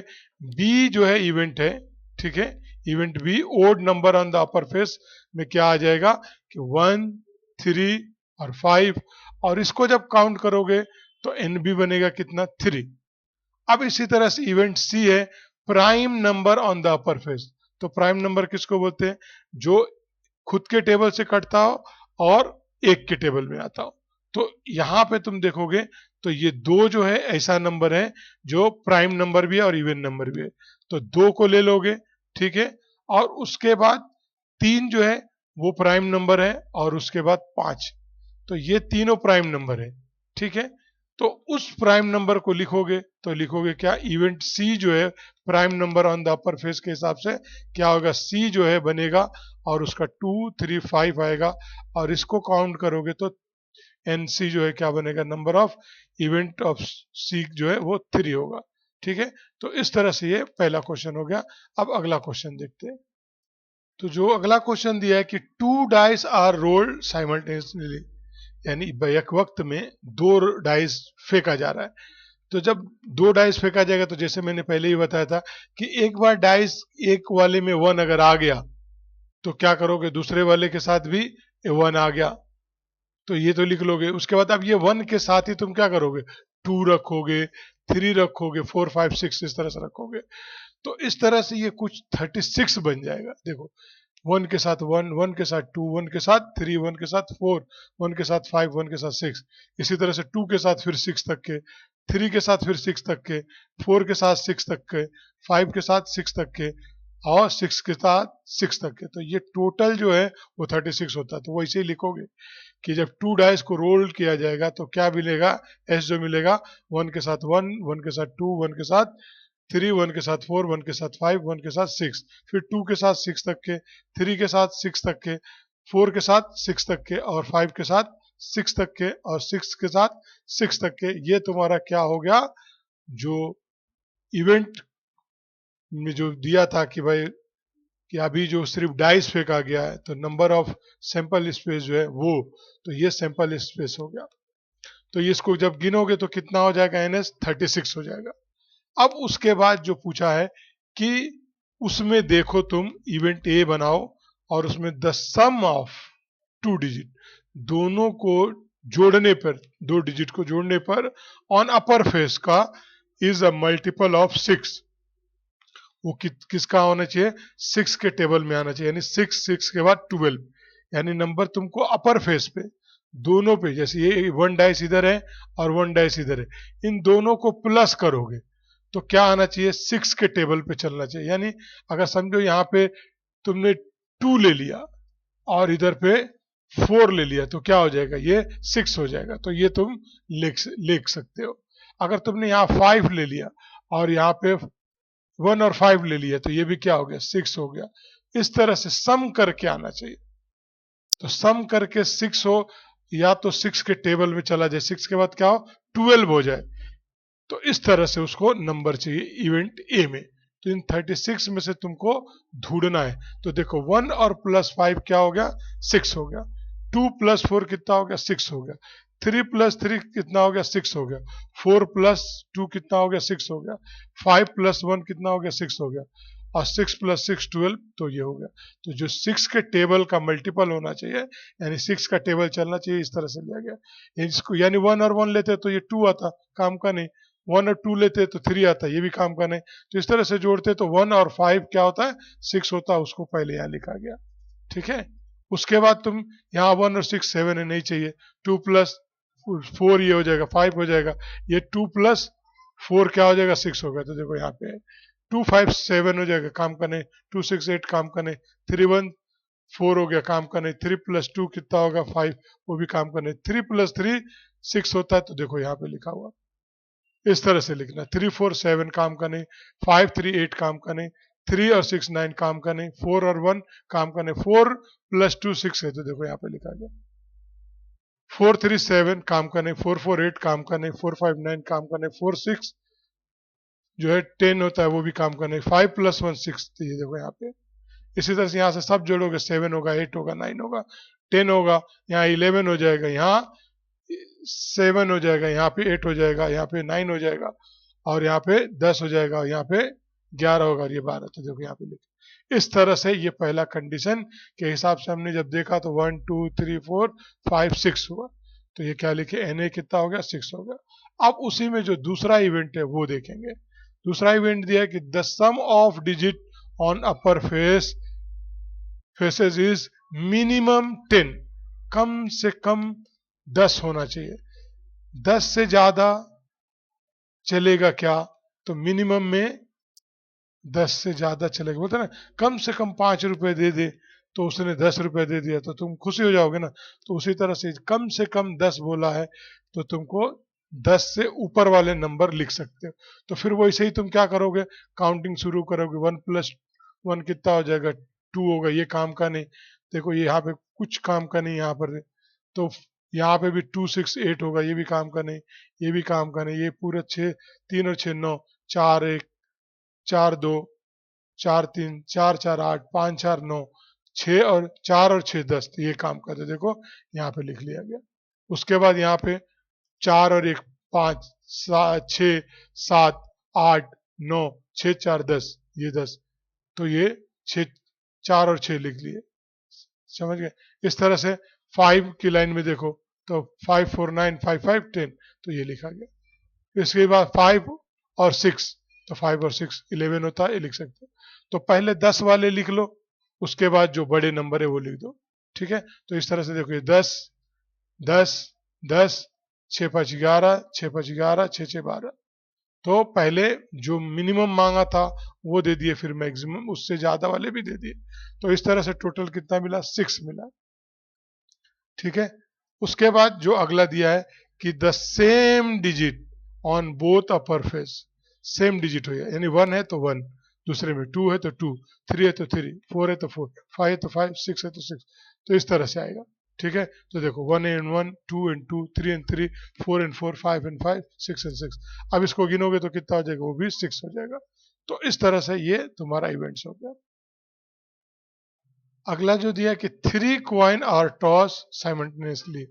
S1: बी जो है इवेंट है, ठीक है, event B odd number on the upper face में क्या आ जाएगा कि 1, 3 और 5। और इसको जब काउंट करोगे तो एन बी बनेगा कितना, 3। अब इसी तरह से इवेंट सी है prime number on the upper face. तो प्राइम नंबर किसको बोलते हैं, जो खुद के टेबल से कटता हो और एक के टेबल में आता हो। तो यहां पे तुम देखोगे तो ये 2 जो है ऐसा नंबर है जो प्राइम नंबर भी है और इवन नंबर भी है। तो 2 को ले लोगे, ठीक है, और उसके बाद 3 जो है वो प्राइम नंबर है और उसके बाद 5। तो ये तीनों प्राइम नंबर है, ठीक है। तो उस प्राइम नंबर को लिखोगे तो लिखोगे क्या, इवेंट सी जो है prime number on the upper face के हिसाब से क्या होगा, सी जो है बनेगा और उसका 2, 3, 5 आएगा। और इसको काउंट करोगे तो एन सी जो है क्या बनेगा, नंबर ऑफ इवेंट ऑफ सी जो है वो 3 होगा, ठीक है। तो इस तरह से ये पहला क्वेश्चन हो गया। अब अगला क्वेश्चन देखते हैं। तो जो अगला क्वेश्चन दिया है कि 2 डाइस आर रोल्ड साइमल्टेनियसली, यानी एक वक्त में 2 डाइस फेंका जा रहा है। तो जब 2 डाइस फेंका जाएगा तो जैसे मैंने पहले ही बताया था कि एक बार डाइस एक वाले में 1 अगर आ गया तो क्या करोगे, दूसरे वाले के साथ भी 1 आ गया तो ये तो लिख लोगे। उसके बाद अब ये 1 के साथ ही तुम क्या करोगे, 2 रखोगे, 3 रखोगे, 4, 5, 6 इस तरह से रखोगे। तो इस तरह से ये कुछ 36 बन जाएगा। देखो 1 के साथ 1, 1 के साथ 2, 1 के साथ 3, 1 के साथ 4, 1 के साथ 5, 1 के साथ 6। इसी तरह से 2 के साथ फिर 6 तक के, 3 के साथ फिर 6 तक के, 4 के साथ 6 तक के, 5 के साथ 6 तक के और 6 के साथ 6 तक के। तो ये टोटल जो है वो 36 होता है। तो वैसे ही लिखोगे कि जब 2 डाइस को रोल किया जाएगा तो क्या मिलेगा, एस जो मिलेगा 1 के साथ 1, 1 के साथ 2, 1 के साथ 3, 1 के साथ 4, 1 के साथ 5, 1 के साथ 6, फिर 2 के साथ 6 तक के, 3 के साथ 6 तक के, 4 के साथ 6 तक के और 5 के साथ 6 तक के और 6 के साथ 6 तक के। ये तुम्हारा क्या हो गया, जो इवेंट में जो दिया था कि भाई कि अभी जो सिर्फ डाइस फेंका गया है तो नंबर ऑफ सैंपल स्पेस जो है वो, तो ये सैंपल स्पेस हो गया। तो इसको जब गिनोगे तो कितना हो जाएगा, एनएस 36 हो जाएगा। अब उसके बाद जो पूछा है कि उसमें देखो तुम इवेंट ए बनाओ और उसमें द सम ऑफ 2 डिजिट, दोनों को जोड़ने पर, 2 डिजिट को जोड़ने पर ऑन अपर फेस का इज अ मल्टीपल ऑफ 6। वो किसका होना चाहिए, 6 के टेबल में आना चाहिए, यानी 6, 6 के बाद 12, यानी नंबर तुमको अपर फेस पे दोनों पे, जैसे ये 1 डाइस इधर है और 1 डाइस इधर है, इन दोनों को प्लस करोगे तो क्या आना चाहिए, 6 के टेबल पे चलना चाहिए। यानी अगर समझो यहाँ पे तुमने 2 ले लिया और इधर पे 4 ले लिया तो क्या हो जाएगा, ये 6 हो जाएगा। तो ये तुम लिख सकते हो। अगर तुमने यहाँ 5 ले लिया और यहाँ पे 1 और 5 ले लिया तो ये भी क्या हो गया, 6 हो गया। इस तरह से सम करके आना चाहिए। तो सम करके 6 हो, या तो 6 के टेबल में चला जाए, 6 के बाद क्या हो, 12 हो जाए। तो इस तरह से उसको नंबर चाहिए इवेंट ए में। तो इन 36 में से तुमको ढूंढना है। तो देखो 1 और प्लस 5 क्या हो गया, 6 हो गया। 2 प्लस 4 कितना हो गया, 6 हो गया। 3 प्लस 3 कितना हो गया, 6 हो गया। 4 प्लस 2 कितना हो गया, 6 हो गया। 5 प्लस 1 कितना हो गया, 6 हो गया। और 6 प्लस 6 12, तो ये हो गया। तो जो 6 के टेबल का मल्टीपल होना चाहिए, यानी 6 का टेबल चलना चाहिए, इस तरह से लिया गया। इसको यानी 1 और 1 लेते तो ये 2 आता, काम का नहीं। 1 और 2 लेते तो 3 आता, ये भी काम का नहीं। तो इस तरह से जोड़ते तो 1 और 5 क्या होता है, 6 होता है, उसको पहले यहाँ लिखा गया। ठीक है, उसके बाद तुम यहाँ 1 और 6 7 है, नहीं चाहिए। 2 प्लस 4 ये हो जाएगा 5 हो जाएगा, ये 2 प्लस 4 क्या हो जाएगा 6 हो गया। तो देखो यहाँ पे 2 5 7 हो जाएगा, काम का नहीं। 2 6 8 काम का नहीं। 3 1 4 हो गया, काम का नहीं। 3 प्लस 2 कितना होगा 5, वो भी काम का नहीं। 3 प्लस 3 6 होता है, तो देखो यहाँ पे लिखा हुआ इस तरह से लिखना। 3 4 7 काम का नहीं। 5 3 8 काम का नहीं। 3 और 6 9 काम का नहीं। 4 और 1 काम का नहीं। 4 प्लस 2 6 है, तो देखो यहाँ पे लिखा गया। 4 3 7 काम का नहीं। 4 4 8 काम का नहीं। 4 5 9 काम का नहीं। 4 6 जो है 10 होता है, वो भी काम का नहीं। 5 प्लस 1 6, तो ये देखो यहाँ पे इसी तरह से यहाँ से सब जोड़ोगे, 7 होगा 8 होगा 9 होगा 10 होगा, यहाँ 11 हो जाएगा, यहाँ 7 हो जाएगा, यहाँ पे 8 हो जाएगा, यहाँ पे 9 हो जाएगा, और यहाँ पे 10 हो जाएगा, यहाँ पे 11 होगा, और ये 12। तो देखो यहाँ पे लिखे इस तरह से। ये पहला कंडीशन के हिसाब से हमने जब देखा तो 1 2 3 4 5 6 हुआ। तो ये क्या लिखे, Na कितना हो गया 6 हो गया। अब उसी में जो दूसरा इवेंट है वो देखेंगे। दूसरा इवेंट दिया है कि the sum of digit on upper faces is minimum 10, कम से कम 10 होना चाहिए। 10 से ज्यादा चलेगा क्या, तो मिनिमम में 10 से ज्यादा चलेगा। बोलते ना कम से कम 5 रुपए दे दे, तो उसने 10 रुपए दे दिया, तो तुम खुशी हो जाओगे ना। तो उसी तरह से कम 10 बोला है, तो तुमको 10 से ऊपर वाले नंबर लिख सकते हो। तो फिर वैसे ही तुम क्या करोगे, काउंटिंग शुरू करोगे। 1 प्लस 1 कितना हो जाएगा 2 होगा, ये काम का नहीं। देखो ये यहाँ पे कुछ काम का नहीं यहाँ पर। तो यहाँ पे भी 2 6 8 होगा, ये भी काम का नहीं, ये भी काम का नहीं। ये पूरा 6 3 और 6 9, 4 1 4 2 4 3 4 4 8 5 4 9, 6 और 4 और 6 10, तो ये काम करते। देखो यहाँ पे लिख लिया गया। उसके बाद यहाँ पे 4 और 1 5 6 7 8 9, 6 4 10, ये 10। तो ये 6 4 और 6 लिख लिए, समझ गए। इस तरह से 5 की लाइन में देखो तो 5 4 9 5 5 10, तो ये लिखा गया। इसके बाद 5 और 6, तो 5 और 6 11 होता है, ये लिख सकते हो। तो पहले 10 वाले लिख लो, उसके बाद जो बड़े नंबर है वो लिख दो। ठीक है, तो इस तरह से देखो ये 10 10 10, 6 5 11, 6 5 11, 6 6 12। तो पहले जो मिनिमम मांगा था वो दे दिए, फिर मैक्सिमम उससे ज्यादा वाले भी दे दिए। तो इस तरह से टोटल कितना मिला, 6 मिला। ठीक है, उसके बाद जो अगला दिया है कि the same digit on both upper face, same digit हो गया, यानी 1 है तो 1, दूसरे में 2 है तो 2, 3 है तो 3, 4 है तो 4, 5 है तो 5, 6 है तो 6। तो इस तरह से आएगा। ठीक है, तो देखो 1 and 1, 2 and 2, 3 and 3, 4 and 4, 5 and 5, 6 and 6। अब इसको गिनोगे तो कितना हो जाएगा, वो भी 6 हो जाएगा। तो इस तरह से ये तुम्हारा इवेंट्स हो गया। अगला जो दिया कि 3 कॉइन आर टॉस साइमल्टेनियसली,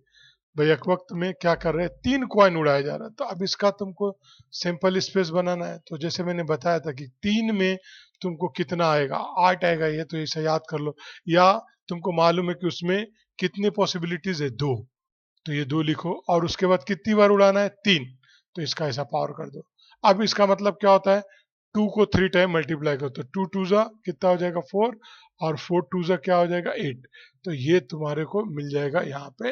S1: भाई एक वक्त में क्या कर रहे हैं, 3 कॉइन उड़ाया जा रहा है। तो अब इसका तुमको सिंपल स्पेस बनाना है। तो जैसे मैंने बताया था कि 3 में तुमको कितना आएगा, 8 आएगा, ये तो इसे याद कर लो। या तुमको मालूम है कि उसमें कितनी पॉसिबिलिटीज है, 2, तो ये 2 लिखो। और उसके बाद कितनी बार उड़ाना है, 3, तो इसका ऐसा पावर कर दो। अब इसका मतलब क्या होता है, 2 को 3 टाइम मल्टीप्लाई करो, तो 2 2 जा कितना हो जाएगा 4, और 4 2 जा क्या हो जाएगा 8। तो ये तुम्हारे को मिल जाएगा यहाँ पे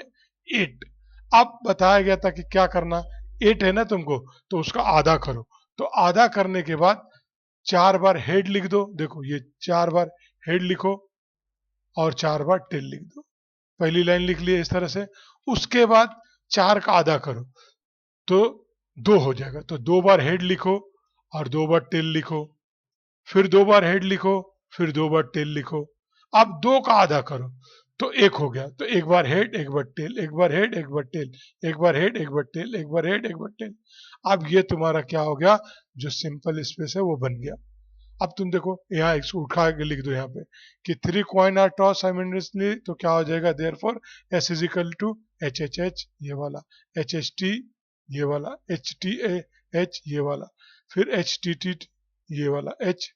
S1: 8। अब बताया गया था कि क्या करना, 8 है ना तुमको, तो उसका आधा करो। तो आधा करने के बाद 4 बार हेड लिख दो। देखो ये 4 बार हेड लिखो और 4 बार टेल लिख दो। पहली लाइन लिख ली इस तरह से। उसके बाद 4 का आधा करो तो 2 हो जाएगा। तो 2 बार हेड लिखो और 2 बार टेल लिखो, फिर 2 बार हेड लिखो, फिर 2 बार टेल लिखो। अब 2 का आधा करो तो 1 हो गया। तो एक बार हेड एक बार टेल, एक बार हेड एक बार टेल, एक बार हेड एक बार टेल, एक बार हेड एक बार टेल। अब ये तुम्हारा क्या हो गया, जो सिंपल स्पेस है वो बन गया। अब तुम देखो यहाँ एक उठा के लिख दो यहाँ पे कि 3 कॉइन आर टॉस साइमल्टेनियसली, तो क्या हो जाएगा, therefore S is equal to H H H ये वाला, एच एच टी ये वाला, एच टी एच ये वाला, फिर एच टी टी ये वाला, एच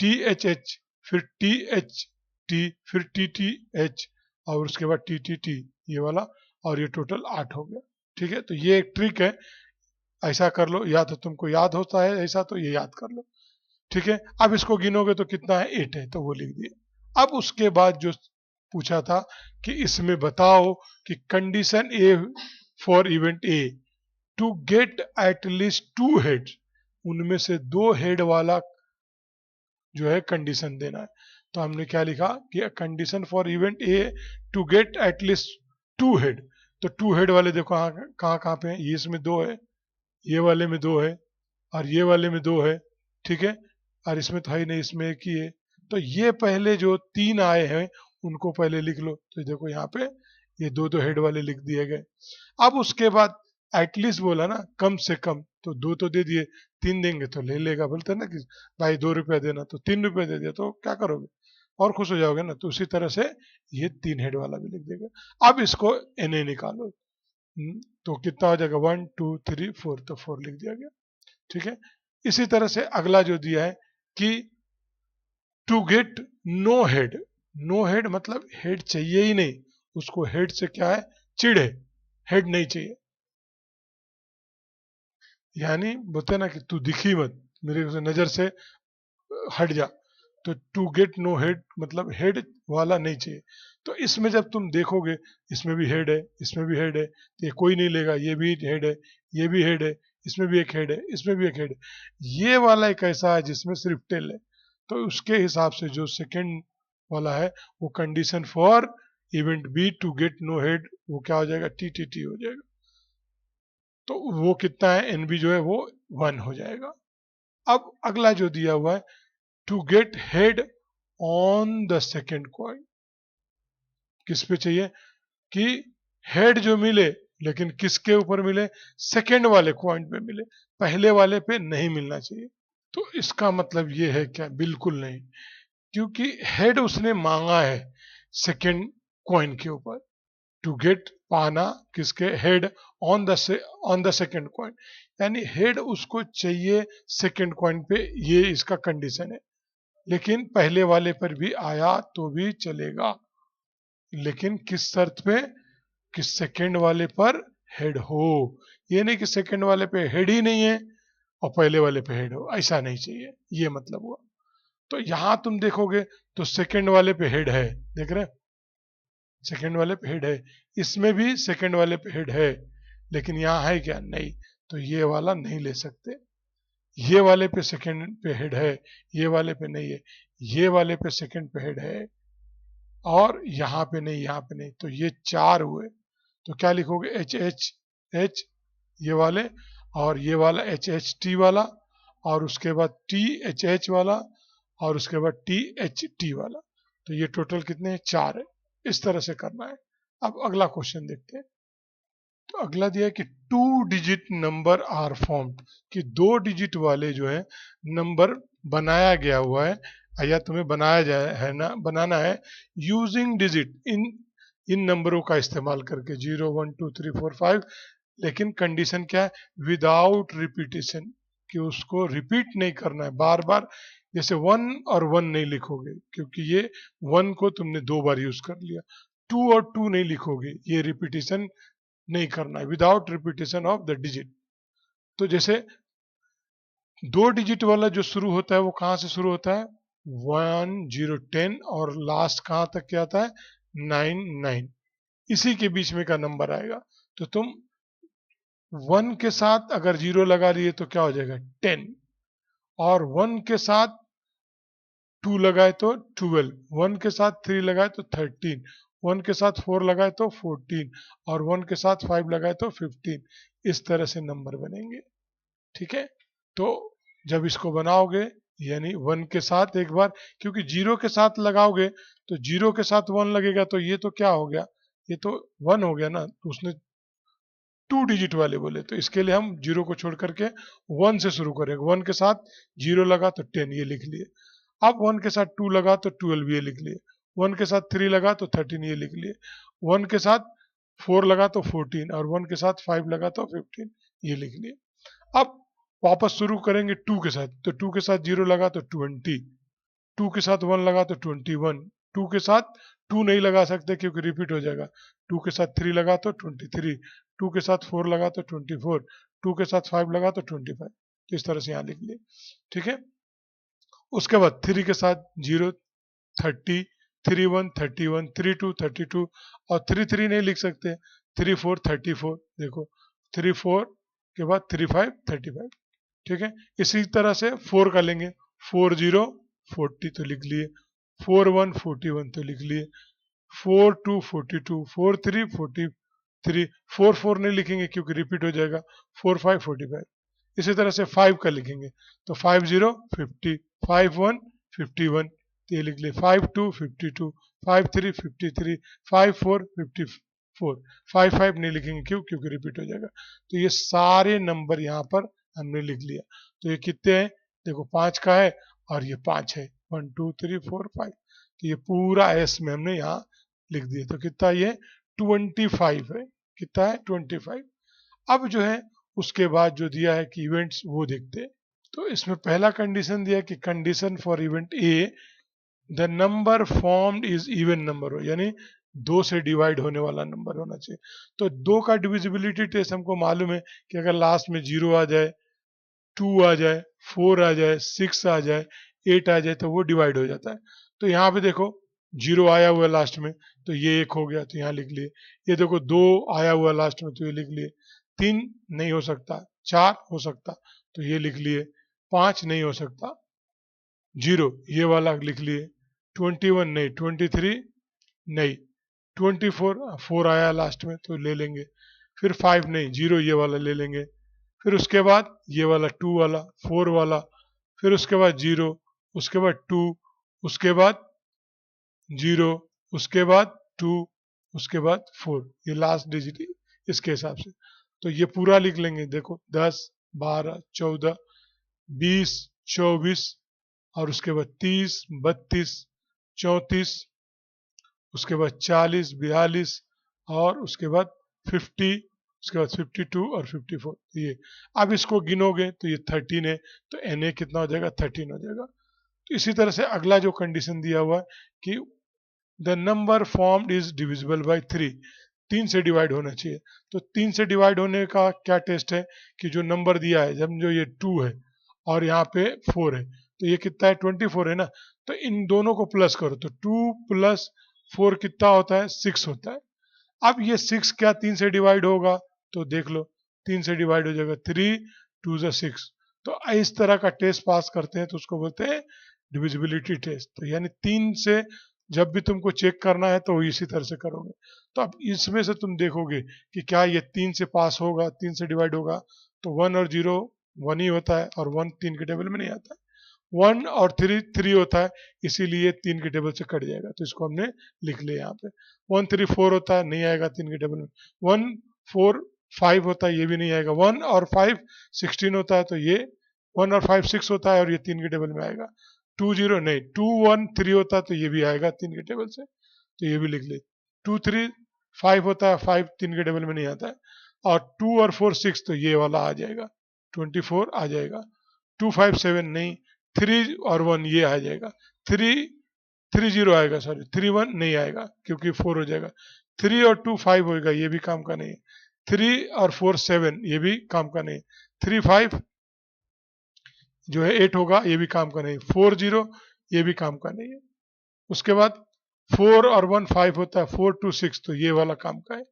S1: टी एच एच, फिर टी एच टी, फिर टी टी एच, और उसके बाद टी टी टी ये वाला। और ये टोटल 8 हो गया। ठीक है, तो ये एक ट्रिक है। ऐसा कर लो, या तो तुमको याद होता है ऐसा तो ये याद कर लो, ठीक है। अब इसको गिनोगे तो कितना है, 8 है, तो वो लिख दिए। अब उसके बाद जो पूछा था कि इसमें बताओ कि condition A for event A to get at least 2 head, उनमें से 2 हेड वाला जो है कंडीशन देना है। तो हमने क्या लिखा कि condition for event A to get at least 2 head. तो 2 हेड वाले देखो कहाँ कहाँ कहाँ पे है, ये इसमें 2 है, ये वाले में 2 है, और ये वाले में 2 है, ठीक है। और इसमें तो है ही नहीं, इसमें एक ही है। तो ये पहले जो 3 आए हैं उनको पहले लिख लो। तो देखो यहाँ पे ये 2 हेड वाले लिख दिए गए। अब उसके बाद एटलीस्ट बोला ना, कम से कम, तो 2 तो दे दिए, 3 देंगे तो ले लेगा। बोलते ना कि भाई 2 रुपया देना, तो 3 रुपये दे दिया तो क्या करोगे, और खुश हो जाओगे ना। तो उसी तरह से ये 3 हेड वाला भी लिख देगा। अब इसको एन निकालो। तो कितना हो जाएगा, 1 2 3 4, तो 4 लिख दिया गया, ठीक है। इसी तरह से अगला जो दिया है कि to get no head, no head मतलब हेड चाहिए ही नहीं उसको, हेड से क्या है, चिढ़ है, हेड नहीं चाहिए, यानी बोलते ना कि तू दिखी मत, मेरे से नजर से हट जा। तो टू गेट नो हेड मतलब हेड वाला नहीं चाहिए। तो इसमें जब तुम देखोगे, इसमें भी हेड है, इसमें भी हेड है, तो ये कोई नहीं लेगा, ये भी हेड है, ये भी हेड है, इसमें भी एक हेड है, इसमें भी एक हेड है। ये वाला एक ऐसा है जिसमें सिर्फ टेल है। तो उसके हिसाब से जो सेकंड वाला है वो condition for event B to get no head, वो क्या हो जाएगा, टी टी टी हो जाएगा। तो वो कितना है, एन बी जो है वो 1 हो जाएगा। अब अगला जो दिया हुआ है, to get head on the second coin, किस पे चाहिए कि हेड जो मिले, लेकिन किसके ऊपर मिले, सेकेंड वाले कॉइन पे मिले, पहले वाले पे नहीं मिलना चाहिए। तो इसका मतलब ये है क्या, बिल्कुल नहीं, क्योंकि हेड उसने मांगा है सेकेंड कॉइन के ऊपर। टू गेट पाना किसके, head on the second coin, यानी हेड उसको चाहिए सेकेंड कॉइन पे, ये इसका कंडीशन है। लेकिन पहले वाले पर भी आया तो भी चलेगा, लेकिन किस शर्त पे, कि सेकंड वाले पर हेड हो। ये नहीं कि सेकंड वाले पे हेड ही नहीं है और पहले वाले पे हेड हो, ऐसा नहीं चाहिए, ये मतलब हुआ। तो यहां तुम देखोगे तो सेकंड वाले पे हेड है, देख रहे, सेकंड वाले पे हेड है, इसमें भी सेकंड वाले पे हेड है, लेकिन यहाँ है क्या, नहीं। तो ये वाला नहीं ले सकते। ये वाले पे सेकंड पे हेड है, ये वाले पे नहीं है, ये वाले पे सेकंड पे हेड है, और यहाँ पे नहीं, यहाँ पे नहीं। तो ये 4 हुए। तो क्या लिखोगे, एच एच एच ये वाले, और ये वाला एच एच टी वाला, और उसके बाद टी एच एच वाला, और उसके बाद टी एच टी वाला। तो ये टोटल कितने हैं, 4 है। इस तरह से करना है। अब अगला क्वेश्चन देखते हैं। तो अगला दिया है कि 2 डिजिट नंबर आर फॉर्म्ड, कि 2 डिजिट वाले जो है नंबर बनाया गया हुआ है, या तुम्हें बनाया जाए है ना, बनाना है यूजिंग डिजिट, इन नंबरों का इस्तेमाल करके, 0 1 2 3 4 5। लेकिन कंडीशन क्या है, विदाउट रिपीटेशन, कि उसको रिपीट नहीं करना है बार बार। जैसे 1 और 1 नहीं लिखोगे, क्योंकि ये 1 को तुमने 2 बार यूज कर लिया। 2 और 2 नहीं लिखोगे, ये रिपीटेशन नहीं करना है, without repetition of the digit. तो जैसे 2 डिजिट वाला जो शुरू होता है वो कहाँ से शुरू होता है, 1 0 10, और लास्ट कहाँ तक क्या आता है, 9 9, इसी के बीच में का नंबर आएगा। तो तुम 1 के साथ अगर 0 लगा लिए तो क्या हो जाएगा, 10, और 1 के साथ 2 लगाए तो 12, 1 के साथ 3 लगाए तो 13, 1 के साथ 4 लगाए तो 14, और 1 के साथ 5 लगाए तो 15। इस तरह से नंबर बनेंगे, ठीक है। तो जब इसको बनाओगे, यानी 1 के साथ एक बार, क्योंकि 0 के साथ लगाओगे तो 0 के साथ 1 लगेगा, तो ये तो क्या हो गया, ये तो 1 हो गया ना। तो उसने 2 डिजिट वाले बोले, तो इसके लिए हम 0 को छोड़ करके 1 से शुरू करेंगे। 1 के साथ 0 लगा तो 10, ये लिख लिए। अब 1 के साथ 2 लगा तो 12, ये लिख लिए। 1 के साथ 3 लगा तो 13, ये लिख लिए। 1 के साथ 4 लगा तो 14, और 1 के साथ 5 लगा तो 15, ये लिख लिए। अब वापस शुरू करेंगे 2 के साथ, तो 2 के साथ 0 लगा तो 20, 2 के साथ 1 लगा तो 21, 2 के साथ 2 नहीं लगा सकते क्योंकि रिपीट हो जाएगा। 2 के साथ 3 लगा तो 23, 2 के साथ 4 लगा तो 24, 2 के साथ 5 लगा तो 25, तो इस तरह से यहाँ लिख लिए। ठीक है, उसके बाद 3 के साथ 0 30, 3 1 31, 3 2 32 और 3 3 नहीं लिख सकते, 3 4 34, देखो 3 4 के बाद 3 5 35। ठीक है, इसी तरह से 4 का लेंगे, 4 0 40 तो लिख लिए, 4 1 41 तो लिख लिए, 4 2 42, 4 3 43, 4 4 नहीं लिखेंगे क्योंकि रिपीट हो जाएगा, 4 5 45। इसी तरह से 5 का लिखेंगे तो 5 0 50, 5 1 51 तो ये लिख लिए, 5 2 52, 5 3 53, 5 4 54, 5 5 नहीं लिखेंगे क्यों, क्योंकि रिपीट हो जाएगा। तो ये सारे नंबर यहाँ पर हमने लिख लिया। तो ये कितने हैं, देखो 5 का है और ये 5 है, 1 2 3 4 5, तो ये पूरा एस में हमने यहाँ लिख दिया। तो कितना ये 25 है, कितना है 25। अब जो है उसके बाद जो दिया है कि इवेंट्स वो देखते हैं। तो इसमें पहला कंडीशन दिया है कि condition for event A the number formed is even number हो, यानी 2 से डिवाइड होने वाला नंबर होना चाहिए। तो 2 का डिविजिबिलिटी टेस्ट हमको मालूम है कि अगर लास्ट में 0 आ जाए, 2 आ जाए, 4 आ जाए, 6 आ जाए, 8 आ जाए तो वो डिवाइड हो जाता है। तो यहाँ पे देखो 0 आया हुआ लास्ट में तो ये 1 हो गया, तो यहाँ लिख लिए। ये देखो 2 आया हुआ लास्ट में तो ये लिख लिए। 3 नहीं हो सकता, 4 हो सकता तो ये लिख लिए। 5 नहीं हो सकता, 0 ये वाला लिख लिए। 21 नहीं, 23 नहीं, 24 4 आया लास्ट में तो ले लेंगे। फिर 5 नहीं, 0 ये वाला ले लेंगे। फिर उसके बाद ये वाला 2 वाला, 4 वाला, फिर उसके बाद 0, उसके बाद 2, उसके बाद 0, उसके बाद 2, उसके बाद 4, ये लास्ट डिजिट इसके हिसाब से। तो ये पूरा लिख लेंगे, देखो 10 12 14 20 24 और उसके बाद 30 32 34, उसके बाद 40 42 और उसके बाद 50, उसके बाद 52 और 54। तो ये अब इसको गिनोगे तो ये 13 है, तो Na कितना हो जाएगा, 13 हो जाएगा। तो इसी तरह से अगला जो कंडीशन दिया हुआ है कि the number formed is divisible by 3, 3 से डिवाइड होना चाहिए। तो 3 से डिवाइड होने का क्या टेस्ट है कि जो नंबर दिया है, जब जो ये 2 है और यहाँ पे 4 है तो ये कितना है 24 है ना, तो इन दोनों को प्लस करो तो 2 प्लस 4 कितना होता है, 6 होता है। अब ये 6 क्या 3 से डिवाइड होगा, तो देख लो 3 से डिवाइड हो जाएगा, 3 2 ज़ा 6। तो इस तरह का टेस्ट पास करते हैं तो उसको बोलते हैं डिविजिबिलिटी टेस्ट। तो यानी 3 से जब भी तुमको चेक करना है तो इसी तरह से करोगे। तो अब इसमें से तुम देखोगे कि क्या ये 3 से पास होगा, 3 से डिवाइड होगा, तो 1 और 0 1 ही होता है और 1 3 के टेबल में नहीं आता है। 1 और 3 3 होता है, इसीलिए 3 के टेबल से कट जाएगा, तो इसको हमने लिख लिया यहाँ पे। 1 3 4 होता है, नहीं आएगा 3 के टेबल में। 1 4 5 होता है, ये भी नहीं आएगा। 1 और 5 16 होता है, तो ये 1 और 5 6 होता है और ये 3 के टेबल में आएगा। 2 0 नहीं, 2 1 3 होता है तो ये भी आएगा 3 के टेबल से, तो ये भी लिख ले। 2 3 5 होता है, 5 3 के टेबल में नहीं आता है। और 2 और 4 6 तो ये वाला आ जाएगा, 24 आ जाएगा। 2 5 7 नहीं, 3 और 1 ये आ जाएगा। 3 3 0 आएगा, सॉरी 3 1 नहीं आएगा क्योंकि 4 हो जाएगा। 3 और 2 5 होएगा, ये भी काम का नहीं है। 3 और 4 7 ये भी काम का नहीं। 3 5 जो है 8 होगा, ये भी काम का नहीं। 4 0 ये भी काम का नहीं है। उसके बाद 4 और 1 5 होता है, 4 2 6 तो ये वाला काम का है।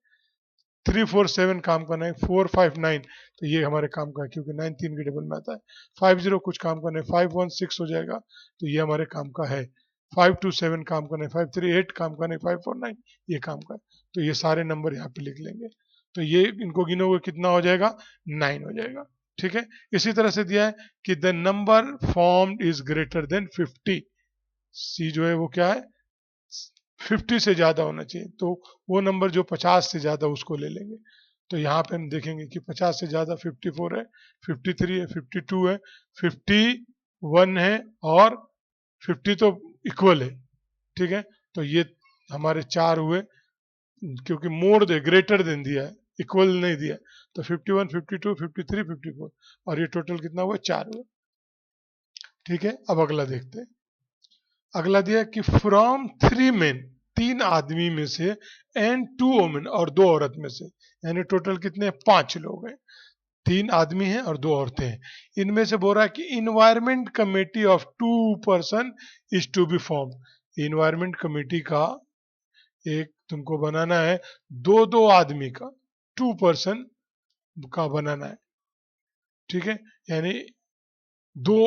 S1: 3 4 7 काम का नहीं, 4 5 9 तो ये हमारे काम का है क्योंकि 9 3 के टेबल में आता है। 5 0 कुछ काम का नहीं, 5 1 6 हो जाएगा तो ये हमारे काम का है। 5 2 7 काम का नहीं, 5 3 8 काम का नहीं, 5 4 9 ये काम का है। तो ये सारे नंबर यहाँ पे लिख लेंगे, तो ये इनको गिनोगे कितना हो जाएगा, 9 हो जाएगा। ठीक है, इसी तरह से दिया है कि the number formed is greater then 50, सी जो है वो क्या है 50 से ज़्यादा होना चाहिए, तो वो नंबर जो 50 से ज़्यादा उसको ले लेंगे। तो यहाँ पे हम देखेंगे कि 50 से ज़्यादा 54 है, 53 है, 52 है, 51 है और 50 तो इक्वल है। ठीक है, तो ये हमारे 4 हुए क्योंकि मोर दे ग्रेटर देन दिया है, इक्वल नहीं दिया। तो 51 52 53 54 और ये टोटल कितना हुआ, 4 हुआ। ठीक है, अब अगला देखते हैं। अगला दिया कि फ्रॉम 3 मेन, 3 आदमी में से एंड 2 वोमेन और 2 औरत में से, यानी टोटल कितने 5 लोग हैं। 3 आदमी हैं और 2 औरतें हैं। इनमें से बोल रहा है कि environment committee of 2 person is to be form. Environment committee का एक तुमको बनाना है, 2 आदमी का, 2 पर्सन का बनाना है, ठीक है। यानी 2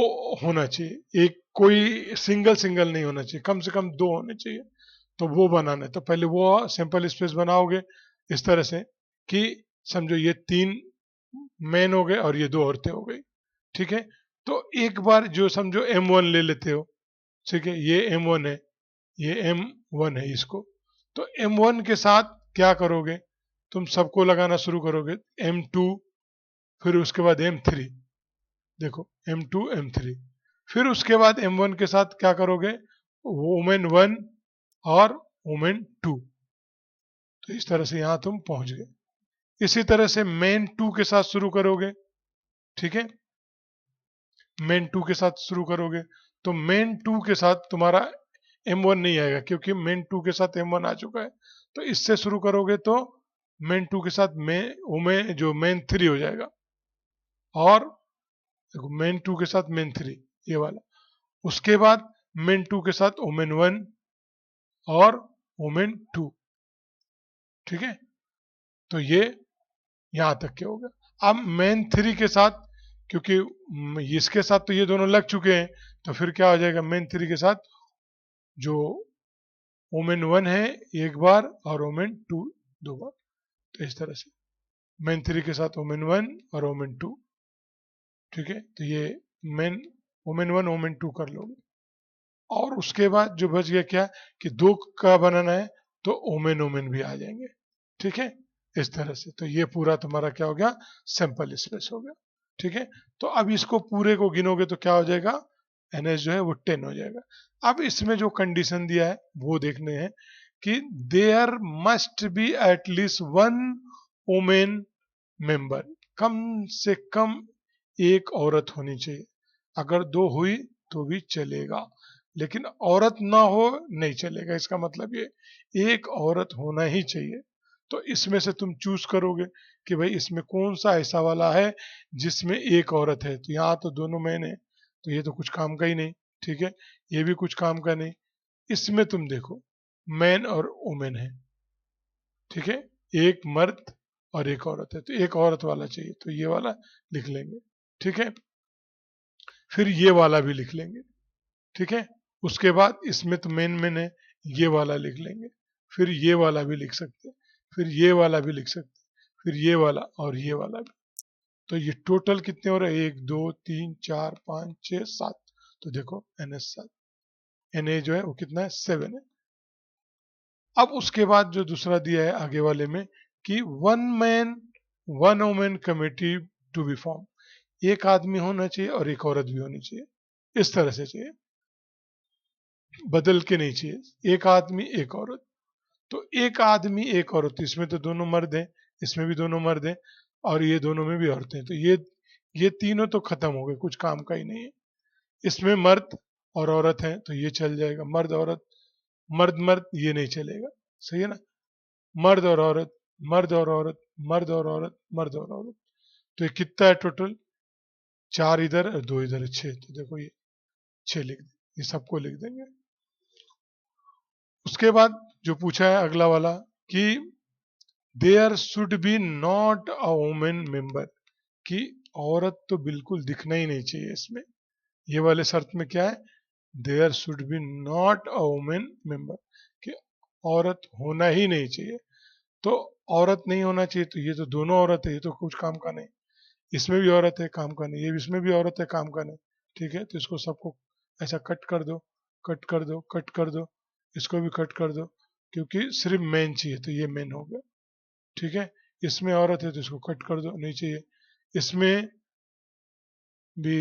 S1: होना चाहिए, एक कोई सिंगल सिंगल नहीं होना चाहिए, कम से कम 2 होने चाहिए। तो वो बनाना है, तो पहले वो सिंपल स्पेस बनाओगे इस तरह से कि समझो ये 3 मैन हो गए और ये 2 औरतें हो गई, ठीक है। तो एक बार जो समझो M1 ले लेते हो, ठीक है, ये M1 है, ये M1 है इसको। तो M1 के साथ क्या करोगे, तुम सबको लगाना शुरू करोगे, M2, फिर उसके बाद M3, देखो M2 M3, फिर उसके बाद M1 के साथ क्या करोगे, वुमेन 1 और वुमेन 2। तो इस तरह से यहां तुम पहुंच गए। इसी तरह से मेन 2 के साथ शुरू करोगे, ठीक है, मेन 2 के साथ शुरू करोगे। तो मेन 2 के साथ तुम्हारा M1 नहीं आएगा क्योंकि मेन 2 के साथ M1 आ चुका है। तो इससे शुरू करोगे तो मेन 2 के साथ में जो मेन 3 हो जाएगा, और देखो मेन 2 के साथ मेन 3, ये वाला। उसके बाद मेन 2 के साथ वुमेन 1 और वुमेन 2, ठीक है। तो ये यहां तक के हो गया। अब मेन 3 के साथ, क्योंकि इसके साथ तो ये दोनों लग चुके हैं, तो फिर क्या हो जाएगा, मेन 3 के साथ जो वुमेन 1 है एक बार और वुमेन 2 2 बार। तो इस तरह से मेन 3 के साथ वुमेन 1 और वुमेन 2, ठीक है। तो ये मेन वुमेन 1 वुमेन 2 कर लोगे। और उसके बाद जो बच गया क्या, कि 2 का बनाना है तो ओमेन ओमेन भी आ जाएंगे, ठीक है, इस तरह से। तो ये पूरा तुम्हारा क्या हो गया, सैंपल स्पेस हो गया, ठीक है। तो अब इसको पूरे को गिनोगे तो क्या हो जाएगा, NH जो है वो 10 हो जाएगा। अब इसमें जो कंडीशन दिया है वो देखने हैं कि there must be at least 1 women member, कम से कम एक औरत होनी चाहिए। अगर 2 हुई तो भी चलेगा, लेकिन औरत ना हो नहीं चलेगा। इसका मतलब ये एक औरत होना ही चाहिए। तो इसमें से तुम चूज करोगे कि भाई इसमें कौन सा ऐसा वाला है जिसमें एक औरत है। तो यहाँ तो दोनों मैन है, तो ये तो कुछ काम का ही नहीं, ठीक है। ये भी कुछ काम का नहीं। इसमें तुम देखो मैन और वुमेन है, ठीक है, एक मर्द और एक औरत है, तो एक औरत वाला चाहिए, तो ये वाला लिख लेंगे, ठीक है। फिर ये वाला भी लिख लेंगे, ठीक है। उसके बाद इसमें तो मेन मेन है, ये वाला लिख लेंगे। फिर ये वाला भी लिख सकते हैं, फिर ये वाला भी लिख सकते हैं, फिर ये वाला और ये वाला भी। तो ये टोटल कितने हो रहे हैं, 1 2 3 4 5 6 7। तो देखो NH 7, Na जो है वो कितना है, 7 है। अब उसके बाद जो दूसरा दिया है आगे वाले में कि 1 man 1 women committee to be form, एक आदमी होना चाहिए और एक औरत भी होनी चाहिए, इस तरह से चाहिए, बदल के नहीं चाहिए, एक आदमी एक औरत। तो एक आदमी एक औरत, इसमें तो दोनों मर्द हैं, इसमें भी दोनों मर्द हैं, और ये दोनों में भी औरतें हैं। तो ये तीनों तो खत्म हो गए, कुछ काम का ही नहीं है। इसमें मर्द और औरत है तो ये चल जाएगा, मर्द औरत, मर्द मर्द ये नहीं चलेगा, सही है ना। मर्द और औरत, मर्द और औरत, मर्द और औरत, मर्द और औरत। तो ये कितना है टोटल, 4 इधर और 2 इधर, 6। तो देखो ये 6 लिख दें, ये सबको लिख देंगे। उसके बाद जो पूछा है अगला वाला कि there should be not a women member, कि औरत तो बिल्कुल दिखना ही नहीं चाहिए इसमें। ये वाले शर्त में क्या है, there should be not a women member, कि औरत होना ही नहीं चाहिए। तो औरत नहीं होना चाहिए, तो ये तो दोनों औरत है, ये तो कुछ काम का नहीं। इसमें भी औरत है, काम का नहीं, ये इसमें भी औरत है, काम का नहीं, ठीक है। तो इसको सबको ऐसा कट कर दो, कट कर दो, कट कर दो, इसको भी कट कर दो, क्योंकि सिर्फ मेन चाहिए, तो ये मेन हो गया, ठीक है। इसमें औरत है तो इसको कट कर दो, नहीं चाहिए। इसमें भी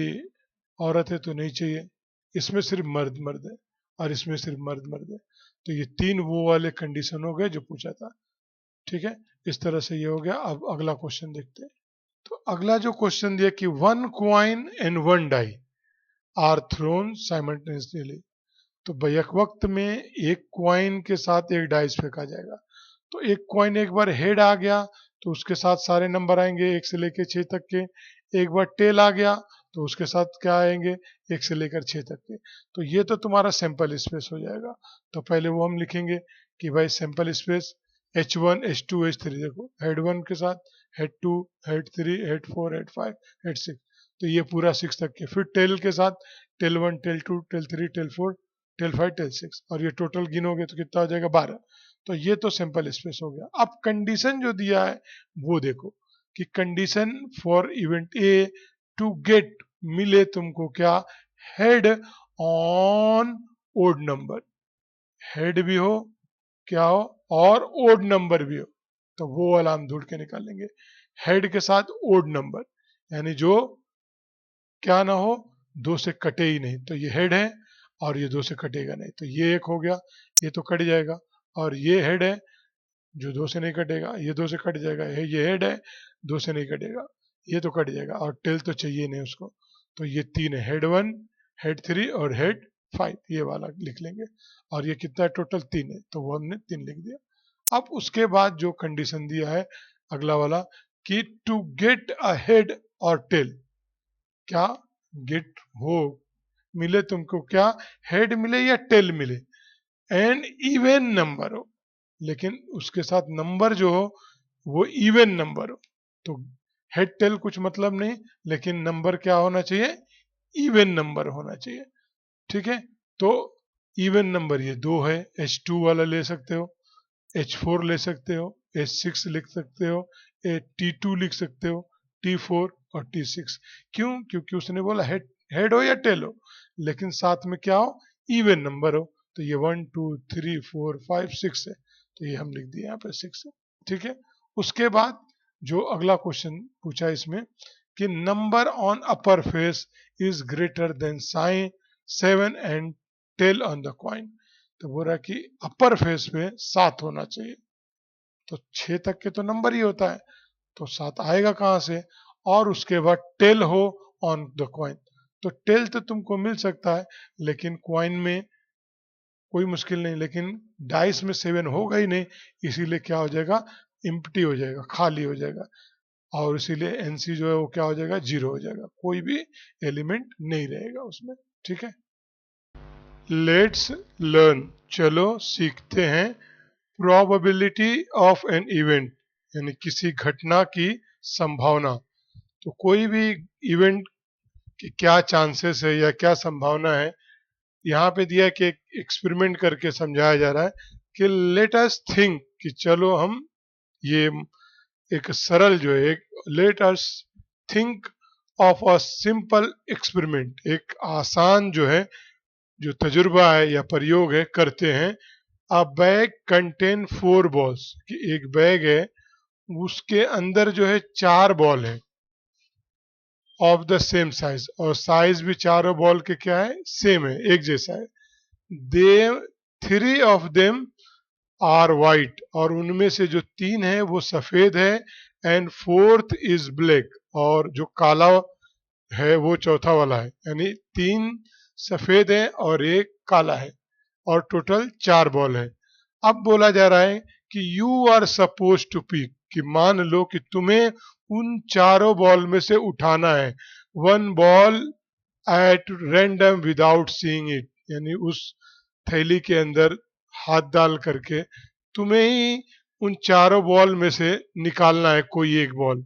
S1: औरत है तो नहीं चाहिए। इसमें सिर्फ मर्द मर्द है और इसमें सिर्फ मर्द मर्द है। तो ये 3 वो वाले कंडीशन हो गए जो पूछा था, ठीक है। इस तरह से ये हो गया। अब अगला क्वेश्चन देखते हैं। तो अगला जो क्वेश्चन दिया कि 1 coin and 1 die are thrown simultaneously, तो बैक वक्त में एक कॉइन के साथ एक डाइस फेंका जाएगा। तो एक कॉइन एक बार हेड आ गया तो उसके साथ सारे नंबर आएंगे 1 से लेकर 6 तक के। एक बार टेल आ गया तो उसके साथ क्या आएंगे, 1 से लेकर 6 तक के। तो ये तो तुम्हारा सैंपल स्पेस हो जाएगा। तो पहले वो हम लिखेंगे कि भाई sample space H1 H2 H3, देखो हेड 1 के साथ head 2 head 3 head 4 head 5 head 6, तो ये पूरा 6 तक के। फिर टेल के साथ tail 1 tail 2 tail 3 tail 4 tail 5 tail 6, और ये टोटल गिनोगे तो कितना हो जाएगा 12। तो ये तो सिंपल स्पेस हो गया। अब कंडीशन जो दिया है वो देखो कि condition for event A to get, मिले तुमको क्या, head on odd number, head भी हो क्या हो और ओड नंबर भी हो, तो वो वाला हम ढूंढ के निकालेंगे। हेड के साथ ओड नंबर यानी जो क्या ना हो, 2 से कटे ही नहीं, तो ये हेड है, और ये 2 से कटेगा नहीं, तो ये एक हो गया, ये तो कट जाएगा। और ये हेड है जो 2 से नहीं कटेगा, ये 2 से कट जाएगा, ये हेड है 2 से नहीं कटेगा, ये तो कट जाएगा, और टेल तो चाहिए नहीं उसको। तो ये 3 है, हेड 1 हेड 3 और हेड 5, ये वाला लिख लेंगे। और ये कितना है टोटल 3 है, तो वो हमने 3 लिख दिया। अब उसके बाद जो कंडीशन दिया है अगला वाला कि टू गेट अ हेड और टेल, क्या गेट हो, मिले तुमको क्या, हेड मिले या टेल मिले, एंड इवन नंबर हो, लेकिन उसके साथ नंबर जो हो वो इवन नंबर हो। तो हेड टेल कुछ मतलब नहीं, लेकिन नंबर क्या होना चाहिए, इवन नंबर होना चाहिए। ठीक है, तो इवन नंबर ये 2 है, H2 वाला ले सकते हो, H4 ले सकते हो, H6 लिख सकते हो, T2 लिख सकते हो, T4 और T6। क्यों, क्योंकि उसने बोला हेड, हेड हो या टेल हो, लेकिन साथ में क्या हो, इवन नंबर हो। तो ये 1 2 3 4 5 6 है, तो ये हम लिख दिए यहाँ पे 6 है। ठीक है, उसके बाद जो अगला क्वेश्चन पूछा इसमें कि number on upper face is greater than sign 7 and tail on the coin. तो बोल रहा कि अपर फेस पे 7 होना चाहिए, तो 6 तक के तो नंबर ही होता है, तो 7 आएगा कहाँ से। और उसके बाद टेल हो ऑन द कॉइन, तो टेल तो तुमको मिल सकता है, लेकिन कॉइन में कोई मुश्किल नहीं, लेकिन डाइस में 7 होगा ही नहीं, इसीलिए क्या हो जाएगा, इम्प्टी हो जाएगा, खाली हो जाएगा। और इसीलिए एनसी जो है वो क्या हो जाएगा, 0 हो जाएगा, कोई भी एलिमेंट नहीं रहेगा उसमें। ठीक है, लेट्स लर्न, चलो सीखते हैं प्रोबेबिलिटी ऑफ एन इवेंट, यानी किसी घटना की संभावना। तो कोई भी इवेंट की क्या चांसेस है या क्या संभावना है, यहाँ पे दिया कि एक एक्सपेरिमेंट करके समझाया जा रहा है कि लेट अस थिंक, कि चलो हम ये एक सरल जो है, एक let us think of a simple experiment, एक आसान जो है जो तजुर्बा है या प्रयोग है करते हैं। अ बैग कंटेन 4 बॉल्स, कि एक बैग है उसके अंदर जो है 4 बॉल है ऑफ द सेम साइज, और साइज भी चारों बॉल के क्या है, सेम है, एक जैसा है। दे 3 ऑफ देम आर वाइट, और उनमें से जो 3 है वो सफेद है, एंड फोर्थ इज ब्लैक, और जो काला है वो चौथा वाला है, यानी 3 सफेद है और एक काला है, और टोटल 4 बॉल है। अब बोला जा रहा है कि you are suppose to pick, कि मान लो कि तुम्हें उन चारों बॉल में से उठाना है, 1 ball at random without seeing it, यानी उस थैली के अंदर हाथ डाल करके तुम्हें ही उन चारों बॉल में से निकालना है कोई एक बॉल।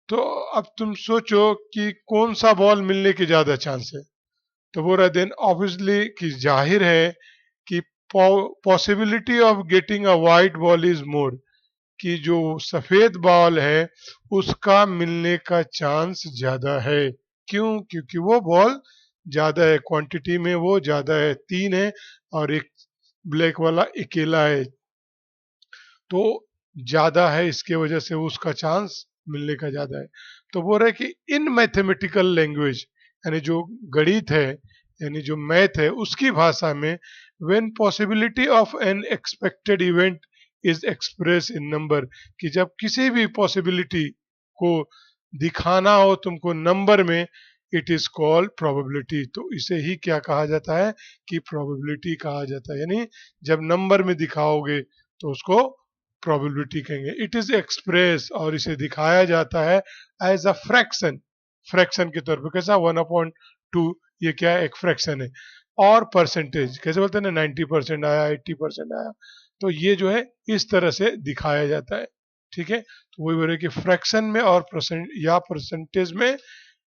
S1: तो अब तुम सोचो कि कौन सा बॉल मिलने की ज्यादा चांस है। तो बोल रहा देन ऑब्वियसली कि जाहिर है कि possibility of getting a white ball is more, कि जो सफेद बॉल है उसका मिलने का चांस ज्यादा है। क्यों, क्योंकि वो बॉल ज्यादा है, क्वांटिटी में वो ज्यादा है, 3 है और एक ब्लैक वाला अकेला है, तो ज्यादा है, इसके वजह से उसका चांस मिलने का ज्यादा है। तो बोल रहे कि इन मैथमेटिकल लैंग्वेज, यानी जो गणित है, यानी जो मैथ है उसकी भाषा में, when possibility of N expected event is express in number, कि जब किसी भी पॉसिबिलिटी को दिखाना हो तुमको नंबर में, इट इज कॉल्ड प्रोबेबिलिटी। तो इसे ही क्या कहा जाता है, कि प्रोबेबिलिटी कहा जाता है, यानी जब नंबर में दिखाओगे तो उसको प्रोबेबिलिटी कहेंगे। इट इज एक्सप्रेस, और इसे दिखाया जाता है एज अ फ्रैक्शन, फ्रैक्शन के तौर पे। कैसा? 1/2, ये क्या है? एक फ्रैक्शन है। और परसेंटेज कैसे बोलते हैं ना, 90% आया, 80% आया, तो ये जो है इस तरह से दिखाया जाता है। ठीक है, तो वही बोल रहे कि फ्रैक्शन में और परसेंट या परसेंटेज में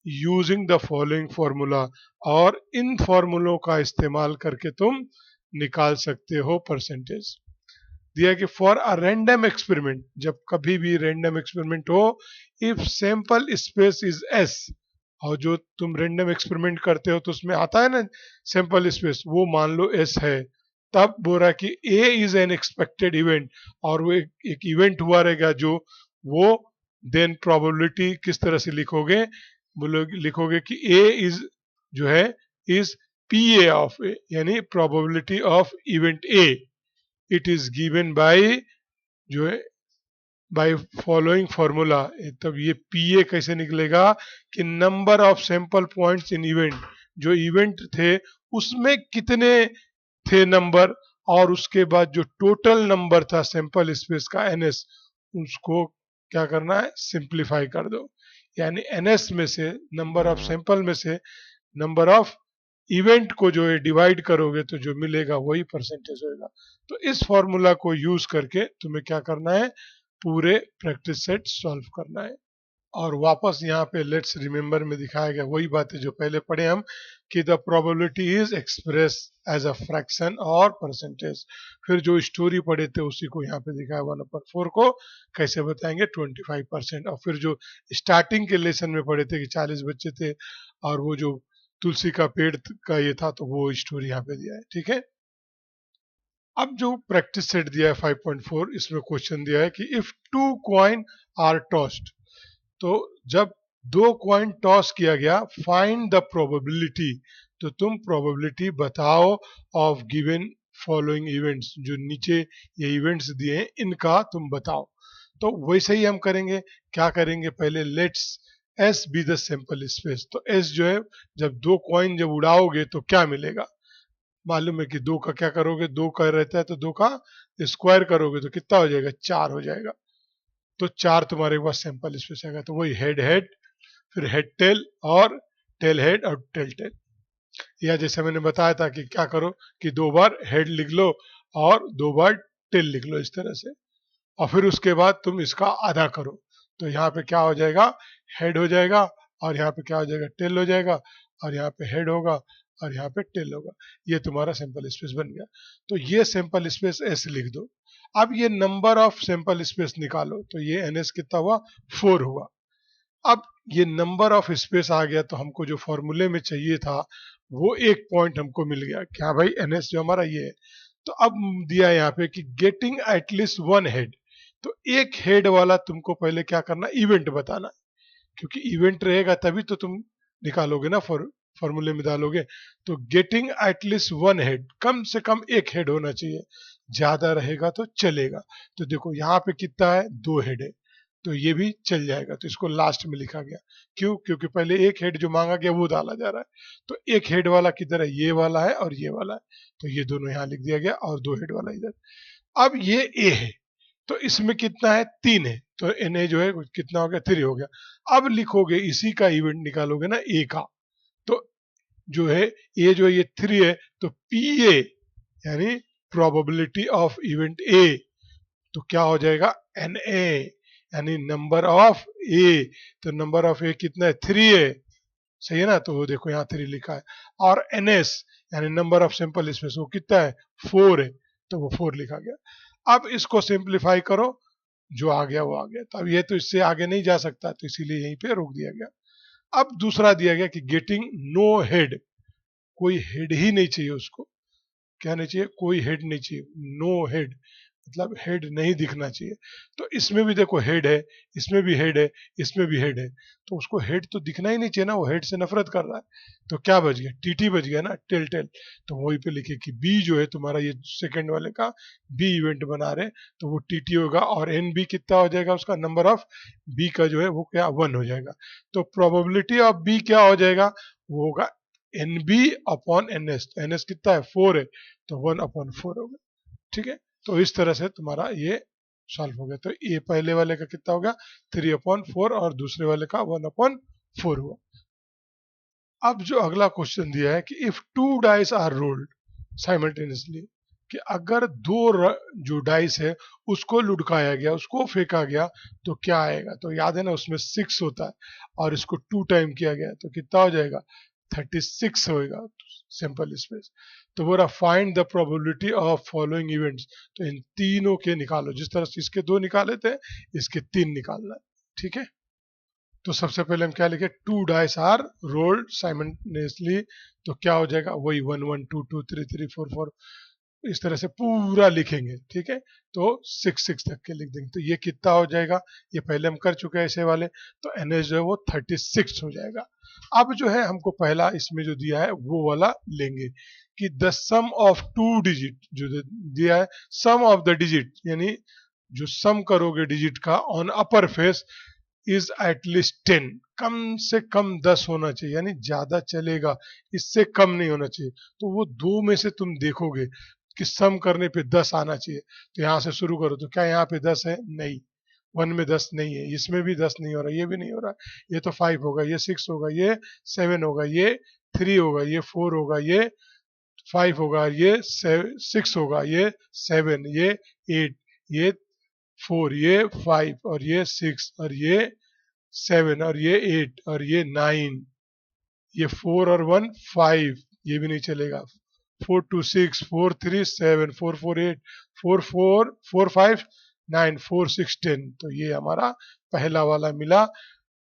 S1: यूजिंग द फॉलोइंग फॉर्मूला, और इन फॉर्मूलों का इस्तेमाल करके तुम निकाल सकते हो परसेंटेज। दिया कि फॉर अ रैंडम एक्सपेरिमेंट, जब कभी भी रैंडम एक्सपेरिमेंट हो, if sample space is S, और जो तुम रैंडम एक्सपेरिमेंट करते हो तो उसमें आता है ना सैंपल स्पेस, वो मान लो एस है, तब बोल रहा है कि ए इज एन एक्सपेक्टेड इवेंट, और वो एक इवेंट हुआ रहेगा जो वो, देन प्रोबेबिलिटी किस तरह से लिखोगे? बोलो लिखोगे कि ए इज जो है इज पी ए ऑफ ए, यानी probability of event A, it is given by जो है बाय फॉलोइंग फॉर्मूला। तब ये पी ए कैसे निकलेगा कि number of sample points in event, जो इवेंट थे उसमें कितने थे नंबर, और उसके बाद जो टोटल नंबर था सैंपल स्पेस का एन एस, उसको क्या करना है? सिंप्लीफाई कर दो, यानी एन एस में से, नंबर ऑफ सैंपल में से नंबर ऑफ इवेंट को जो है डिवाइड करोगे तो जो मिलेगा वही परसेंटेज होगा। तो इस फॉर्मूला को यूज करके तुम्हें क्या करना है? पूरे प्रैक्टिस सेट सॉल्व करना है। और वापस यहाँ पे लेट्स रिमेम्बर में दिखाया गया वही बातें जो पहले पढ़े हम, कि the probability is express as a fraction और परसेंटेज। फिर जो स्टोरी पढ़े थे उसी को यहाँ पे दिखाया, 1/4 को कैसे बताएंगे 25%। और फिर जो स्टार्टिंग के लेसन में पढ़े थे कि 40 बच्चे थे, और वो जो तुलसी का पेड़ का ये था, तो वो स्टोरी यहाँ पे दिया है। ठीक है, अब जो प्रैक्टिस सेट दिया है 5.4, इसमें क्वेश्चन दिया है कि if two coin are tossed, तो जब दो कॉइन टॉस किया गया, फाइंड द प्रोबेबिलिटी, तो तुम प्रोबेबिलिटी बताओ ऑफ गिवन फॉलोइंग इवेंट्स, जो नीचे ये इवेंट्स दिए हैं इनका तुम बताओ। तो वैसे ही हम करेंगे। क्या करेंगे? पहले let's S be the sample space, तो एस जो है, जब दो कॉइन जब उड़ाओगे तो क्या मिलेगा? मालूम है कि दो का क्या करोगे, दो का रहता है तो दो का स्क्वायर करोगे तो कितना हो जाएगा? 4 हो जाएगा। तो 4 तुम्हारे पास सैंपल स्पेस आएगा। तो वही हेड हेड, फिर हेड टेल, और टेल हेड और टेल टेल। या जैसे मैंने बताया था कि क्या करो कि 2 बार हेड लिख लो और 2 बार टेल लिख लो इस तरह से, और फिर उसके बाद तुम इसका आधा करो, तो यहाँ पे क्या हो जाएगा? हेड हो जाएगा, और यहाँ पे क्या हो जाएगा? टेल हो जाएगा, और यहाँ पे हेड होगा, और यहाँ पे टेल होगा। ये तुम्हारा सैंपल स्पेस बन गया। तो ये सैंपल स्पेस एस लिख दो। अब ये नंबर ऑफ सैंपल स्पेस निकालो, तो ये एन एस कितना हुआ? 4 हुआ। अब ये नंबर ऑफ स्पेस आ गया, तो हमको जो फॉर्मूले में चाहिए था वो एक पॉइंट हमको मिल गया। क्या भाई? एन एस जो हमारा ये है। तो अब दिया यहाँ पे कि गेटिंग एटलीस्ट वन हेड, तो एक हेड वाला तुमको पहले क्या करना? इवेंट बताना, क्योंकि इवेंट रहेगा तभी तो तुम निकालोगे ना, फॉर्मूले में डालोगे। तो गेटिंग एटलीस्ट वन हेड, कम से कम एक हेड होना चाहिए, ज्यादा रहेगा तो चलेगा। तो देखो यहाँ पे कितना है? 2 हेड है, तो ये भी चल जाएगा, तो इसको लास्ट में लिखा गया। क्यों? क्योंकि पहले एक हेड जो मांगा गया वो डाला जा रहा है। तो एक हेड वाला किधर है? ये वाला है और ये वाला है, तो ये दोनों यहाँ लिख दिया गया, और 2 हेड वाला इधर। अब ये ए है, तो इसमें कितना है? 3 है, तो एन ए जो है कितना हो गया? 3 हो गया। अब लिखोगे इसी का इवेंट निकालोगे ना ए का, तो जो है ए जो है ये 3 है, तो पी ए यानी प्रोबेबिलिटी ऑफ इवेंट ए, तो क्या हो जाएगा? एन ए, यानी नंबर ऑफ ए। तो नंबर ऑफ ए कितना है? 3 है, सही है ना? तो वो देखो यहाँ 3 लिखा है। और एन एस यानी नंबर ऑफ सैंपल स्पेस, वो कितना है? 4 है, तो वो 4 लिखा गया। अब इसको सिंप्लीफाई करो, जो आ गया वो आ गया। तो अब ये तो इससे आगे नहीं जा सकता, तो इसीलिए यहीं पे रोक दिया गया। अब दूसरा दिया गया कि गेटिंग नो हेड, कोई हेड ही नहीं चाहिए उसको। क्या नहीं चाहिए? कोई हेड नहीं चाहिए, नो हेड, मतलब हेड नहीं दिखना चाहिए। तो इसमें भी देखो हेड है, इसमें भी हेड है, इसमें भी हेड है, तो उसको हेड तो दिखना ही नहीं चाहिए ना, वो हेड से नफरत कर रहा है। तो क्या बच गया? टीटी बच गया ना, टेल टेल। तो वहीं पे लिखे कि बी जो है तुम्हारा, ये सेकंड वाले का बी इवेंट बना रहे, तो वो टीटी होगा, और एन बी कितना हो जाएगा? उसका नंबर ऑफ बी का जो है वो क्या? 1 हो जाएगा। तो प्रोबेबिलिटी ऑफ बी क्या हो जाएगा? वो होगा N B upon N S. N S कितना है? 4 है, तो 1/4 होगा। ठीक है, तो इस तरह से तुम्हारा ये सॉल्व हो गया। तो ये पहले वाले का कितना हो गया 3/4 और दूसरे वाले का 1/4 हुआ। अब जो अगला क्वेश्चन दिया है कि if two dice are rolled simultaneously, कि अगर जो डाइस है उसको लुढ़काया गया, उसको फेंका गया, तो क्या आएगा। तो याद है ना उसमें 6 होता है और इसको 2 टाइम किया गया तो कितना हो जाएगा 36 होएगा सिंपल स्पेस। तो बोला find the probability of following events, तो इन तीनों के निकालो, जिस तरह से इसके 2 निकाले थे इसके 3 निकालना है। ठीक है, तो सबसे पहले हम क्या लिखे, two dice are rolled simultaneously, तो क्या हो जाएगा वही 1 1 2 2 3 3 4 4 इस तरह से पूरा लिखेंगे। ठीक है, तो 6 तक के लिख देंगे। तो ये कितना हो जाएगा, ये पहले हम कर चुके हैं ऐसे वाले, तो NH जो है वो 36 हो जाएगा। अब जो है हमको पहला इसमें जो दिया है वो वाला लेंगे कि the sum of two digit, जो दिया है सम ऑफ द डिजिट, यानी जो सम करोगे डिजिट का on upper face is at least 10, कम से कम 10 होना चाहिए, यानी ज्यादा चलेगा, इससे कम नहीं होना चाहिए। तो वो दो में से तुम देखोगे कि सम करने पे 10 आना चाहिए, तो यहाँ से शुरू करो। तो क्या यहाँ पे 10 है, नहीं, 1 में 10 नहीं है, इसमें भी 10 नहीं हो रहा, ये भी नहीं हो रहा, ये तो 5 होगा, ये 6 होगा, ये 7 होगा, ये 3 होगा, ये 4 होगा, ये 5 होगा, ये 6 होगा, ये 7, ये 8, ये 4, ये 5 और ये 6 और ये 7 और ये 8 और ये 9, ये 4 और 1 5, ये भी नहीं चलेगा। 4 2 6 4 3 7 4 4 8 4 4 4 5 9 4 6 10, तो ये हमारा पहला वाला मिला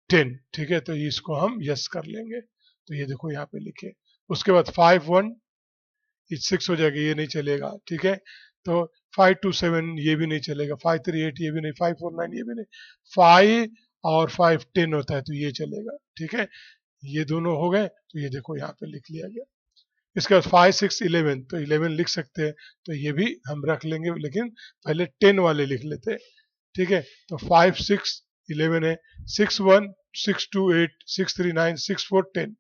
S1: 10। ठीक है, तो इसको हम यस कर लेंगे। तो ये देखो यहाँ पे लिखे, उसके बाद 5 1 ये 6 हो जाएगा, ये नहीं चलेगा। ठीक है, तो 5 2 7 ये भी नहीं चलेगा, 5 3 8 ये भी नहीं, 5 4 9 ये भी नहीं, 5 और 5 10 होता है तो ये चलेगा। ठीक है, ये दोनों हो गए, तो ये देखो यहाँ पे लिख लिया गया। इसके बाद 5 6 11, तो 11 लिख सकते हैं, तो ये भी हम रख लेंगे, लेकिन पहले 10 वाले लिख लेते हैं। ठीक है, तो 5 6 11 है, 6 1 6 2 8 6 3 9 6 4 10,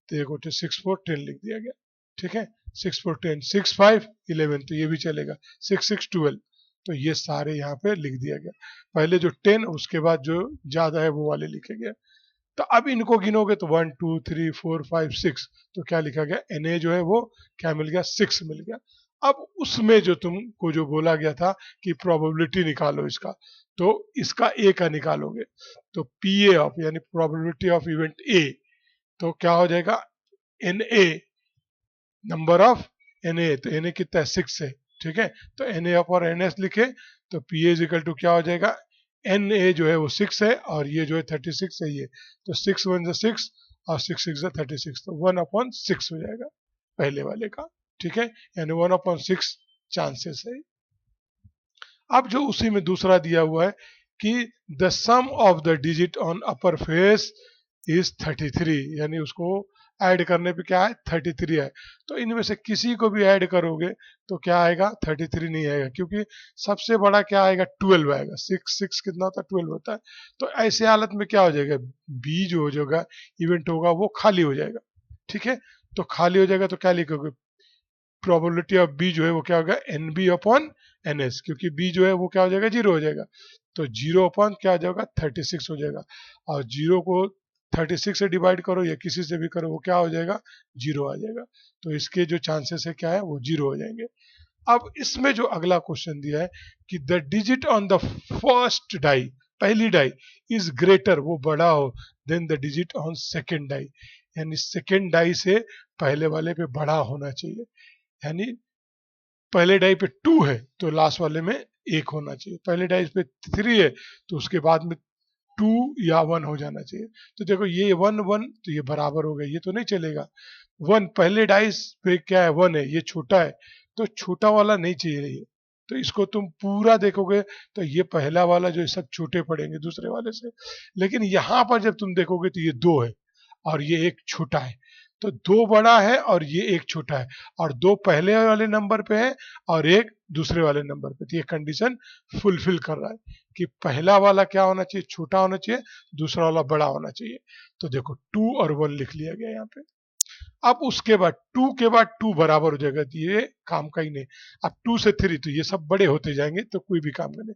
S1: तो देखो 6 4 10 लिख दिया गया। ठीक है, 6 4 10 6 5 11, तो ये भी चलेगा, 6 6 12, तो ये सारे यहाँ पे लिख दिया गया। पहले जो 10 उसके बाद जो ज्यादा है वो वाले लिखे गए। तो अब इनको गिनोगे तो 1 2 3 4 5 6, तो क्या लिखा गया Na जो है वो क्या मिल गया 6 मिल गया। अब उसमें जो तुमको जो बोला गया था कि प्रोबेबिलिटी निकालो इसका, तो इसका ए का निकालोगे, तो PA ऑफ यानी प्रोबेबिलिटी ऑफ इवेंट ए, तो क्या हो जाएगा Na नंबर ऑफ Na, तो Na कितना है 6 है। ठीक है, तो Na और NS लिखे, तो PA इज इक्वल टू क्या हो जाएगा, Na जो है वो 6 है और ये जो है 36 है, ये तो 6 1 6 और 6 6 36, तो 1/6 हो जाएगा पहले वाले का। ठीक है, यानी 1/6 चांसेस है। अब जो उसी में दूसरा दिया हुआ है कि the sum of the digit on upper face is 33, यानी उसको ऐड करने पे क्या है 33 है। तो इनमें से किसी को भी ऐड करोगे तो क्या आएगा 33 नहीं आएगा, क्योंकि सबसे बड़ा क्या आएगा 12 आएगा। 6 6 कितना होता है 12 होता है। तो ऐसे हालत में क्या हो जाएगा, बी जो हो जाएगा इवेंट होगा वो खाली हो जाएगा। ठीक है, तो खाली हो जाएगा तो क्या लिखोगे, प्रोबेबिलिटी ऑफ बी जो है वो क्या होगा NB/NS, क्योंकि बी जो है वो क्या हो जाएगा 0 हो जाएगा, तो 0 क्या हो जाएगा 36 हो जाएगा। और 0 को 36 से डिवाइड करो या किसी से भी करो वो क्या हो जाएगा 0 आ जाएगा। तो इसके जो चांसेस है क्या है वो 0 हो जाएंगे। अब इसमें जो अगला क्वेश्चन दिया है कि the digit on the first die, पहली डाई इज ग्रेटर, वो बड़ा हो than the digit on second die, यानी सेकेंड डाई से पहले वाले पे बड़ा होना चाहिए। यानी पहले डाई पे 2 है तो लास्ट वाले में 1 होना चाहिए, पहले डाई पे 3 है तो उसके बाद में 2 या 1 हो जाना चाहिए। तो देखो ये 1 1 तो ये बराबर हो गया, ये तो नहीं चलेगा। 1 पहले डाइस पे क्या है 1 है, ये छोटा है, तो छोटा वाला नहीं चाहिए ये। तो इसको तुम पूरा देखोगे तो ये पहला वाला जो है सब छोटे पड़ेंगे दूसरे वाले से, लेकिन यहाँ पर जब तुम देखोगे तो ये 2 है और ये 1 छोटा है, तो 2 बड़ा है और ये 1 छोटा है, और 2 पहले वाले नंबर पे है और 1 दूसरे वाले नंबर पे, तो ये कंडीशन फुलफिल कर रहा है कि पहला वाला क्या होना चाहिए छोटा होना चाहिए, दूसरा वाला बड़ा होना चाहिए। तो देखो 2 और 1 लिख लिया गया यहाँ पे। अब उसके बाद 2 के बाद 2 बराबर हो जाएगा, तो ये काम का ही नहीं। अब 2 से 3 तो ये सब बड़े होते जाएंगे, तो कोई भी काम का नहीं।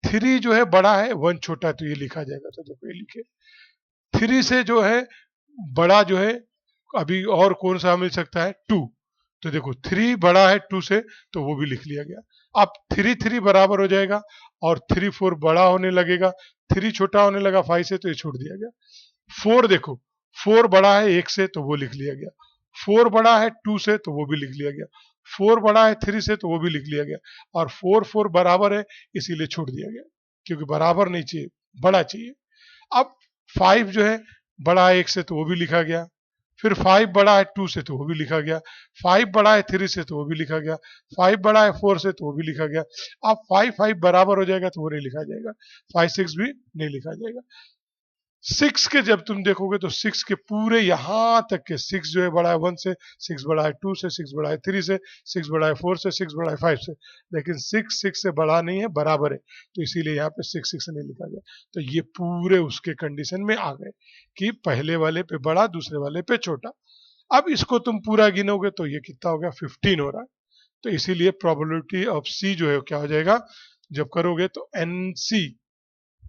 S1: 3 जो है बड़ा है, 1 छोटा है, तो ये लिखा जाएगा। तो देखो ये लिखे 3 से जो है बड़ा जो है अभी और कौन सा मिल सकता है, 2। तो देखो 3 बड़ा है 2 से, तो वो भी लिख लिया गया। अब 3 3 बराबर हो जाएगा और 3 4 बड़ा होने लगेगा, 3 छोटा होने लगा 5 से, तो ये छोड़ दिया गया। 4 देखो 4 बड़ा है 1 से, तो वो लिख लिया गया। 4 बड़ा है 2 से, तो वो भी लिख लिया गया। 4 बड़ा है 3 से, तो वो भी लिख लिया गया। और 4 4 बराबर है, इसीलिए छोड़ दिया गया, क्योंकि बराबर नहीं चाहिए, बड़ा चाहिए। अब 5 जो है बड़ा है 1 से, तो वो भी लिखा गया। फिर 5 बड़ा है 2 से, तो वो भी लिखा गया। 5 बड़ा है 3 से, तो वो भी लिखा गया। 5 बड़ा है 4 से, तो वो भी लिखा गया। अब 5 5 बराबर हो जाएगा, तो वो नहीं लिखा जाएगा। 5 6 भी नहीं लिखा जाएगा। 6 के जब तुम देखोगे तो 6 के पूरे यहां तक के 6 जो है बड़ा है 1 से, 6 बड़ा है 2 से, 6 बड़ा है 3 से, 6 बड़ा है 4 से, 6 बड़ा है 5 से। लेकिन 6 6 से बड़ा नहीं है, बराबर है, तो इसीलिए यहाँ पे 6 6 नहीं लिखा गया। तो ये पूरे उसके कंडीशन में आ गए कि पहले वाले पे बड़ा, दूसरे वाले पे छोटा। अब इसको तुम पूरा गिनोगे तो ये कितना हो गया, 15 हो रहा है। तो इसीलिए प्रोबेबिलिटी ऑफ सी जो है क्या हो जाएगा, जब करोगे तो N C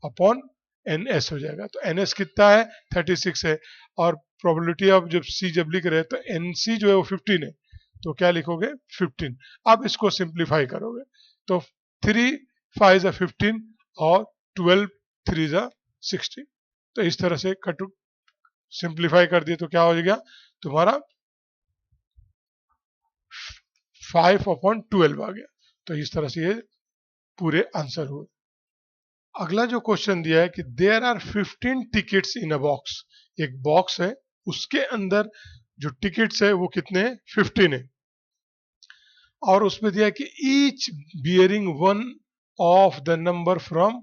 S1: upon N S हो जाएगा। तो एन एस कितना है, 36 है। और प्रोबेबिलिटी ऑफ जब सी जब लिख रहे हैं, तो एन सी जो है वो 15 है, तो क्या लिखोगे 15। अब इसको सिंप्लीफाई करोगे तो 3 5 जा 15 और 12 3 जा 60। तो इस तरह से कट सिंप्लीफाई कर दिए तो क्या हो गया तुम्हारा 5/12 आ गया। तो इस तरह से ये पूरे आंसर हुए। अगला जो क्वेश्चन दिया है कि there are 15 tickets in a box. एक बॉक्स है, उसके अंदर जो टिकट्स है वो कितने हैं, 15 है। और उसमें दिया है कि each bearing one of the number from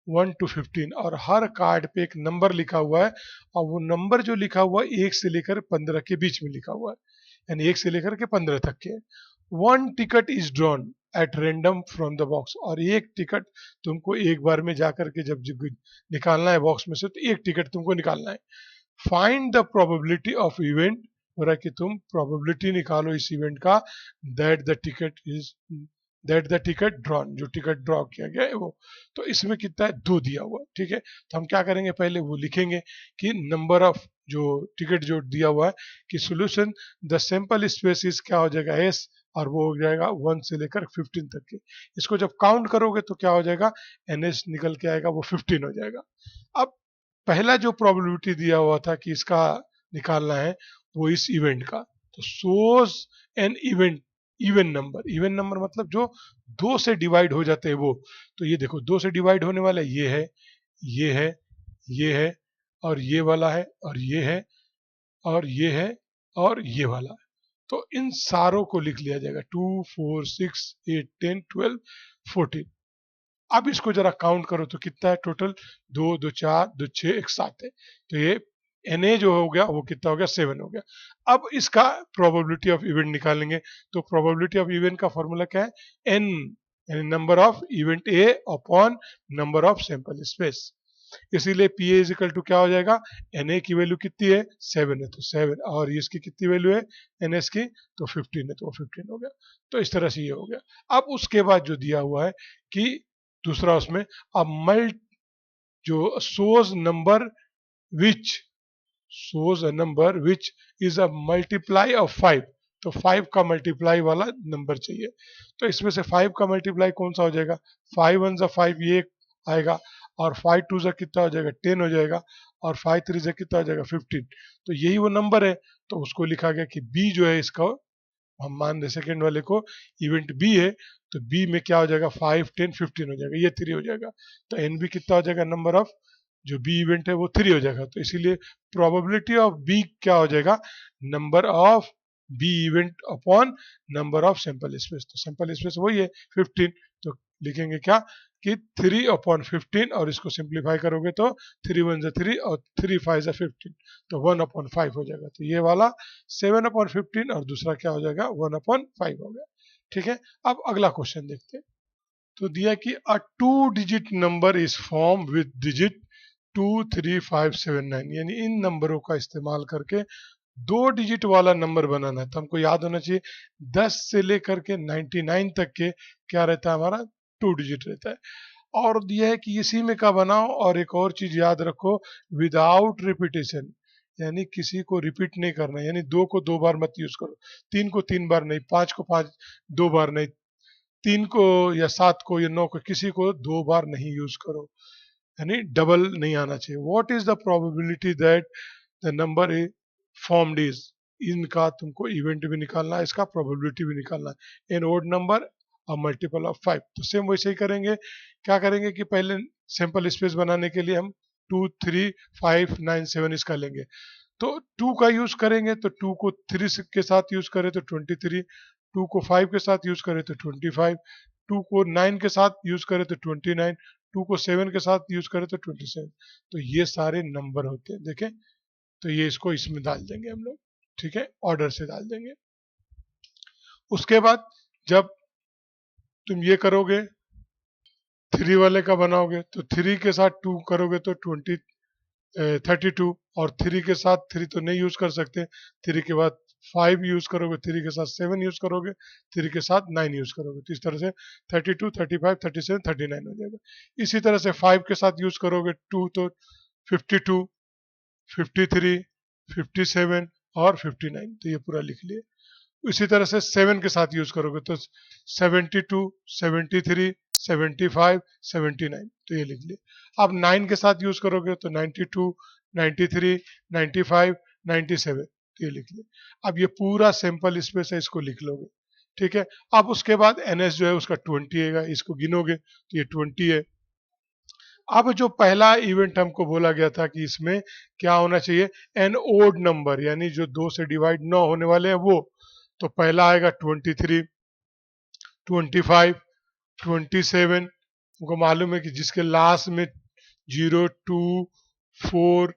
S1: 1 to 15, और हर कार्ड पे एक नंबर लिखा हुआ है, और वो नंबर जो लिखा हुआ है 1 से लेकर 15 के बीच में लिखा हुआ है, यानी 1 से लेकर के 15 तक के। One ticket is drawn at random from the box, और एक टिकट तुमको एक बार में जाकर के जब निकालना है बॉक्स में से, तो एक टिकट तुमको निकालना है। Find the probability of event, हो रहा है कि तुम प्रोबेबिलिटी निकालो इस इवेंट का, that the ticket is that the ticket drawn, जो टिकट ड्रॉ किया गया है वो। तो इसमें कितना है, 2 दिया हुआ, ठीक है। तो हम क्या करेंगे, पहले वो लिखेंगे कि नंबर ऑफ जो टिकट जो दिया हुआ है कि solution the sample space is क्या हो जाएगा एस, और वो हो जाएगा 1 से लेकर 15 तक के। इसको जब काउंट करोगे तो क्या हो जाएगा, एन एस निकल के आएगा, वो 15 हो जाएगा। अब पहला जो प्रोबेबिलिटी दिया हुआ था कि इसका निकालना है, वो इस इवेंट का, तो सोज एन इवेंट इवन नंबर मतलब जो 2 से डिवाइड हो जाते हैं वो। तो ये देखो 2 से डिवाइड होने वाला ये है, ये है, ये है, और ये वाला है, और ये है, और ये है, और ये वाला है। तो इन सारों को लिख लिया जाएगा 2 4 6 8 10 12 14। अब इसको जरा काउंट करो तो कितना है टोटल, 2 2 4 2 6 1 7 है। तो ये Na जो हो गया वो कितना हो गया, 7 हो गया। अब इसका प्रोबेबिलिटी ऑफ इवेंट निकालेंगे, तो प्रोबेबिलिटी ऑफ इवेंट का फॉर्मूला क्या है, n, यानी number of event A upon number of sample space. इसीलिए पी ए इजिकल टू क्या हो जाएगा, एन ए की वैल्यू कितनी है, 7 है, तो 7, और इसकी कितनी वैल्यू है एन एस की, तो 15 है, तो 15 हो गया। तो इस तरह से ये हो गया। अब उसके बाद जो दिया हुआ है कि दूसरा उसमें अब मल्ट जो विच shows a number which is a multiply of 5, तो 5 का मल्टीप्लाई वाला नंबर चाहिए। तो इसमें से 5 का मल्टीप्लाई कौन सा हो जाएगा, 5 1 जा 5 ये आएगा, और 5 2 जा कितना हो जाएगा, 10 हो जाएगा, और 5 3 जा कितना हो जाएगा, 15। तो यही वो नंबर है, तो उसको लिखा गया कि बी जो है इसका, हम मान रहे सेकेंड वाले को इवेंट बी है, तो बी में क्या हो जाएगा, 5 10 15 हो जाएगा, ये 3 हो जाएगा। तो एन बी कितना हो जाएगा, नंबर ऑफ जो बी इवेंट है वो 3 हो जाएगा। तो इसीलिए प्रोबेबिलिटी ऑफ बी क्या हो जाएगा, number of B event upon number of sample space. तो सैंपल स्पेस वही है 15, तो लिखेंगे क्या कि 3/15, और इसको सिंप्लीफाई करोगे तो 3 1 जा 3 और 3 5 जा 15, तो 1/5 हो जाएगा। तो ये वाला 7/15, और दूसरा क्या हो जाएगा, 1/5 हो गया। ठीक है, अब अगला क्वेश्चन देखते हैं। तो दिया कि अ 2 digit number is form with digit 2 3 5 7 9, यानी इन नंबरों का इस्तेमाल करके दो डिजिट वाला नंबर बनाना है तो हमको याद होना चाहिए 10 से लेकर के 99 तक के क्या रहता है हमारा, 2 डिजिट रहता है। और यह है कि इसी में का बनाओ, और एक और चीज याद रखो, विदाउट रिपीटेशन, यानी किसी को रिपीट नहीं करना, यानी 2 को 2 बार मत यूज करो, 3 को 3 बार नहीं, 5 को 5 2 बार नहीं, 3 को या 7 को या 9 को किसी को 2 बार नहीं यूज करो, यानी डबल नहीं आना चाहिए। What is the probability that the number A formed is, इनका तुमको इवेंट भी निकालना है, इसका प्रोबेबिलिटी भी निकालना है। An odd number a multiple of 5, तो सेम वैसे ही करेंगे। क्या करेंगे कि पहले सिंपल स्पेस बनाने के लिए हम 2 3 5 9 7 इसका लेंगे, तो 2 का यूज करेंगे तो 2 को 3 के साथ यूज करें तो 23, 2 को 5 के साथ यूज करें तो 25, 2 को 9 के साथ यूज करें तो 29, 2 को 7 के साथ यूज करें तो 27। तो ये सारे नंबर होते हैं, देखें। तो ये इसको इसमें डाल देंगे हम लोग, ठीक है, ऑर्डर से डाल देंगे। उसके बाद जब तुम ये करोगे, 3 वाले का बनाओगे तो 3 के साथ 2 करोगे तो 32, और 3 के साथ 3 तो नहीं यूज कर सकते, 3 के बाद 5 यूज करोगे, 3 के साथ 7 यूज करोगे, 3 के साथ 9 यूज करोगे, तो इस तरह से 32 35 37 39 हो जाएगा। इसी तरह से 5 के साथ यूज करोगे 2 तो 52 53 57 और 59, तो ये पूरा लिख लिए। इसी तरह से 7 के साथ यूज करोगे तो 72 73 75 79, तो ये लिख लिए। अब 9 के साथ यूज करोगे तो 92 93 95 97, तो ये लिख लिए। अब ये पूरा सैंपल स्पेस है, इसको लिख लोगे, ठीक है। अब उसके बाद एनएस जो है उसका 20 है, इसको गिनोगे तो ये 20 है। अब जो पहला इवेंट हमको बोला गया था कि इसमें क्या होना चाहिए, एन ओड नंबर, यानी जो 2 से डिवाइड न होने वाले हैं वो। तो पहला आएगा 23 25 27, हमको मालूम है कि जिसके लास्ट में 0 2 4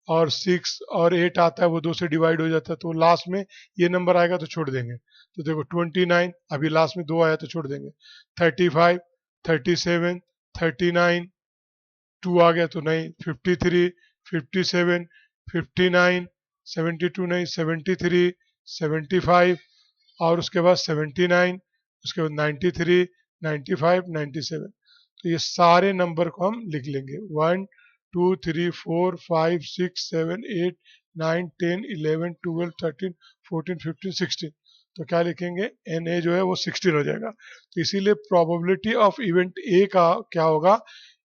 S1: और 6 और 8 आता है वो 2 से डिवाइड हो जाता है, तो लास्ट में ये नंबर आएगा तो छोड़ देंगे। तो देखो 29, अभी लास्ट में 2 आया तो छोड़ देंगे। 35 37 39, 2 आ गया तो नहीं। 53 57 59 72 नहीं, 73 75 और उसके बाद 79, उसके बाद 93 95 97, तो ये सारे नंबर को हम लिख लेंगे। 1 2 3 4 5 6 7 8 9 10 11 12 13 14 15 16, तो क्या लिखेंगे, एन ए जो है वो 16 हो जाएगा। तो इसीलिए प्रोबेबिलिटी ऑफ इवेंट ए का क्या होगा,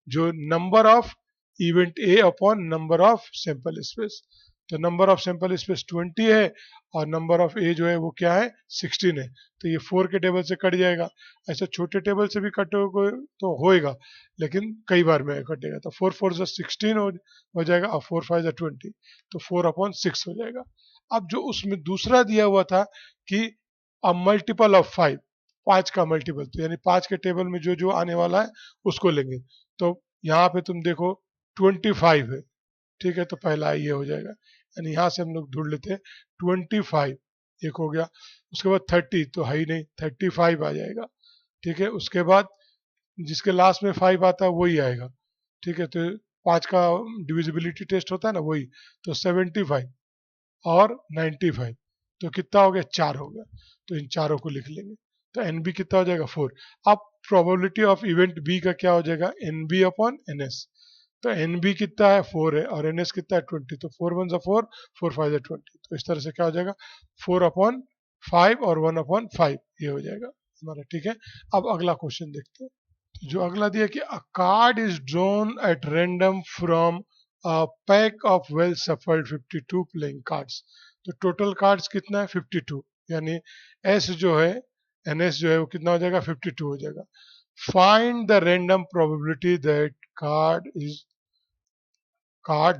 S1: जो number of event A upon number of sample space, तो नंबर ऑफ सैंपल स्पेस 20 है और नंबर ऑफ ए जो है वो क्या है, 16 है, तो ये 4 के टेबल से कट जाएगा। ऐसे छोटे टेबल से भी कटोगे तो होएगा, लेकिन कई बार में कटेगा, तो 4 4 16 हो जाएगा और 4 5 20, तो 4/6 हो जाएगा। अब जो उसमें दूसरा दिया हुआ था कि अ मल्टीपल ऑफ 5, 5 का मल्टीपल, तो यानी 5 के टेबल में जो जो आने वाला है उसको लेंगे। तो यहाँ पे तुम देखो 25 है, ठीक है, तो पहला ये हो जाएगा, यानी यहाँ से हम लोग ढूंढ लेते हैं 25, एक हो गया। उसके बाद 30 तो है ही नहीं, 35 आ जाएगा, ठीक है। उसके बाद जिसके लास्ट में 5 आता है वही आएगा, ठीक है, तो 5 का डिविजिबिलिटी टेस्ट होता है ना वही, तो 75 और 95, तो कितना हो गया, 4 हो गया, तो इन चारों को लिख लेंगे। तो एन बी कितना हो जाएगा, 4। अब प्रोबेबिलिटी ऑफ इवेंट बी का क्या हो जाएगा, N B upon N S, तो एन बी कितना है, 4 है, और एन एस कितना है, 20, तो 4 1 4 4 5 20, तो इस तरह से क्या हो जाएगा, 4/5 और 1/5 ये हो जाएगा हमारा, ठीक है। अब अगला क्वेश्चन देखते हैं। तो जो अगला दिया कि अ card is drawn at random from a pack of well shuffled 52 playing cards, तो टोटल कार्ड्स कितना है, 52, यानी एस जो है, एन एस जो है वो कितना हो जाएगा, 52 हो जाएगा। Find the random probability that card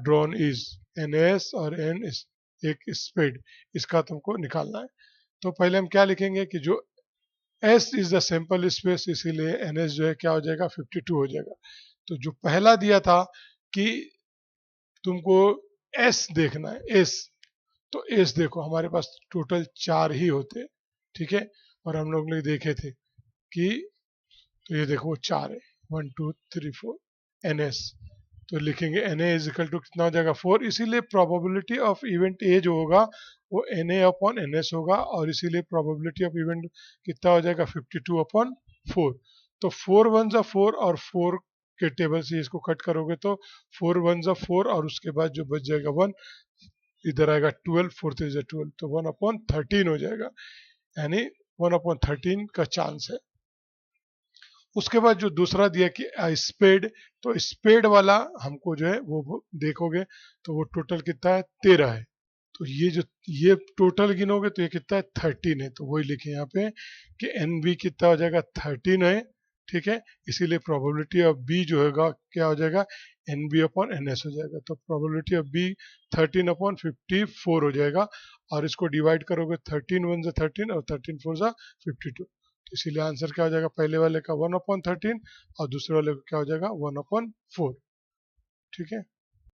S1: drawn is, an ace और एन इस, एक स्पेड, इसका तुमको निकालना है। तो पहले हम क्या लिखेंगे कि जो S is the sample space, इसीलिए एन एस जो है क्या हो जाएगा, 52 हो जाएगा। तो जो पहला दिया था कि तुमको एस देखना है, एस, तो एस देखो हमारे पास टोटल 4 ही होते, ठीक है, और हम लोग ने देखे थे कि, तो ये देखो 4 है, 1 2 3 4 एन एस, तो लिखेंगे N A is equal to कितना हो जाएगा 4, इसीलिए प्रोबेबिलिटी ऑफ इवेंट ए जो होगा वो N A upon N S होगा, और इसीलिए प्रोबेबिलिटी ऑफ इवेंट कितना हो जाएगा 52 अपॉन 4। तो 4 वन ज़ा 4 और 4 के टेबल से इसको कट करोगे तो 4 वन ज़ा 4 और उसके बाद जो बच जाएगा 1, इधर आएगा 12, 4 3 ज़ा 12, तो 1 अपॉन 13 हो जाएगा, यानी 1 अपॉन 13 का चांस है। उसके बाद जो दूसरा दिया कि स्पेड, तो स्पेड वाला हमको जो है वो देखोगे तो वो टोटल कितना है 13 है, तो ये जो ये टोटल गिनोगे तो ये कितना है 13 है, तो वही लिखे यहाँ पे कि एन बी कितना हो जाएगा 13 है, ठीक है। इसीलिए प्रोबेबिलिटी ऑफ बी जो होगा क्या हो जाएगा N B upon N S हो जाएगा, तो प्रोबेबिलिटी ऑफ बी 13 अपॉन 54 हो जाएगा, और इसको डिवाइड करोगे 13 वन ज़ा 13 और 13 फोर ज़ा 52, तो इसीलिए आंसर क्या हो जाएगा पहले वाले का 1 अपॉन 13 और दूसरे वाले का क्या हो जाएगा 1 अपॉन 4, ठीक है।